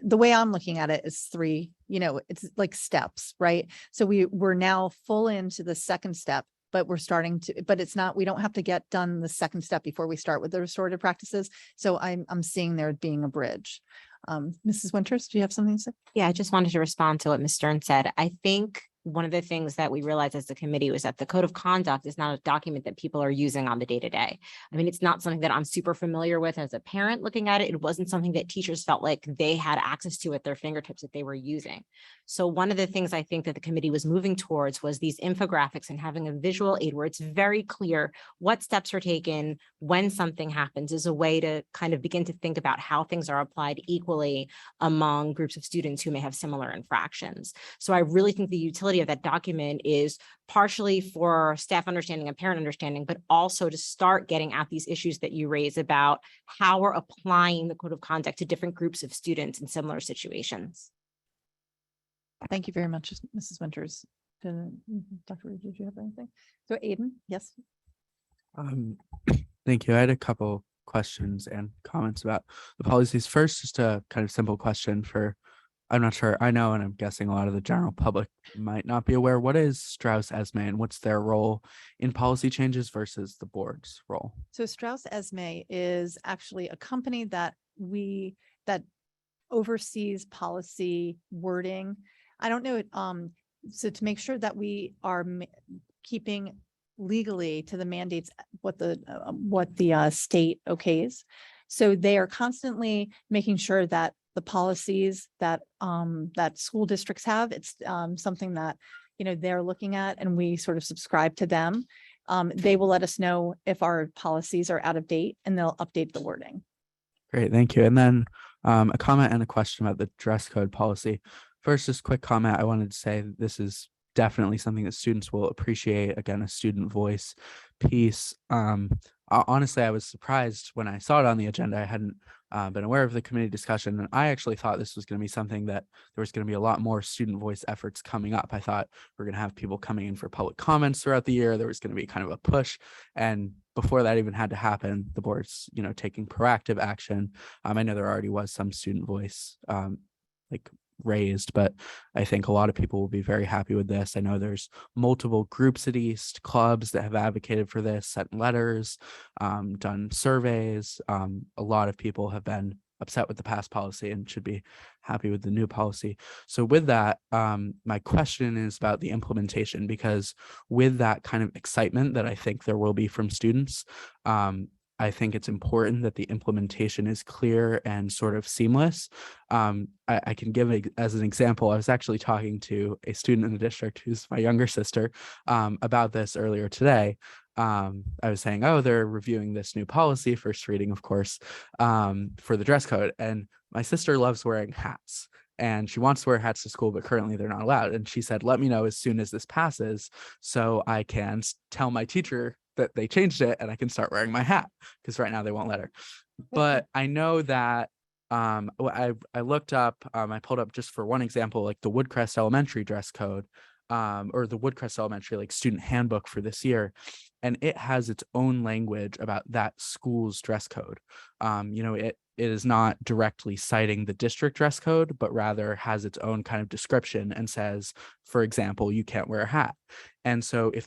Speaker 9: the way I'm looking at it is 3, it's like steps, right? So we're now full into the second step, but it's not, we don't have to get done the second step before we start with the restorative practices. So I'm seeing there being a bridge. Mrs. Winters, do you have something to say?
Speaker 14: Yeah, I just wanted to respond to what Ms. Stern said. I think one of the things that we realized as a committee was that the code of conduct is not a document that people are using on the day-to-day. I mean, it's not something that I'm super familiar with as a parent looking at it. It wasn't something that teachers felt like they had access to at their fingertips that they were using. So one of the things I think that the committee was moving towards was these infographics and having a visual aid where it's very clear what steps are taken when something happens, is a way to kind of begin to think about how things are applied equally among groups of students who may have similar infractions. So I really think the utility of that document is partially for staff understanding and parent understanding, but also to start getting at these issues that you raise about how we're applying the code of conduct to different groups of students in similar situations.
Speaker 9: Thank you very much, Mrs. Winters. Dr. Reed, did you have anything? So Aiden, yes.
Speaker 16: Thank you. I had a couple questions and comments about the policies. First, just a kind of simple question I'm not sure. I know, and I'm guessing a lot of the general public might not be aware. What is Strauss-Esme and what's their role in policy changes versus the board's role?
Speaker 9: So Strauss-Esme is actually a company that oversees policy wording. I don't know. So to make sure that we are keeping legally to the mandates, what the state okays. So they are constantly making sure that the policies that school districts have, it's something that they're looking at, and we sort of subscribe to them. They will let us know if our policies are out of date, and they'll update the wording.
Speaker 16: Great, thank you. And then a comment and a question about the dress code policy. First, just quick comment. I wanted to say this is definitely something that students will appreciate. Again, a student voice piece. Honestly, I was surprised when I saw it on the agenda. I hadn't been aware of the committee discussion, and I actually thought this was going to be something that there was going to be a lot more student voice efforts coming up. I thought we're going to have people coming in for public comments throughout the year. There was going to be kind of a push, and before that even had to happen, the board's, taking proactive action. I know there already was some student voice, raised, but I think a lot of people will be very happy with this. I know there's multiple groups at East, clubs that have advocated for this, sent letters, done surveys. A lot of people have been upset with the past policy and should be happy with the new policy. So with that, my question is about the implementation, because with that kind of excitement that I think there will be from students, I think it's important that the implementation is clear and sort of seamless. I can give as an example, I was actually talking to a student in the district who's my younger sister about this earlier today. I was saying, oh, they're reviewing this new policy, first reading, of course, for the dress code. And my sister loves wearing hats. And she wants to wear hats to school, but currently they're not allowed. And she said, let me know as soon as this passes so I can tell my teacher that they changed it and I can start wearing my hat, because right now they won't let her. But I know that I looked up, I pulled up just for one example, like the Woodcrest Elementary dress code, or the Woodcrest Elementary like student handbook for this year. And it has its own language about that school's dress code. It is not directly citing the district dress code, but rather has its own kind of description and says, for example, you can't wear a hat. And so if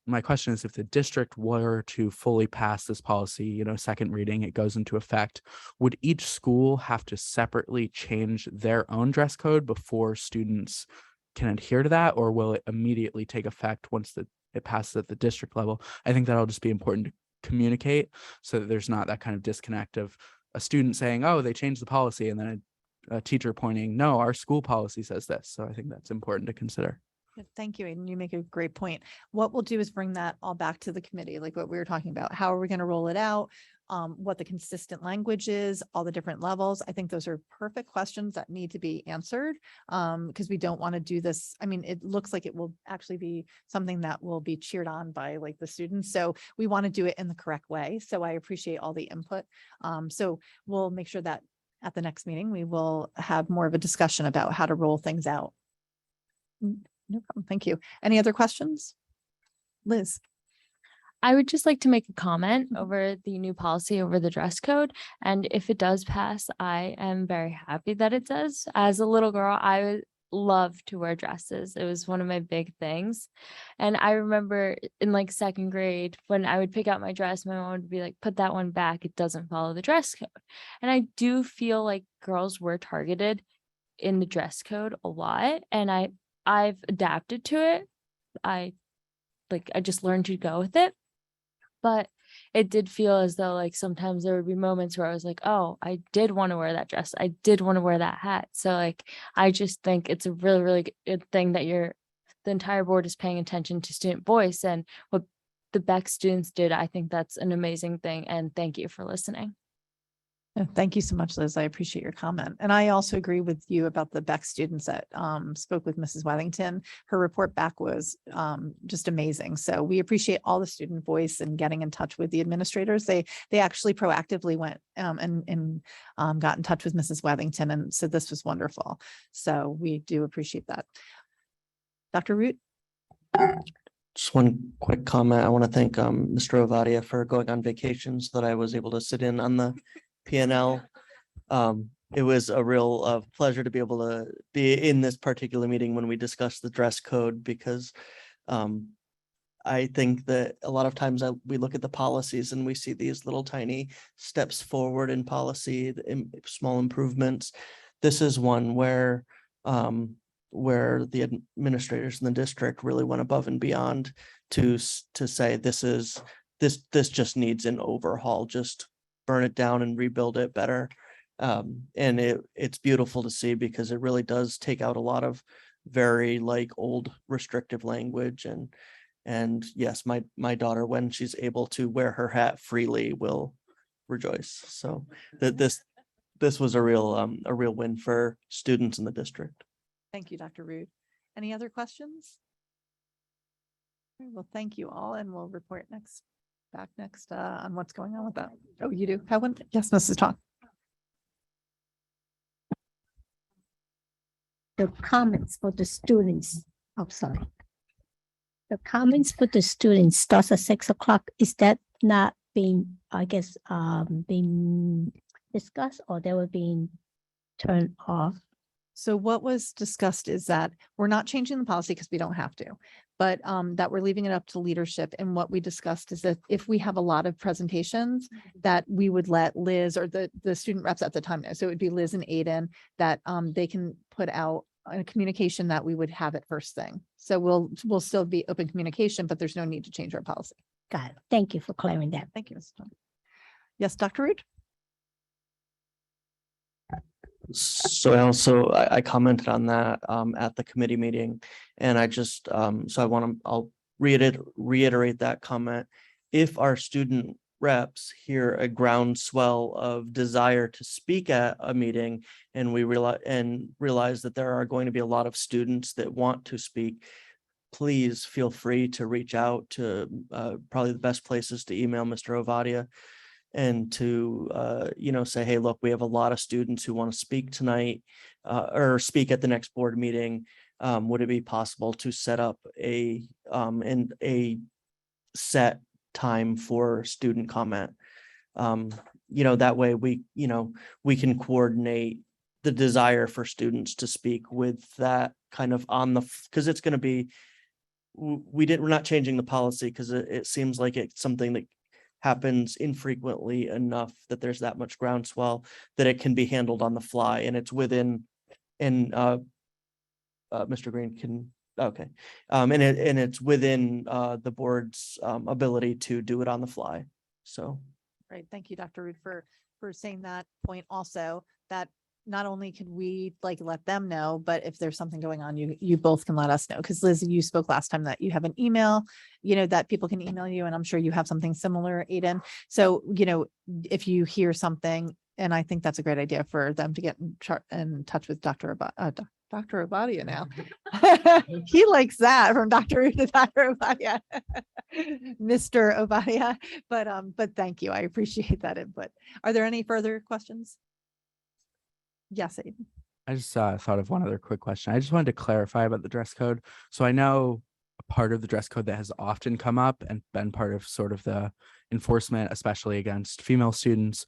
Speaker 16: my question is, if the district were to fully pass this policy, second reading, it goes into effect, would each school have to separately change their own dress code before students can adhere to that? Or will it immediately take effect once it passes at the district level? I think that'll just be important to communicate so that there's not that kind of disconnect of a student saying, oh, they changed the policy, and then a teacher pointing, no, our school policy says this. So I think that's important to consider.
Speaker 9: Thank you. And you make a great point. What we'll do is bring that all back to the committee, like what we were talking about. How are we going to roll it out? What the consistent language is, all the different levels. I think those are perfect questions that need to be answered, because we don't want to do this. I mean, it looks like it will actually be something that will be cheered on by like the students. So we want to do it in the correct way. So I appreciate all the input. So we'll make sure that at the next meeting, we will have more of a discussion about how to roll things out. No problem. Thank you. Any other questions? Liz?
Speaker 2: I would just like to make a comment over the new policy over the dress code. And if it does pass, I am very happy that it does. As a little girl, I love to wear dresses. It was one of my big things. And I remember in like second grade, when I would pick out my dress, my mom would be like, put that one back. It doesn't follow the dress code. And I do feel like girls were targeted in the dress code a lot. And I've adapted to it. I just learned to go with it. But it did feel as though like sometimes there would be moments where I was like, oh, I did want to wear that dress. I did want to wear that hat. So like, I just think it's a really, really good thing that the entire board is paying attention to student voice, and what the Beck students did. I think that's an amazing thing. And thank you for listening.
Speaker 9: Thank you so much, Liz. I appreciate your comment. And I also agree with you about the Beck students that spoke with Mrs. Weddington. Her report back was just amazing. So we appreciate all the student voice and getting in touch with the administrators. They actually proactively went and got in touch with Mrs. Weddington. And so this was wonderful. So we do appreciate that. Dr. Root?
Speaker 13: Just one quick comment. I want to thank Mr. Ovadia for going on vacation so that I was able to sit in on the P&L. It was a real pleasure to be able to be in this particular meeting when we discussed the dress code, because I think that a lot of times we look at the policies and we see these little tiny steps forward in policy, small improvements. This is one where the administrators in the district really went above and beyond to say this just needs an overhaul, just burn it down and rebuild it better. And it's beautiful to see, because it really does take out a lot of very like old restrictive language. And yes, my daughter, when she's able to wear her hat freely, will rejoice. So that this was a real win for students in the district.
Speaker 9: Thank you, Dr. Root. Any other questions? Well, thank you all, and we'll report back next on what's going on with that. Oh, you do have one? Yes, Mrs. Tong.
Speaker 15: the comments for the students, oh, sorry. The comments for the students starts at 6 o'clock. Is that not being, I guess, being discussed, or they were being turned off?
Speaker 9: So what was discussed is that we're not changing the policy because we don't have to, but that we're leaving it up to leadership. And what we discussed is that if we have a lot of presentations, that we would let Liz or the student reps at the time know. So it would be Liz and Aiden that they can put out a communication that we would have it first thing. So we'll still be open communication, but there's no need to change our policy.
Speaker 15: Got it. Thank you for clarifying that.
Speaker 9: Thank you, Mrs. Tom. Yes, Dr. Root?
Speaker 13: So I commented on that at the committee meeting, and I just I'll reiterate that comment. If our student reps hear a groundswell of desire to speak at a meeting, and we realize that there are going to be a lot of students that want to speak, please feel free to reach out to probably the best places to email Mr. Ovadia and to, say, hey, look, we have a lot of students who want to speak tonight or speak at the next board meeting. Would it be possible to set up a set time for student comment? That way we can coordinate the desire for students to speak with that kind of because it's going to be, we're not changing the policy because it seems like it's something that happens infrequently enough that there's that much groundswell that it can be handled on the fly, and it's within, and Mr. Green can, okay. And it's within the board's ability to do it on the fly. So.
Speaker 9: Right. Thank you, Dr. Root, for saying that point also, that not only can we let them know, but if there's something going on, you both can let us know. Because Liz, you spoke last time that you have an email, that people can email you, and I'm sure you have something similar, Aiden. So, if you hear something, and I think that's a great idea for them to get in touch with Dr. Ovadia now. He likes that, from Dr. Root to Dr. Ovadia, Mr. Ovadia. But thank you. I appreciate that input. Are there any further questions? Yes, Aiden.
Speaker 16: I just thought of one other quick question. I just wanted to clarify about the dress code. So I know a part of the dress code that has often come up and been part of sort of the enforcement, especially against female students,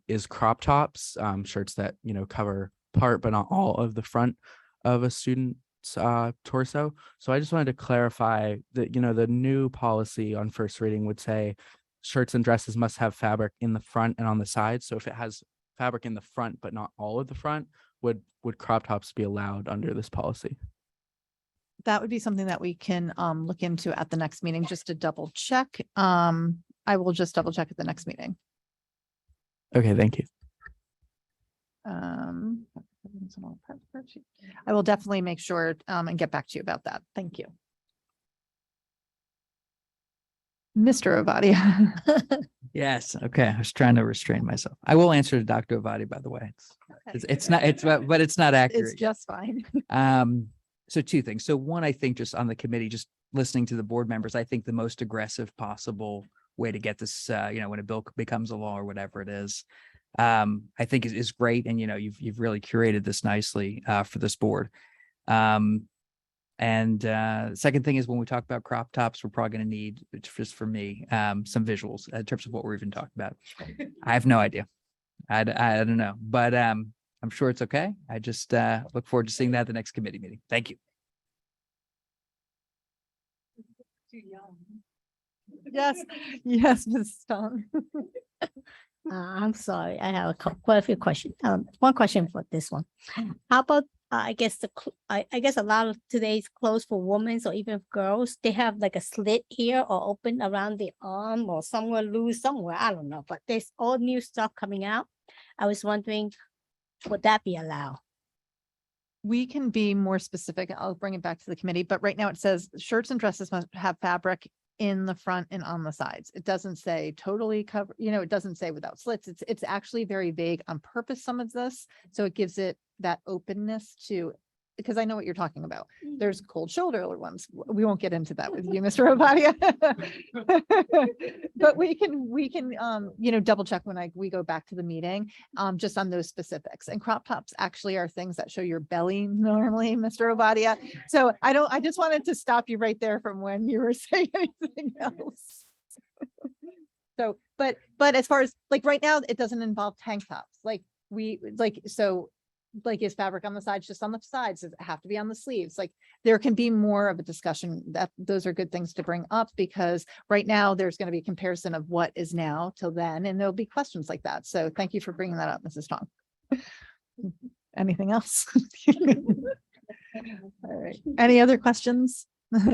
Speaker 16: is crop tops, shirts that, cover part but not all of the front of a student's torso. So I just wanted to clarify that, the new policy on first reading would say shirts and dresses must have fabric in the front and on the side. So if it has fabric in the front but not all of the front, would crop tops be allowed under this policy?
Speaker 9: That would be something that we can look into at the next meeting, just to double check. I will just double check at the next meeting.
Speaker 16: Okay, thank you.
Speaker 9: I will definitely make sure and get back to you about that. Thank you. Mr. Ovadia.
Speaker 1: Yes. Okay. I was trying to restrain myself. I will answer to Dr. Ovadia, by the way. It's not accurate.
Speaker 9: It's just fine.
Speaker 1: So two things. So one, I think just on the committee, just listening to the board members, I think the most aggressive possible way to get this, when a bill becomes a law or whatever it is, I think is great. And, you've really curated this nicely for this board. And second thing is when we talk about crop tops, we're probably going to need, just for me, some visuals in terms of what we're even talking about. I have no idea. I don't know, but I'm sure it's okay. I just look forward to seeing that at the next committee meeting. Thank you.
Speaker 9: Yes, Mrs. Stone.
Speaker 15: I'm sorry, I have quite a few questions. One question for this one. How about, I guess I guess a lot of today's clothes for women or even girls, they have like a slit here or open around the arm or somewhere loose somewhere, I don't know, but there's all new stuff coming out. I was wondering, would that be allowed?
Speaker 9: We can be more specific. I'll bring it back to the committee, but right now it says shirts and dresses must have fabric in the front and on the sides. It doesn't say totally cover, it doesn't say without slits. It's actually very vague on purpose, some of this. So it gives it that openness to because I know what you're talking about. There's cold shoulder ones. We won't get into that with you, Mr. Ovadia. But we can, you know, double check when we go back to the meeting, just on those specifics. And crop tops actually are things that show your belly normally, Mr. Ovadia. So I just wanted to stop you right there from when you were saying anything else. So, but as far as like right now, it doesn't involve tank tops. Like is fabric on the sides, just on the sides? Does it have to be on the sleeves? Like there can be more of a discussion that those are good things to bring up, because right now there's going to be a comparison of what is now till then, and there'll be questions like that. So thank you for bringing that up, Mrs. Tong. Anything else? All right. Any other questions?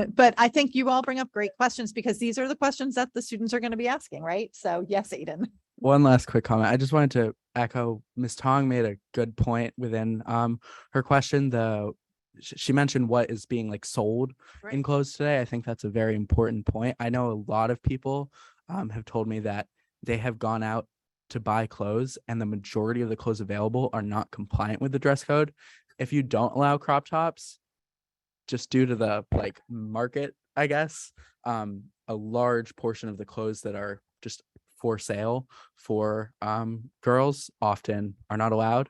Speaker 9: But I think you all bring up great questions, because these are the questions that the students are going to be asking, right? So yes, Aiden.
Speaker 16: One last quick comment. I just wanted to echo Ms. Tong made a good point within her question. She mentioned what is being like sold in clothes today. I think that's a very important point. I know a lot of people have told me that they have gone out to buy clothes and the majority of the clothes available are not compliant with the dress code. If you don't allow crop tops, just due to the like market, I guess, a large portion of the clothes that are just for sale for girls often are not allowed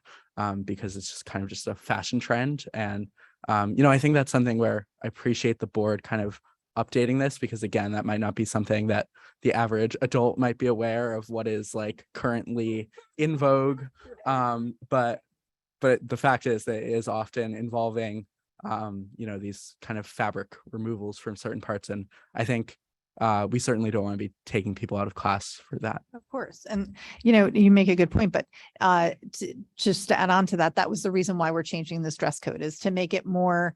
Speaker 16: because it's just kind of just a fashion trend. And, you know, I think that's something where I appreciate the board kind of updating this, because again, that might not be something that the average adult might be aware of what is like currently in vogue. But the fact is that it is often involving you know, these kind of fabric removals from certain parts. And I think we certainly don't want to be taking people out of class for that.
Speaker 9: Of course. And, you know, you make a good point, but just to add on to that, that was the reason why we're changing this dress code, is to make it more,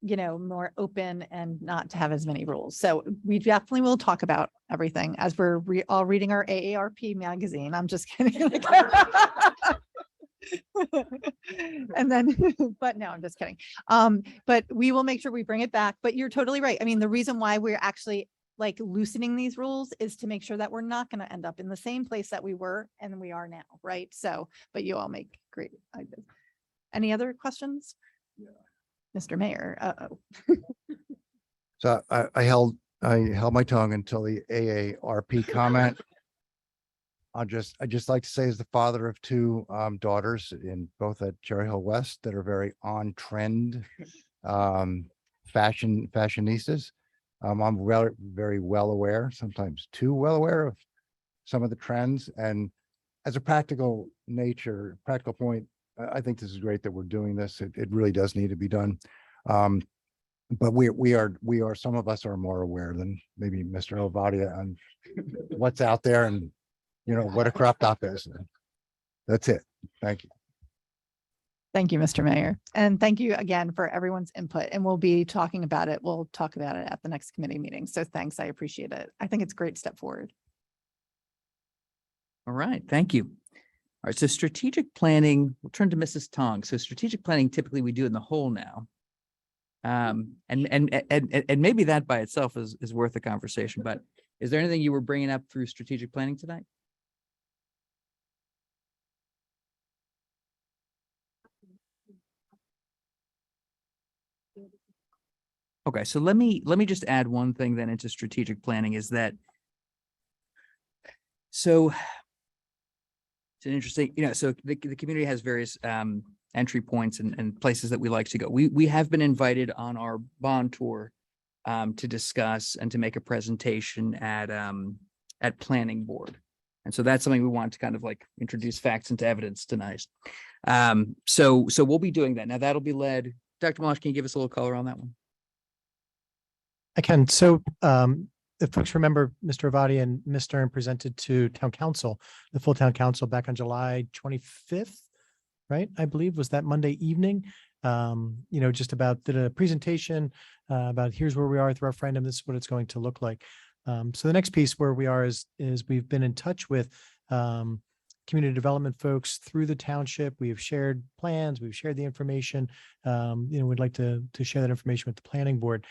Speaker 9: you know, more open and not to have as many rules. So we definitely will talk about everything as we're all reading our AARP magazine. I'm just kidding. And then, but no, I'm just kidding. But we will make sure we bring it back. But you're totally right. I mean, the reason why we're actually like loosening these rules is to make sure that we're not going to end up in the same place that we were and we are now, right? So, but you all make great ideas. Any other questions? Yeah. Mr. Mayor. Uh-oh.
Speaker 4: So I held my tongue until the AARP comment. I just like to say, as the father of two daughters in both at Cherry Hill West that are very on trend fashionistas, I'm very well aware, sometimes too well aware of some of the trends. And as a practical point, I think this is great that we're doing this. It really does need to be done. But we are, some of us are more aware than maybe Mr. Ovadia on what's out there and, you know, what a crop top is. That's it. Thank you.
Speaker 9: Thank you, Mr. Mayor. And thank you again for everyone's input. And we'll be talking about it. We'll talk about it at the next committee meeting. So thanks. I appreciate it. I think it's a great step forward.
Speaker 1: All right, thank you. All right, so strategic planning, we'll turn to Mrs. Tong. So strategic planning, typically we do in the whole now. And maybe that by itself is worth a conversation, but is there anything you were bringing up through strategic planning tonight? Okay, so let me just add one thing then into strategic planning, is that so it's an interesting, you know, so the community has various entry points and places that we like to go. We have been invited on our bond tour to discuss and to make a presentation at planning board. And so that's something we want to kind of like introduce facts into evidence tonight. So we'll be doing that. Now that'll be led, Dr. Malash, can you give us a little color on that one?
Speaker 17: I can. So if folks remember, Mr. Avadi and Ms. Stern presented to town council, the full town council back on July 25th, right? I believe was that Monday evening, you know, just about the presentation about here's where we are with the referendum. This is what it's going to look like. So the next piece where we are is we've been in touch with community development folks through the township. We have shared plans. We've shared the information. You know, we'd like to share that information with the planning board.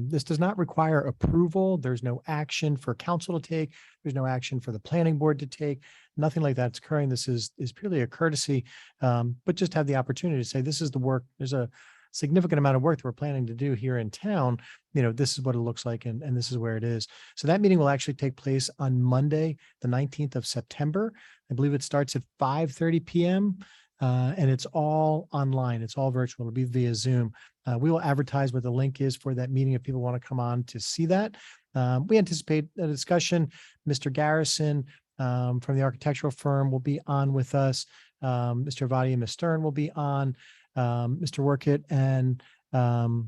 Speaker 17: This does not require approval. There's no action for council to take. There's no action for the planning board to take. Nothing like that's occurring. This is purely a courtesy, but just have the opportunity to say, this is the work. There's significant amount of work that we're planning to do here in town, this is what it looks like and this is where it is. So that meeting will actually take place on Monday, the 19th of September. I believe it starts at 5:30 p.m. And it's all online. It's all virtual. It'll be via Zoom. We will advertise what the link is for that meeting if people want to come on to see that. We anticipate a discussion. Mr. Garrison from the architectural firm will be on with us. Mr. Vadi and Ms. Stern will be on. Mr. Workett and Rakesh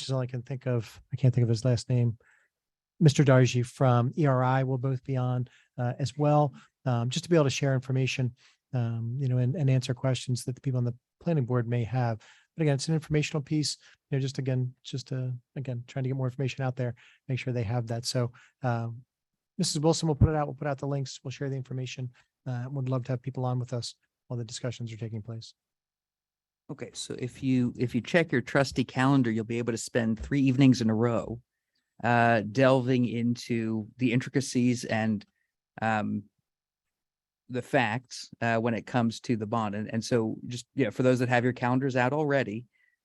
Speaker 17: is all I can think of. I can't think of his last name. Mr. Darji from ERI will both be on as well, just to be able to share information, and answer questions that the people on the planning board may have. But again, it's an informational piece, just again, trying to get more information out there, make sure they have that. So Mrs. Wilson will put it out. We'll put out the links. We'll share the information. Would love to have people on with us while the discussions are taking place.
Speaker 1: Okay, so if you check your trusty calendar, you'll be able to spend 3 evenings in a row delving into the intricacies and the facts when it comes to the bond. And so just, for those that have your calendars out already,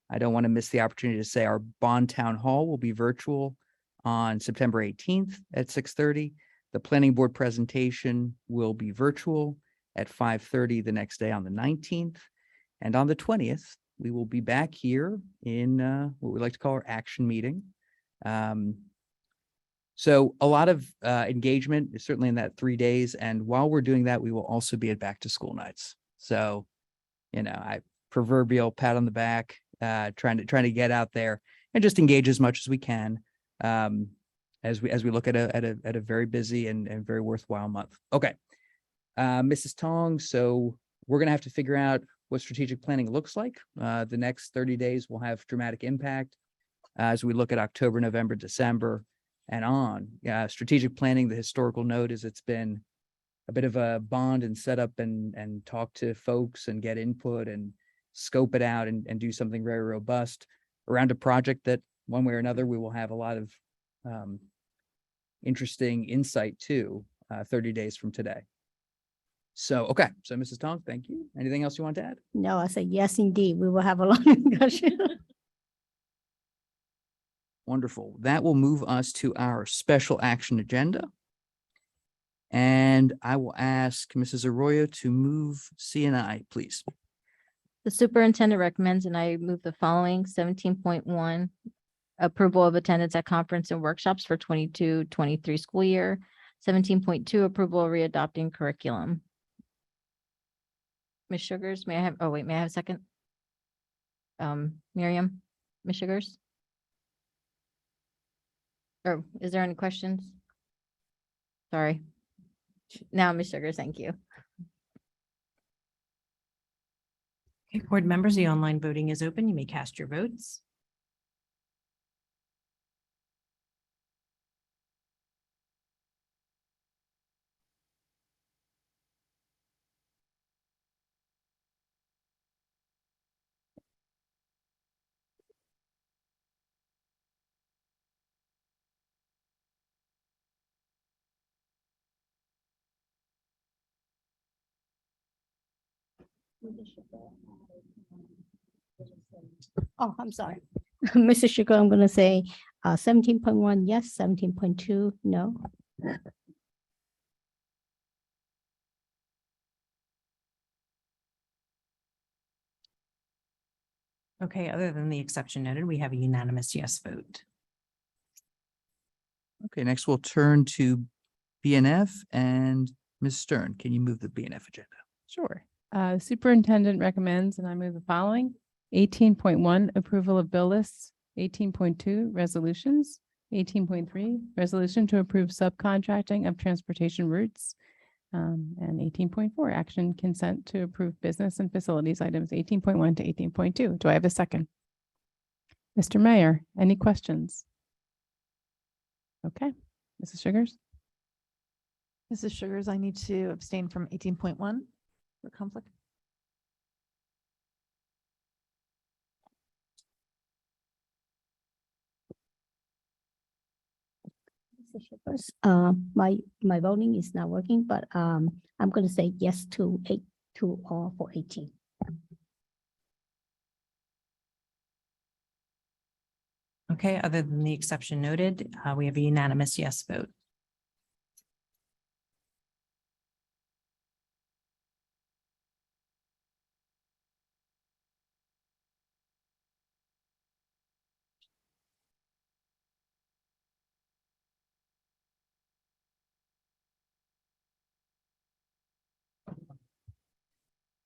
Speaker 1: I don't want to miss the opportunity to say our bond town hall will be virtual on September 18th at 6:30. The planning board presentation will be virtual at 5:30 the next day on the 19th. And on the 20th, we will be back here in what we like to call our action meeting. So a lot of engagement, certainly in that 3 days. And while we're doing that, we will also be at back to school nights. So, I proverbial pat on the back, trying to get out there and just engage as much as we can as we look at a very busy and very worthwhile month. Okay, Mrs. Tong. So we're gonna have to figure out what strategic planning looks like. The next 30 days will have dramatic impact as we look at October, November, December, and on. Strategic planning, the historical note is it's been a bit of a bond and set up and talk to folks and get input and scope it out and do something very robust around a project that one way or another we will have a lot of interesting insight to 30 days from today. So, okay. So Mrs. Tong, thank you. Anything else you want to add?
Speaker 15: No, I said, yes, indeed. We will have a long discussion.
Speaker 1: Wonderful. That will move us to our special action agenda. And I will ask Mrs. Arroyo to move C&I, please.
Speaker 7: The superintendent recommends, and I move the following: 17.1, approval of attendance at conference and workshops for 22-23 school year. 17.2, approval of readopting curriculum. Ms. Sugars, may I have a second? Miriam, Ms. Sugars? Or is there any questions? Sorry. Now, Ms. Sugars, thank you.
Speaker 18: Okay, board members, the online voting is open. You may cast your votes.
Speaker 15: Oh, I'm sorry. Mrs. Sugar, I'm gonna say 17.1, yes, 17.2, no.
Speaker 18: Okay, other than the exception noted, we have a unanimous yes vote.
Speaker 1: Okay, next we'll turn to BNF and Ms. Stern. Can you move the BNF agenda?
Speaker 8: Sure. Superintendent recommends, and I move the following: 18.1, approval of bill lists; 18.2, resolutions; 18.3, resolution to approve subcontracting of transportation routes; and 18.4, action consent to approve business and facilities items 18.1 to 18.2. Do I have a second? Mr. Mayor, any questions? Okay, Mrs. Sugars?
Speaker 9: Mrs. Sugars, I need to abstain from 18.1 for conflict.
Speaker 15: My voting is not working, but I'm gonna say yes to all for 18.
Speaker 18: Okay, other than the exception noted, we have a unanimous yes vote.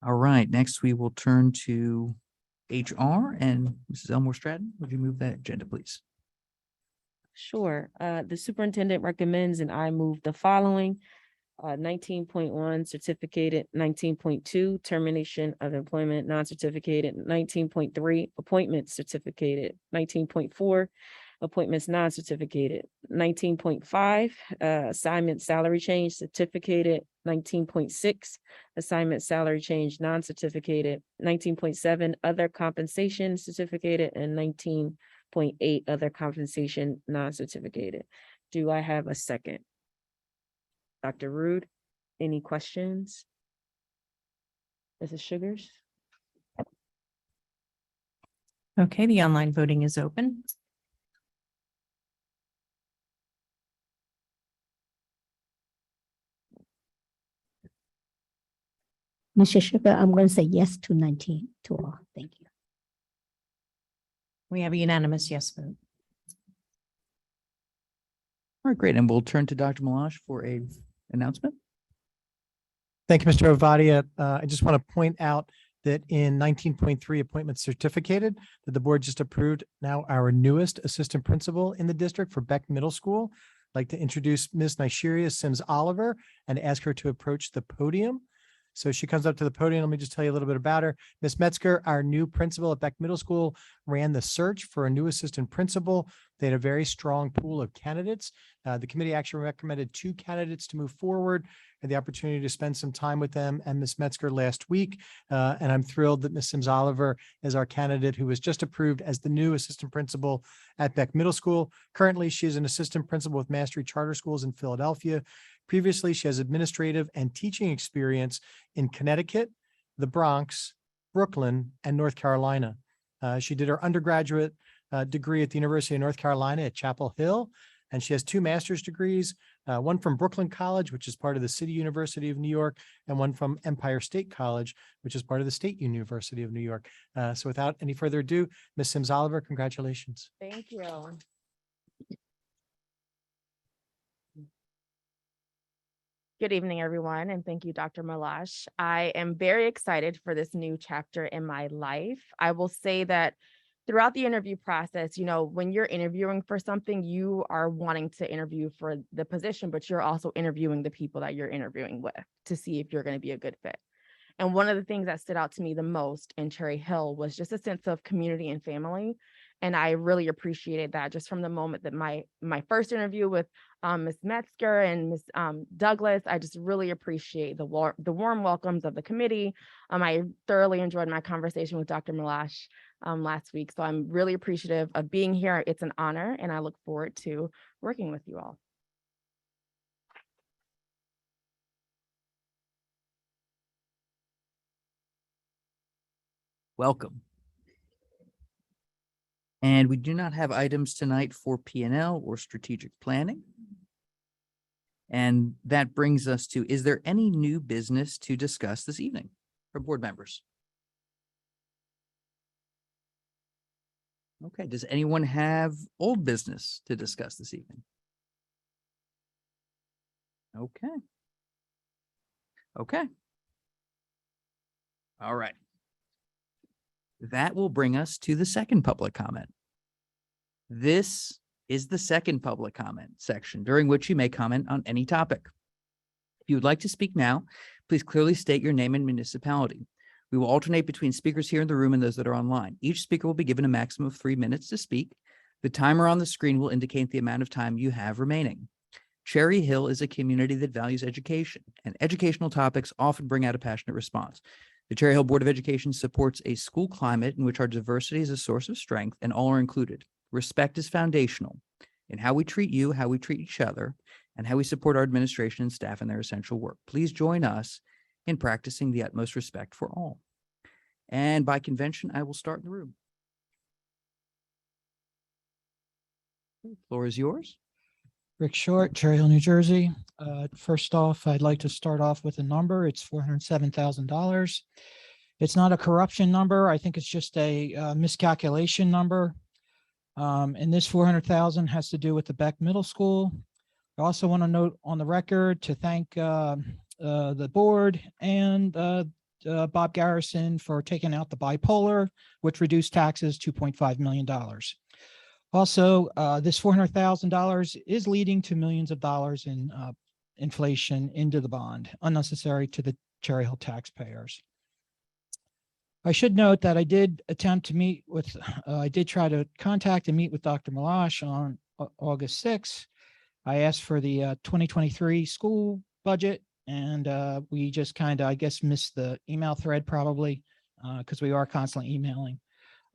Speaker 1: All right, next we will turn to HR and Mrs. Elmore Stratton. Would you move that agenda, please?
Speaker 19: Sure. The superintendent recommends and I move the following. 19.1 certificated, 19.2 termination of employment, non-certificated, 19.3 appointments certificated, 19.4 appointments non-certificated, 19.5 assignment salary change certificated, 19.6 assignment salary change non-certificated, 19.7 other compensation certificated, and 19.8 other compensation non-certificated. Do I have a second? Dr. Rude, any questions? Mrs. Sugars?
Speaker 18: Okay, the online voting is open.
Speaker 15: Mr. Sugar, I'm going to say yes to 19 to all. Thank you.
Speaker 18: We have a unanimous yes vote.
Speaker 1: All right, great. And we'll turn to Dr. Malash for a announcement.
Speaker 17: Thank you, Mr. Ovadia. I just want to point out that in 19.3 appointments certificated, that the board just approved now our newest assistant principal in the district for Beck Middle School. I'd like to introduce Ms. Nishiria Sims Oliver and ask her to approach the podium. So she comes up to the podium. Let me just tell you a little bit about her. Ms. Metzger, our new principal at Beck Middle School, ran the search for a new assistant principal. They had a very strong pool of candidates. The committee actually recommended 2 candidates to move forward. Had the opportunity to spend some time with them and Ms. Metzger last week. And I'm thrilled that Ms. Sims Oliver is our candidate who was just approved as the new assistant principal at Beck Middle School. Currently, she is an assistant principal with Mastery Charter Schools in Philadelphia. Previously, she has administrative and teaching experience in Connecticut, the Bronx, Brooklyn, and North Carolina. She did her undergraduate degree at the University of North Carolina at Chapel Hill, and she has 2 master's degrees, one from Brooklyn College, which is part of the City University of New York, and one from Empire State College, which is part of the State University of New York. So without any further ado, Ms. Sims Oliver, congratulations.
Speaker 19: Thank you. Good evening, everyone, and thank you, Dr. Malash. I am very excited for this new chapter in my life. I will say that throughout the interview process, you know, when you're interviewing for something, you are wanting to interview for the position, but you're also interviewing the people that you're interviewing with to see if you're going to be a good fit. And one of the things that stood out to me the most in Cherry Hill was just a sense of community and family. And I really appreciated that just from the moment that my first interview with Ms. Metzger and Ms. Douglas, I just really appreciate the warm welcomes of the committee. I thoroughly enjoyed my conversation with Dr. Malash last week. So I'm really appreciative of being here. It's an honor, and I look forward to working with you all.
Speaker 1: Welcome. And we do not have items tonight for P&L or strategic planning. And that brings us to, is there any new business to discuss this evening for board members? Okay, does anyone have old business to discuss this evening? Okay. Okay. All right. That will bring us to the second public comment. This is the second public comment section during which you may comment on any topic. If you would like to speak now, please clearly state your name and municipality. We will alternate between speakers here in the room and those that are online. Each speaker will be given a maximum of 3 minutes to speak. The timer on the screen will indicate the amount of time you have remaining. Cherry Hill is a community that values education, and educational topics often bring out a passionate response. The Cherry Hill Board of Education supports a school climate in which our diversity is a source of strength and all are included. Respect is foundational in how we treat you, how we treat each other, and how we support our administration and staff in their essential work. Please join us in practicing the utmost respect for all. And by convention, I will start in the room. Floor is yours.
Speaker 20: Rick Short, Cherry Hill, New Jersey. First off, I'd like to start off with a number. It's $407,000. It's not a corruption number. I think it's just a miscalculation number. And this 400,000 has to do with the Beck Middle School. I also want to note on the record to thank the board and Bob Garrison for taking out the bipolar, which reduced taxes $2.5 million. Also, this $400,000 is leading to millions of dollars in inflation into the bond, unnecessary to the Cherry Hill taxpayers. I should note that I did attempt to meet with, I did try to contact and meet with Dr. Malash on August 6th. I asked for the 2023 school budget, and we just kind of, I guess, missed the email thread probably because we are constantly emailing.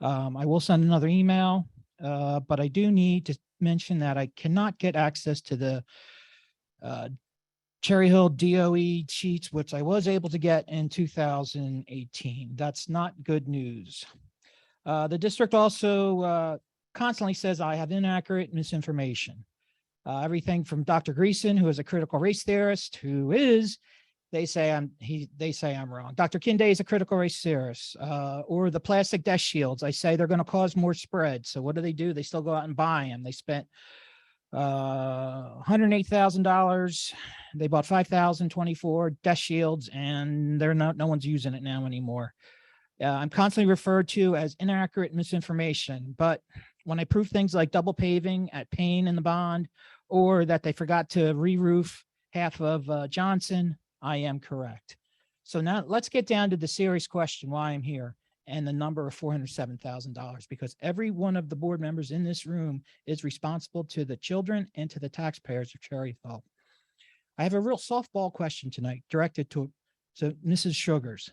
Speaker 20: I will send another email. But I do need to mention that I cannot get access to the Cherry Hill DOE sheets, which I was able to get in 2018. That's not good news. The district also constantly says I have inaccurate misinformation. Everything from Dr. Greason, who is a critical race theorist, who is, they say I'm wrong. Dr. Kinde is a critical race theorist, or the plastic desk shields. I say they're going to cause more spread. So what do? They still go out and buy them. They spent $108,000. They bought 5,024 desk shields, and no one's using it now anymore. I'm constantly referred to as inaccurate misinformation. But when I prove things like double paving at Payne in the bond, or that they forgot to re-roof half of Johnson, I am correct. So now let's get down to the serious question why I'm here and the number of $407,000, because every one of the board members in this room is responsible to the children and to the taxpayers of Cherry Hill. I have a real softball question tonight directed to Mrs. Sugars.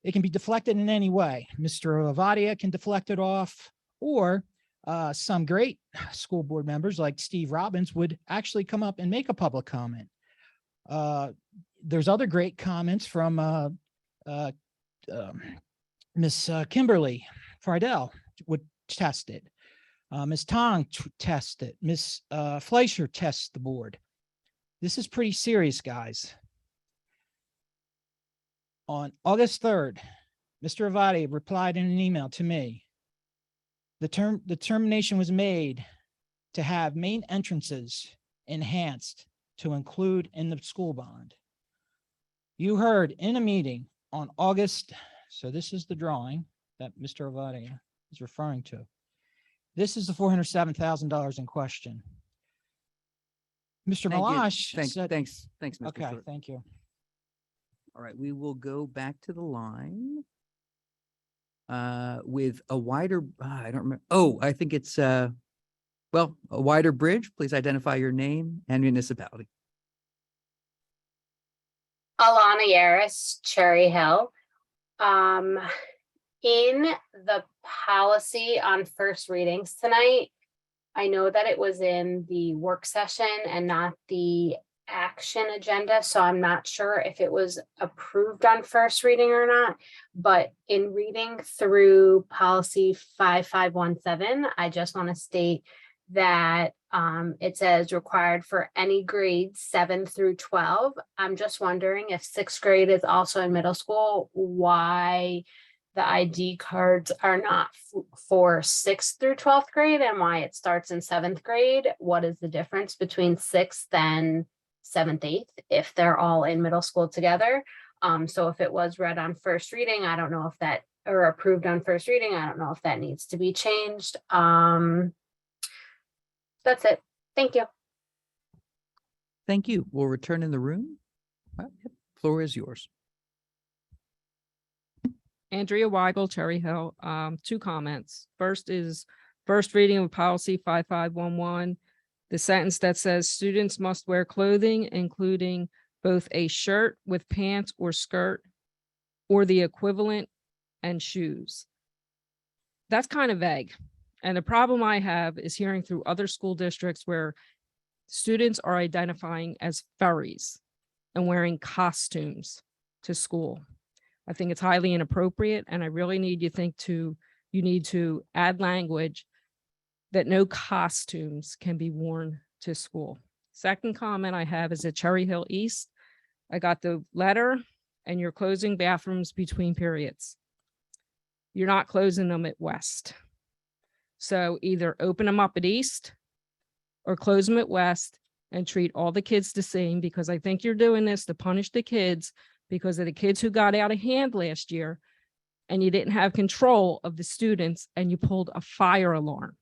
Speaker 20: It can be deflected in any way. Mr. Avadia can deflect it off, or some great school board members like Steve Robbins would actually come up and make a public comment. There's other great comments from Miss Kimberly Friedel would test it. Ms. Tong test it. Ms. Fleischer tests the board. This is pretty serious, guys. On August 3rd, Mr. Avadi replied in an email to me. The determination was made to have main entrances enhanced to include in the school bond. You heard in a meeting on August, so this is the drawing that Mr. Avadia is referring to. This is the $407,000 in question. Mr. Malash said,
Speaker 1: Thanks, Mr.
Speaker 20: okay,
Speaker 1: Short.
Speaker 20: thank you.
Speaker 1: All right, we will go back to the line with a wider, I don't remember. Oh, I think it's, well, a wider bridge. Please identify your name and municipality.
Speaker 21: Alana Yaris, Cherry Hill. In the policy on first readings tonight, I know that it was in the work session and not the action agenda, so I'm not sure if it was approved on first reading or not. But in reading through policy 5517, I just want to state that it says required for any grades 7 through 12. I'm just wondering if 6th grade is also in middle school, why the ID cards are not for 6th through 12th grade and why it starts in 7th grade. What is the difference between 6th and 7th, 8th, if they're all in middle school together? So if it was read on first reading, I don't know if that, or approved on first reading, I don't know if that needs to be changed. That's it. Thank you.
Speaker 1: Thank you. We'll return in the room. Floor is yours.
Speaker 23: Andrea Weigel, Cherry Hill. 2 comments. First is first reading of policy 5511. The sentence that says students must wear clothing, including both a shirt with pants or skirt or the equivalent and shoes. That's kind of vague. And the problem I have is hearing through other school districts where students are identifying as furries and wearing costumes to school. I think it's highly inappropriate, and I really need you need to add language that no costumes can be worn to school. Second comment I have is at Cherry Hill East. I got the letter and you're closing bathrooms between periods. You're not closing them at West. So either open them up at East or close them at West and treat all the kids the same, because I think you're doing this to punish the kids because of the kids who got out of hand last year and you didn't have control of the students and you pulled a fire alarm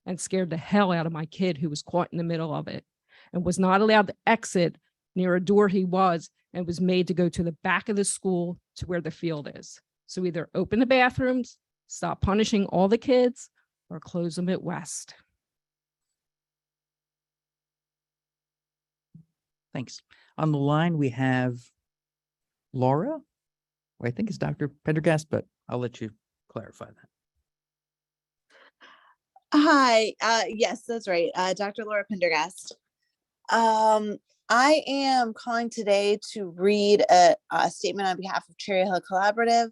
Speaker 23: and scared the hell out of my kid who was caught in the middle of it and was not allowed to exit near a door he was and was made to go to the back of the school to where the field is. So either open the bathrooms, stop punishing all the kids, or close them at West.
Speaker 1: Thanks. On the line, we have Laura, who I think is Dr. Pendergast, but I'll let you clarify that.
Speaker 3: Hi, yes, that's right. Dr. Laura Pendergast. I am calling today to read a statement on behalf of Cherry Hill Collaborative.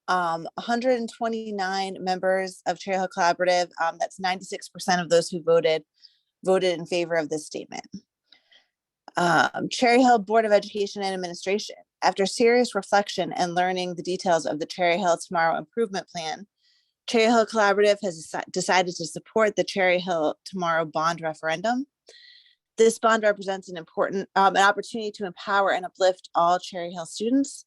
Speaker 3: 129 members of Cherry Hill Collaborative, that's 96% of those who voted in favor of this statement. Cherry Hill Board of Education and Administration, after serious reflection and learning the details of the Cherry Hill Tomorrow Improvement Plan, Cherry Hill Collaborative has decided to support the Cherry Hill Tomorrow bond referendum. This bond represents an important an opportunity to empower and uplift all Cherry Hill students.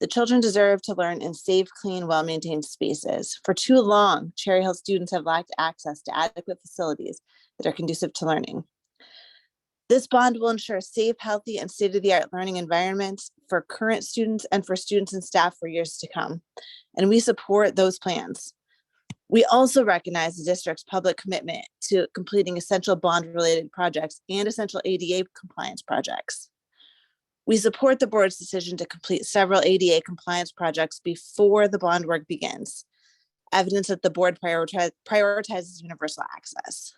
Speaker 3: The children deserve to learn in safe, clean, well-maintained spaces. For too long, Cherry Hill students have lacked access to adequate facilities that are conducive to learning. This bond will ensure safe, healthy, and state-of-the-art learning environments for current students and for students and staff for years to come. And we support those plans. We also recognize the district's public commitment to completing essential bond-related projects and essential ADA compliance projects. We support the board's decision to complete several ADA compliance projects before the bond work begins, evidence that the board prioritizes universal access.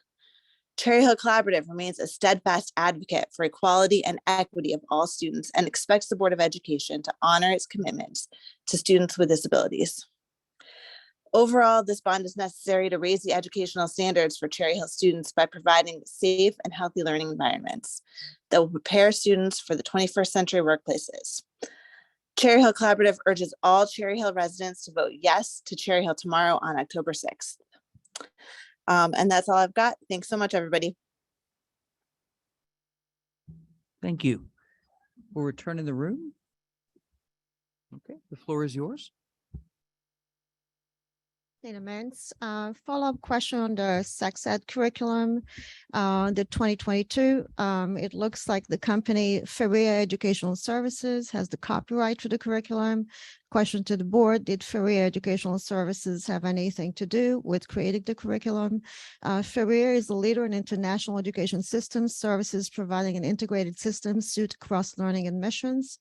Speaker 3: Cherry Hill Collaborative remains a steadfast advocate for equality and equity of all students and expects the Board of Education to honor its commitments to students with disabilities. Overall, this bond is necessary to raise the educational standards for Cherry Hill students by providing safe and healthy learning environments that will prepare students for the 21st century workplaces. Cherry Hill Collaborative urges all Cherry Hill residents to vote yes to Cherry Hill Tomorrow on October 6th. And that's all I've got. Thanks so much, everybody.
Speaker 1: Thank you. We'll return in the room. Okay, the floor is yours.
Speaker 10: Follow-up question on the sex ed curriculum, the 2022. It looks like the company Ferrier Educational Services has the copyright for the curriculum. Question to the board, did Ferrier Educational Services have anything to do with creating the curriculum? Ferrier is a leader in international education systems services, providing an integrated system suited across learning and missions.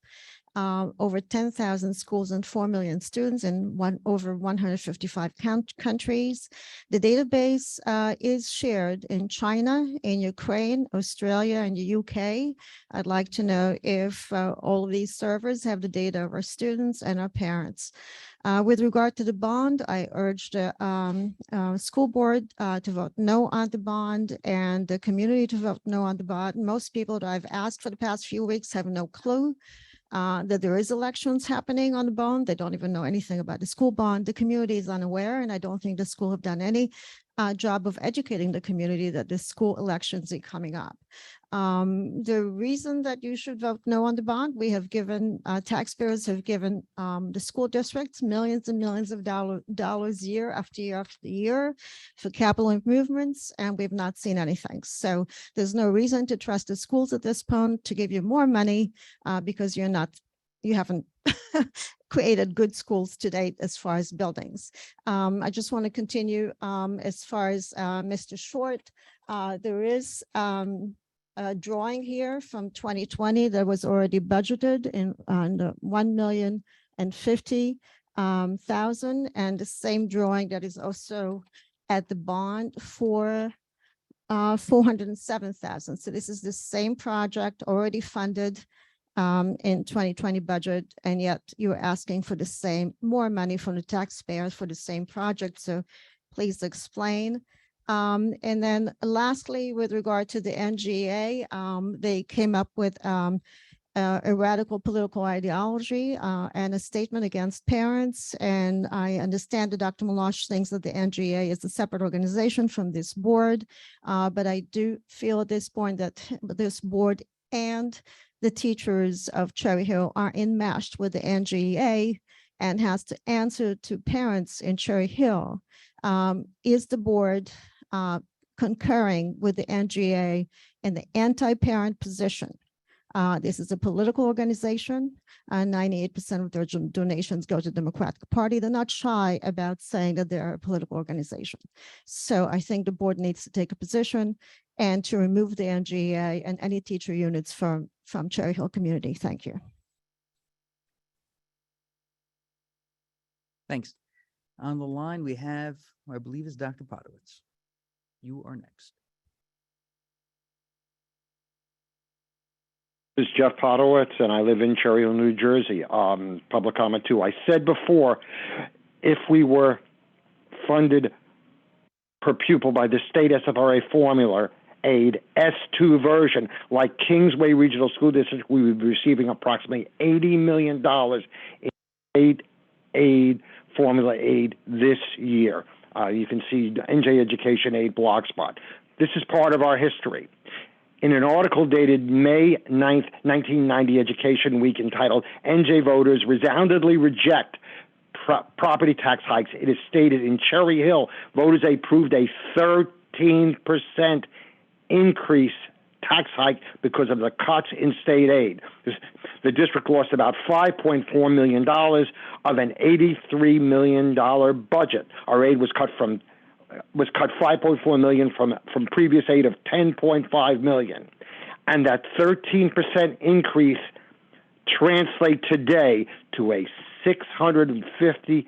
Speaker 10: Over 10,000 schools and 4 million students in over 155 countries. The database is shared in China, in Ukraine, Australia, and the UK. I'd like to know if all of these servers have the data of our students and our parents. With regard to the bond, I urge the school board to vote no on the bond and the community to vote no on the bond. Most people that I've asked for the past few weeks have no clue that there is elections happening on the bond. They don't even know anything about the school bond. The community is unaware, and I don't think the school have done any job of educating the community that the school elections are coming up. The reason that you should vote no on the bond, we have given, taxpayers have given the school districts millions and millions of dollars year after year after year for capital improvements, and we've not seen anything. So there's no reason to trust the schools at this point to give you more money because you haven't created good schools to date as far as buildings. I just want to continue as far as Mr. Short. There is a drawing here from 2020 that was already budgeted in on the 1,050,000, and the same drawing that is also at the bond for 407,000. So this is the same project already funded in 2020 budget, and yet you're asking for the same, more money from the taxpayers for the same project. So please explain And then lastly, with regard to the NGA, they came up with a radical political ideology and a statement against parents. And I understand that Dr. Malash thinks that the NGA is a separate organization from this board, but I do feel at this point that this board and the teachers of Cherry Hill are enmeshed with the NGA and has to answer to parents in Cherry Hill. Is the board concurring with the NGA in the anti-parent position? This is a political organization. 98% of their donations go to the Democratic Party. They're not shy about saying that they're a political organization. So I think the board needs to take a position and to remove the NGA and any teacher units from Cherry Hill community. Thank you.
Speaker 1: Thanks. On the line, we have, who I believe is Dr. Podowitz. You are next.
Speaker 5: This is Jeff Podowitz, and I live in Cherry Hill, New Jersey. Public comment too. I said before, if we were funded per pupil by the state SFRA formula aid S2 version, like Kingsway Regional School District, we would be receiving approximately $80 million in state aid, formula aid this year. You can see NJ Education Aid Blogspot. This is part of our history. In an article dated May 9th, 1990, Education Week, entitled NJ Voters Resoundingly Reject Property Tax Hikes, it is stated in Cherry Hill, voters approved a 13% increase tax hike because of the cuts in state aid. The district lost about $5.4 million of an $83 million budget. Our aid was cut 5.4 million from previous aid of 10.5 million. And that 13% increase translates today to a $650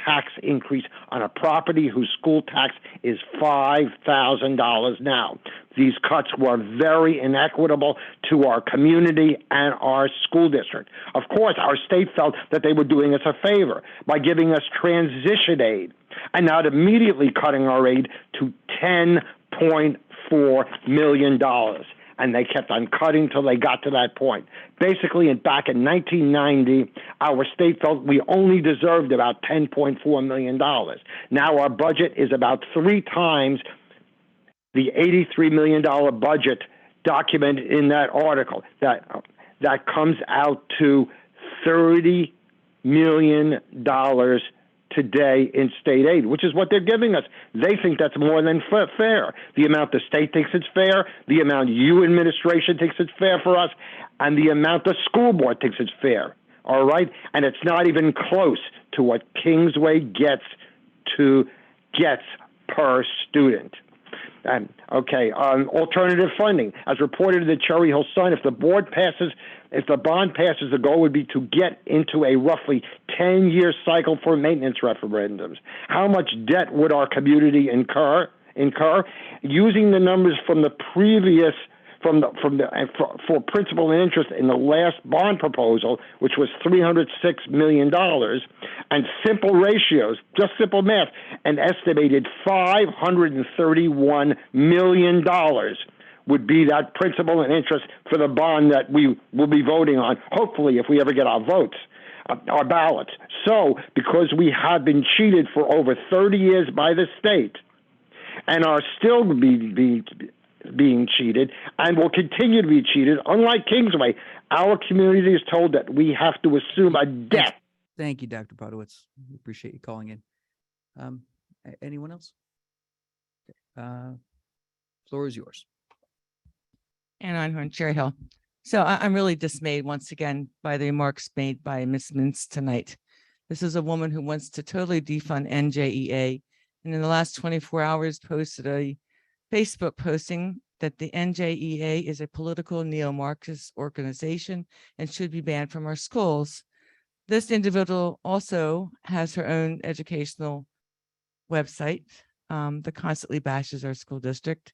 Speaker 5: tax increase on a property whose school tax is $5,000 now. These cuts were very inequitable to our community and our school district. Of course, our state felt that they were doing us a favor by giving us transition aid and not immediately cutting our aid to $10.4 million. And they kept on cutting till they got to that point. Basically, back in 1990, our state felt we only deserved about $10.4 million. Now our budget is about 3 times the $83 million budget documented in that article. That comes out to $30 million today in state aid, which is what they're giving us. They think that's more than fair. The amount the state thinks it's fair, the amount you administration thinks it's fair for us, and the amount the school board thinks it's fair. All right? And it's not even close to what Kingsway gets per student. Alternative funding. As reported in the Cherry Hill Sun, if the bond passes, the goal would be to get into a roughly 10-year cycle for maintenance referendums. How much debt would our community incur? Using the numbers from the previous, for principal and interest in the last bond proposal, which was $306 million, and simple ratios, just simple math, an estimated $531 million would be that principal and interest for the bond that we will be voting on, hopefully, if we ever get our votes, our ballots. So, because we have been cheated for over 30 years by the state and are still being cheated and will continue to be cheated, unlike Kingsway, our community is told that we have to assume a debt.
Speaker 1: Thank you, Dr. Podowitz. We appreciate you calling in. Anyone else? Floor is yours.
Speaker 6: And I'm Cherry Hill. So I'm really dismayed once again by the remarks made by Ms. Mintz tonight. This is a woman who wants to totally defund NJEA, and in the last 24 hours posted a Facebook posting that the NJEA is a political neo-Marxist organization and should be banned from our schools. This individual also has her own educational website that constantly bashes our school district.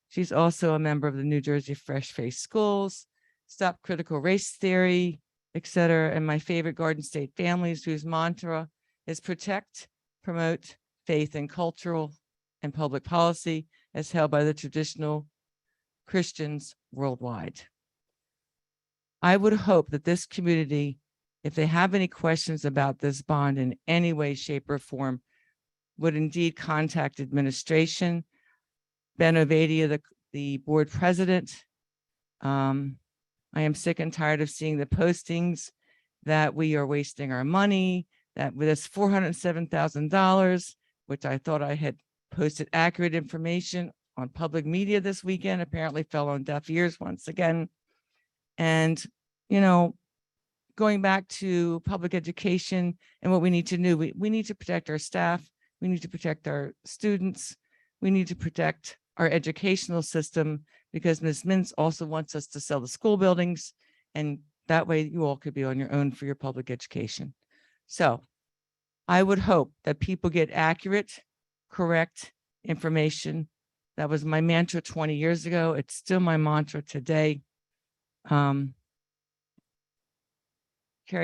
Speaker 6: She's also a member of the New Jersey Fresh Face Schools, Stop Critical Race Theory, etc., and my favorite Garden State Families, whose mantra is protect, promote faith and cultural and public policy as held by the traditional Christians worldwide. I would hope that this community, if they have any questions about this bond in any way, shape, or form, would indeed contact administration, Ben Ovadia, the board president. I am sick and tired of seeing the postings that we are wasting our money, that with this $407,000, which I thought I had posted accurate information on public media this weekend, apparently fell on deaf ears once again. And, you know, going back to public education and what we need to do, we need to protect our staff. We need to protect our students. We need to protect our educational system, because Ms. Mintz also wants us to sell the school buildings, and that way you all could be on your own for your public education. So I would hope that people get accurate, correct information. That was my mantra 20 years ago. It's still my mantra today. Cherry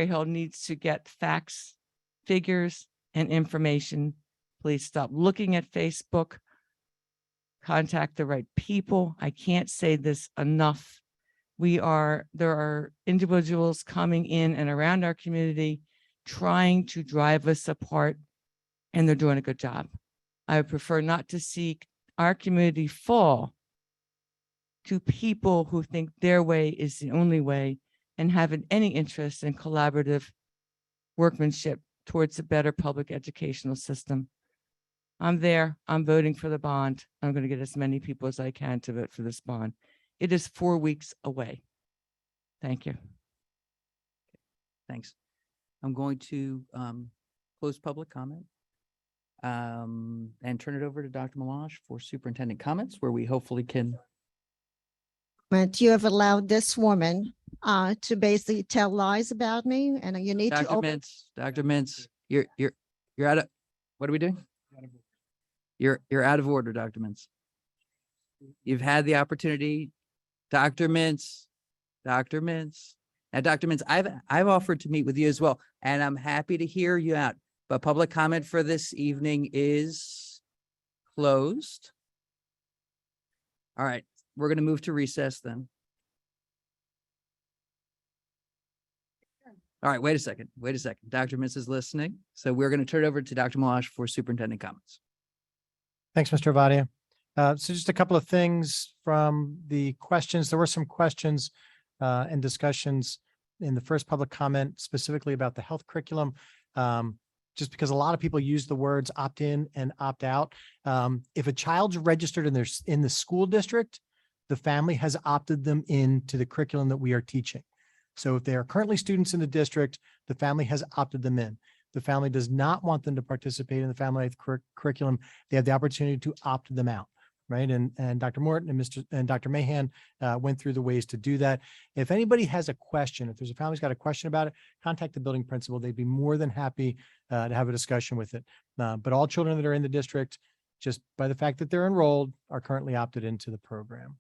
Speaker 6: Hill needs to get facts, figures, and information. Please stop looking at Facebook. Contact the right people. I can't say this enough. There are individuals coming in and around our community trying to drive us apart, and they're doing a good job. I would prefer not to see our community fall to people who think their way is the only way and haven't any interest in collaborative workmanship towards a better public educational system. I'm there. I'm voting for the bond. I'm going to get as many people as I can to vote for this bond. It is 4 weeks away. Thank you.
Speaker 1: Thanks. I'm going to close public comment and turn it over to Dr. Melange for superintendent comments, where we hopefully can.
Speaker 10: But you have allowed this woman to basically tell lies about me, and you need to open.
Speaker 1: Dr. Mintz, you're out of, what are we doing? You're out of order, Dr. Mintz. You've had the opportunity, Dr. Mintz. Now, Dr. Mintz, I've offered to meet with you as well, and I'm happy to hear you out. But public comment for this evening is closed. All right, we're going to move to recess then. All right, wait a second. Dr. Mintz is listening. So we're going to turn it over to Dr. Melange for superintendent comments.
Speaker 17: Thanks, Mr. Ovadia. So just a couple of things from the questions. There were some questions and discussions in the first public comment specifically about the health curriculum. Just because a lot of people use the words opt in and opt out. If a child's registered in the school district, the family has opted them into the curriculum that we are teaching. So if they are currently students in the district, the family has opted them in. The family does not want them to participate in the family life curriculum. They have the opportunity to opt them out, right? And Dr. Morton and Dr. Mahan went through the ways to do that. If anybody has a question, if there's a family's got a question about it, contact the building principal. They'd be more than happy to have a discussion with it. But all children that are in the district, just by the fact that they're enrolled, are currently opted into the program.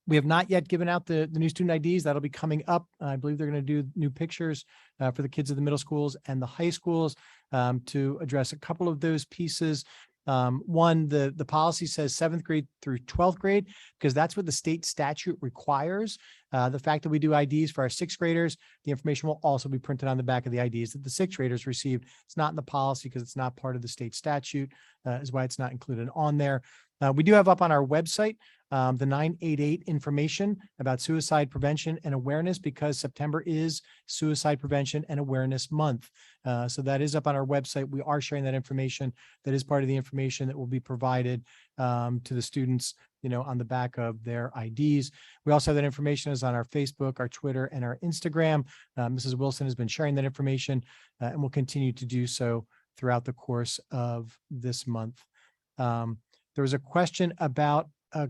Speaker 17: We have not yet given out the new student IDs. That'll be coming up. I believe they're going to do new pictures for the kids of the middle schools and the high schools to address a couple of those pieces. One, the policy says 7th grade through 12th grade, because that's what the state statute requires. The fact that we do IDs for our 6th graders, the information will also be printed on the back of the IDs that the 6th graders received. It's not in the policy because it's not part of the state statute, is why it's not included on there. We do have up on our website the 988 information about suicide prevention and awareness, because September is Suicide Prevention and Awareness Month. So that is up on our website. We are sharing that information. That is part of the information that will be provided to the students, on the back of their IDs. We also have that information is on our Facebook, our Twitter, and our Instagram. Mrs. Wilson has been sharing that information and will continue to do so throughout the course of this month. There was a question about a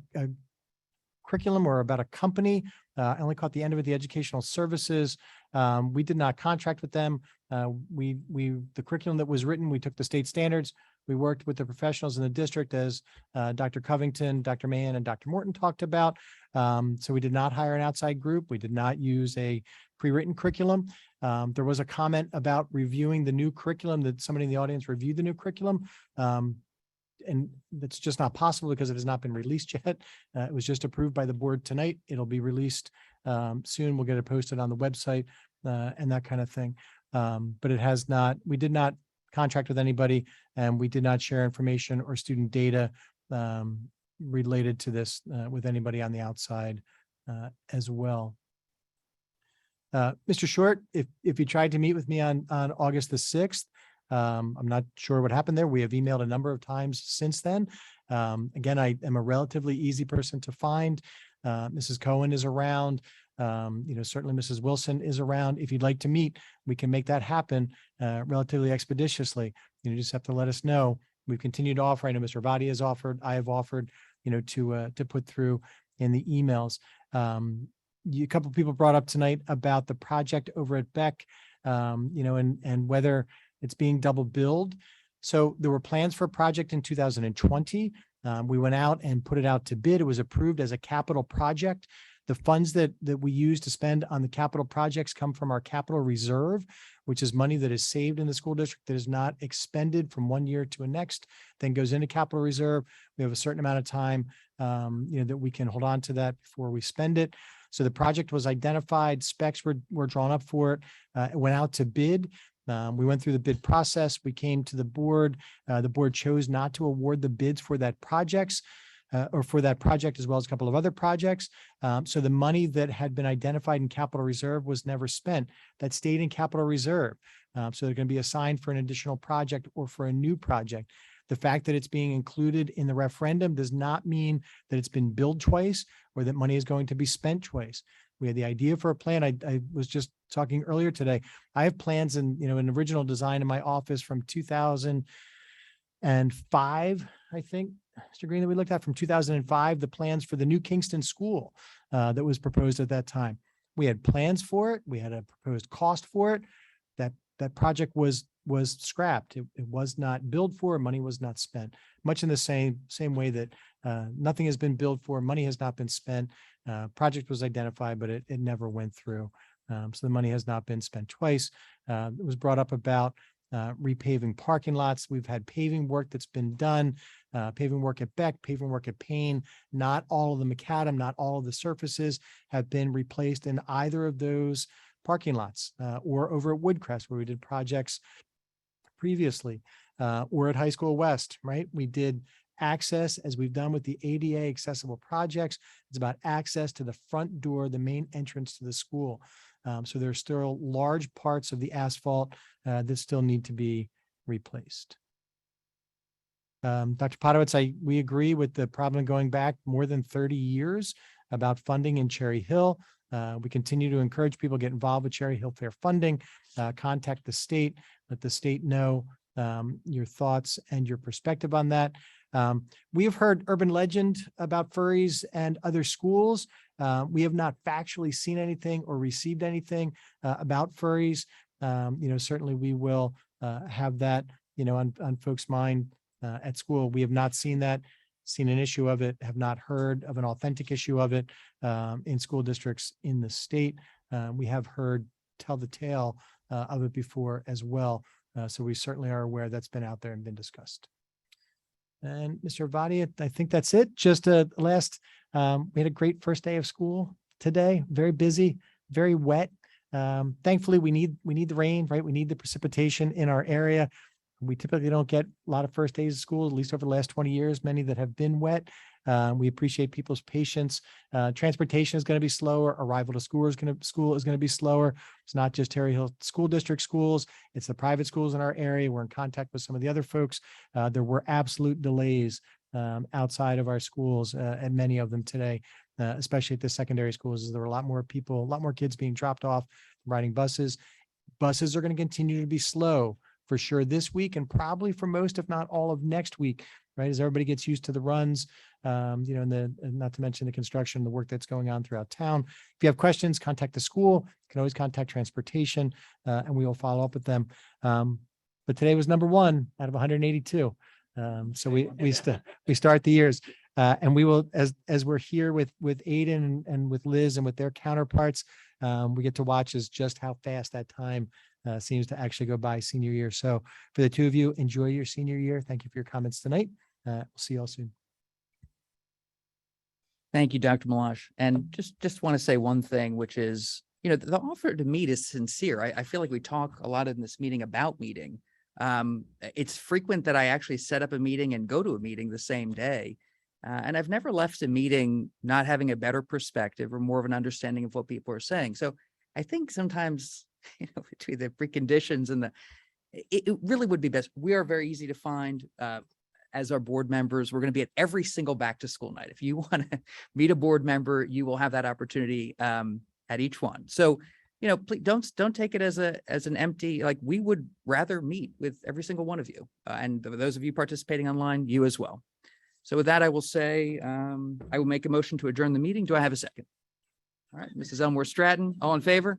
Speaker 17: curriculum or about a company. I only caught the end of it, the educational services. We did not contract with them. The curriculum that was written, we took the state standards, We worked with the professionals in the district as Dr. Covington, Dr. Mahan, and Dr. Morton talked about. So we did not hire an outside group. We did not use a pre-written curriculum. There was a comment about reviewing the new curriculum, that somebody in the audience reviewed the new curriculum. And that's just not possible because it has not been released yet. It was just approved by the board tonight. It'll be released soon. We'll get it posted on the website and that kind of thing. But it has not, we did not contract with anybody, and we did not share information or student data related to this with anybody on the outside as well. Mr. Short, if you tried to meet with me on August the 6th, I'm not sure what happened there. We have emailed a number of times since then. Again, I am a relatively easy person to find. Mrs. Cohen is around. Certainly Mrs. Wilson is around. If you'd like to meet, we can make that happen relatively expeditiously. You just have to let us know. We've continued to offer. I know Mr. Vadi has offered. I have offered, to put through in the emails. A couple of people brought up tonight about the project over at Beck, and whether it's being double billed. So there were plans for a project in 2020. We went out and put it out to bid. It was approved as a capital project. The funds that we use to spend on the capital projects come from our capital reserve, which is money that is saved in the school district that is not expended from one year to a next, then goes into capital reserve. We have a certain amount of time, that we can hold on to that before we spend it. So the project was identified, specs were drawn up for it. It went out to bid. We went through the bid process. We came to the board. The board chose not to award the bids for that project as well as a couple of other projects. So the money that had been identified in capital reserve was never spent. That stayed in capital reserve. So they're going to be assigned for an additional project or for a new project. The fact that it's being included in the referendum does not mean that it's been billed twice or that money is going to be spent twice. We had the idea for a plan. I was just talking earlier today. I have plans and, an original design in my office from 2005, I think, Mr. Green, that we looked at from 2005, the plans for the new Kingston school that was proposed at that time. We had plans for it. We had a proposed cost for it. That project was scrapped. It was not billed for, money was not spent. Much in the same way that nothing has been billed for, money has not been spent. Project was identified, but it never went through. So the money has not been spent twice. It was brought up about repaving parking lots. We've had paving work that's been done, paving work at Beck, paving work at Payne. Not all of the macadam, not all of the surfaces have been replaced in either of those parking lots or over at Woodcrest, where we did projects previously, or at High School West, right? We did access, as we've done with the ADA accessible projects. It's about access to the front door, the main entrance to the school. So there are still large parts of the asphalt that still need to be replaced. Dr. Potowitz, we agree with the problem going back more than 30 years about funding in Cherry Hill. We continue to encourage people to get involved with Cherry Hill Fair funding, contact the state, let the state know your thoughts and your perspective on that. We have heard urban legend about furries and other schools. We have not factually seen anything or received anything about furries. Certainly we will have that, on folks' mind at school. We have not seen that, seen an issue of it, have not heard of an authentic issue of it in school districts in the state. We have heard tell the tale of it before as well. So we certainly are aware that's been out there and been discussed. And Mr. Vadi, I think that's it. Just we had a great first day of school today. Very busy, very wet. Thankfully, we need the rain, right? We need the precipitation in our area. We typically don't get a lot of first days of school, at least over the last 20 years, many that have been wet. We appreciate people's patience. Transportation is going to be slower. Arrival to school is going to be slower. It's not just Cherry Hill School District schools. It's the private schools in our area. We're in contact with some of the other folks. There were absolute delays outside of our schools and many of them today, especially at the secondary schools. There were a lot more people, a lot more kids being dropped off, riding buses. Buses are going to continue to be slow for sure this week and probably for most, if not all of next week, right? As everybody gets used to the runs, and not to mention the construction, the work that's going on throughout town. If you have questions, contact the school. You can always contact transportation and we will follow up with them. But but today was number 1 out of 182. So we start the years, and we will, as we're here with Aiden and with Liz and with their counterparts, we get to watch as just how fast that time seems to actually go by senior year. So for the two of you, enjoy your senior year. Thank you for your comments tonight. We'll see you all soon.
Speaker 1: Thank you, Dr. Malash. And just want to say one thing, which is, the offer to meet is sincere. I feel like we talk a lot in this meeting about meeting. It's frequent that I actually set up a meeting and go to a meeting the same day. And I've never left a meeting not having a better perspective or more of an understanding of what people are saying. So I think sometimes, between the preconditions and it really would be best. We are very easy to find. As our board members, we're going to be at every single back to school night. If you want to meet a board member, you will have that opportunity at each one. So, please don't take it as an empty, like, we would rather meet with every single one of you. And those of you participating online, you as well. So with that, I will say, I will make a motion to adjourn the meeting. Do I have a second? All right, Mrs. Elmore Stratton, all in favor?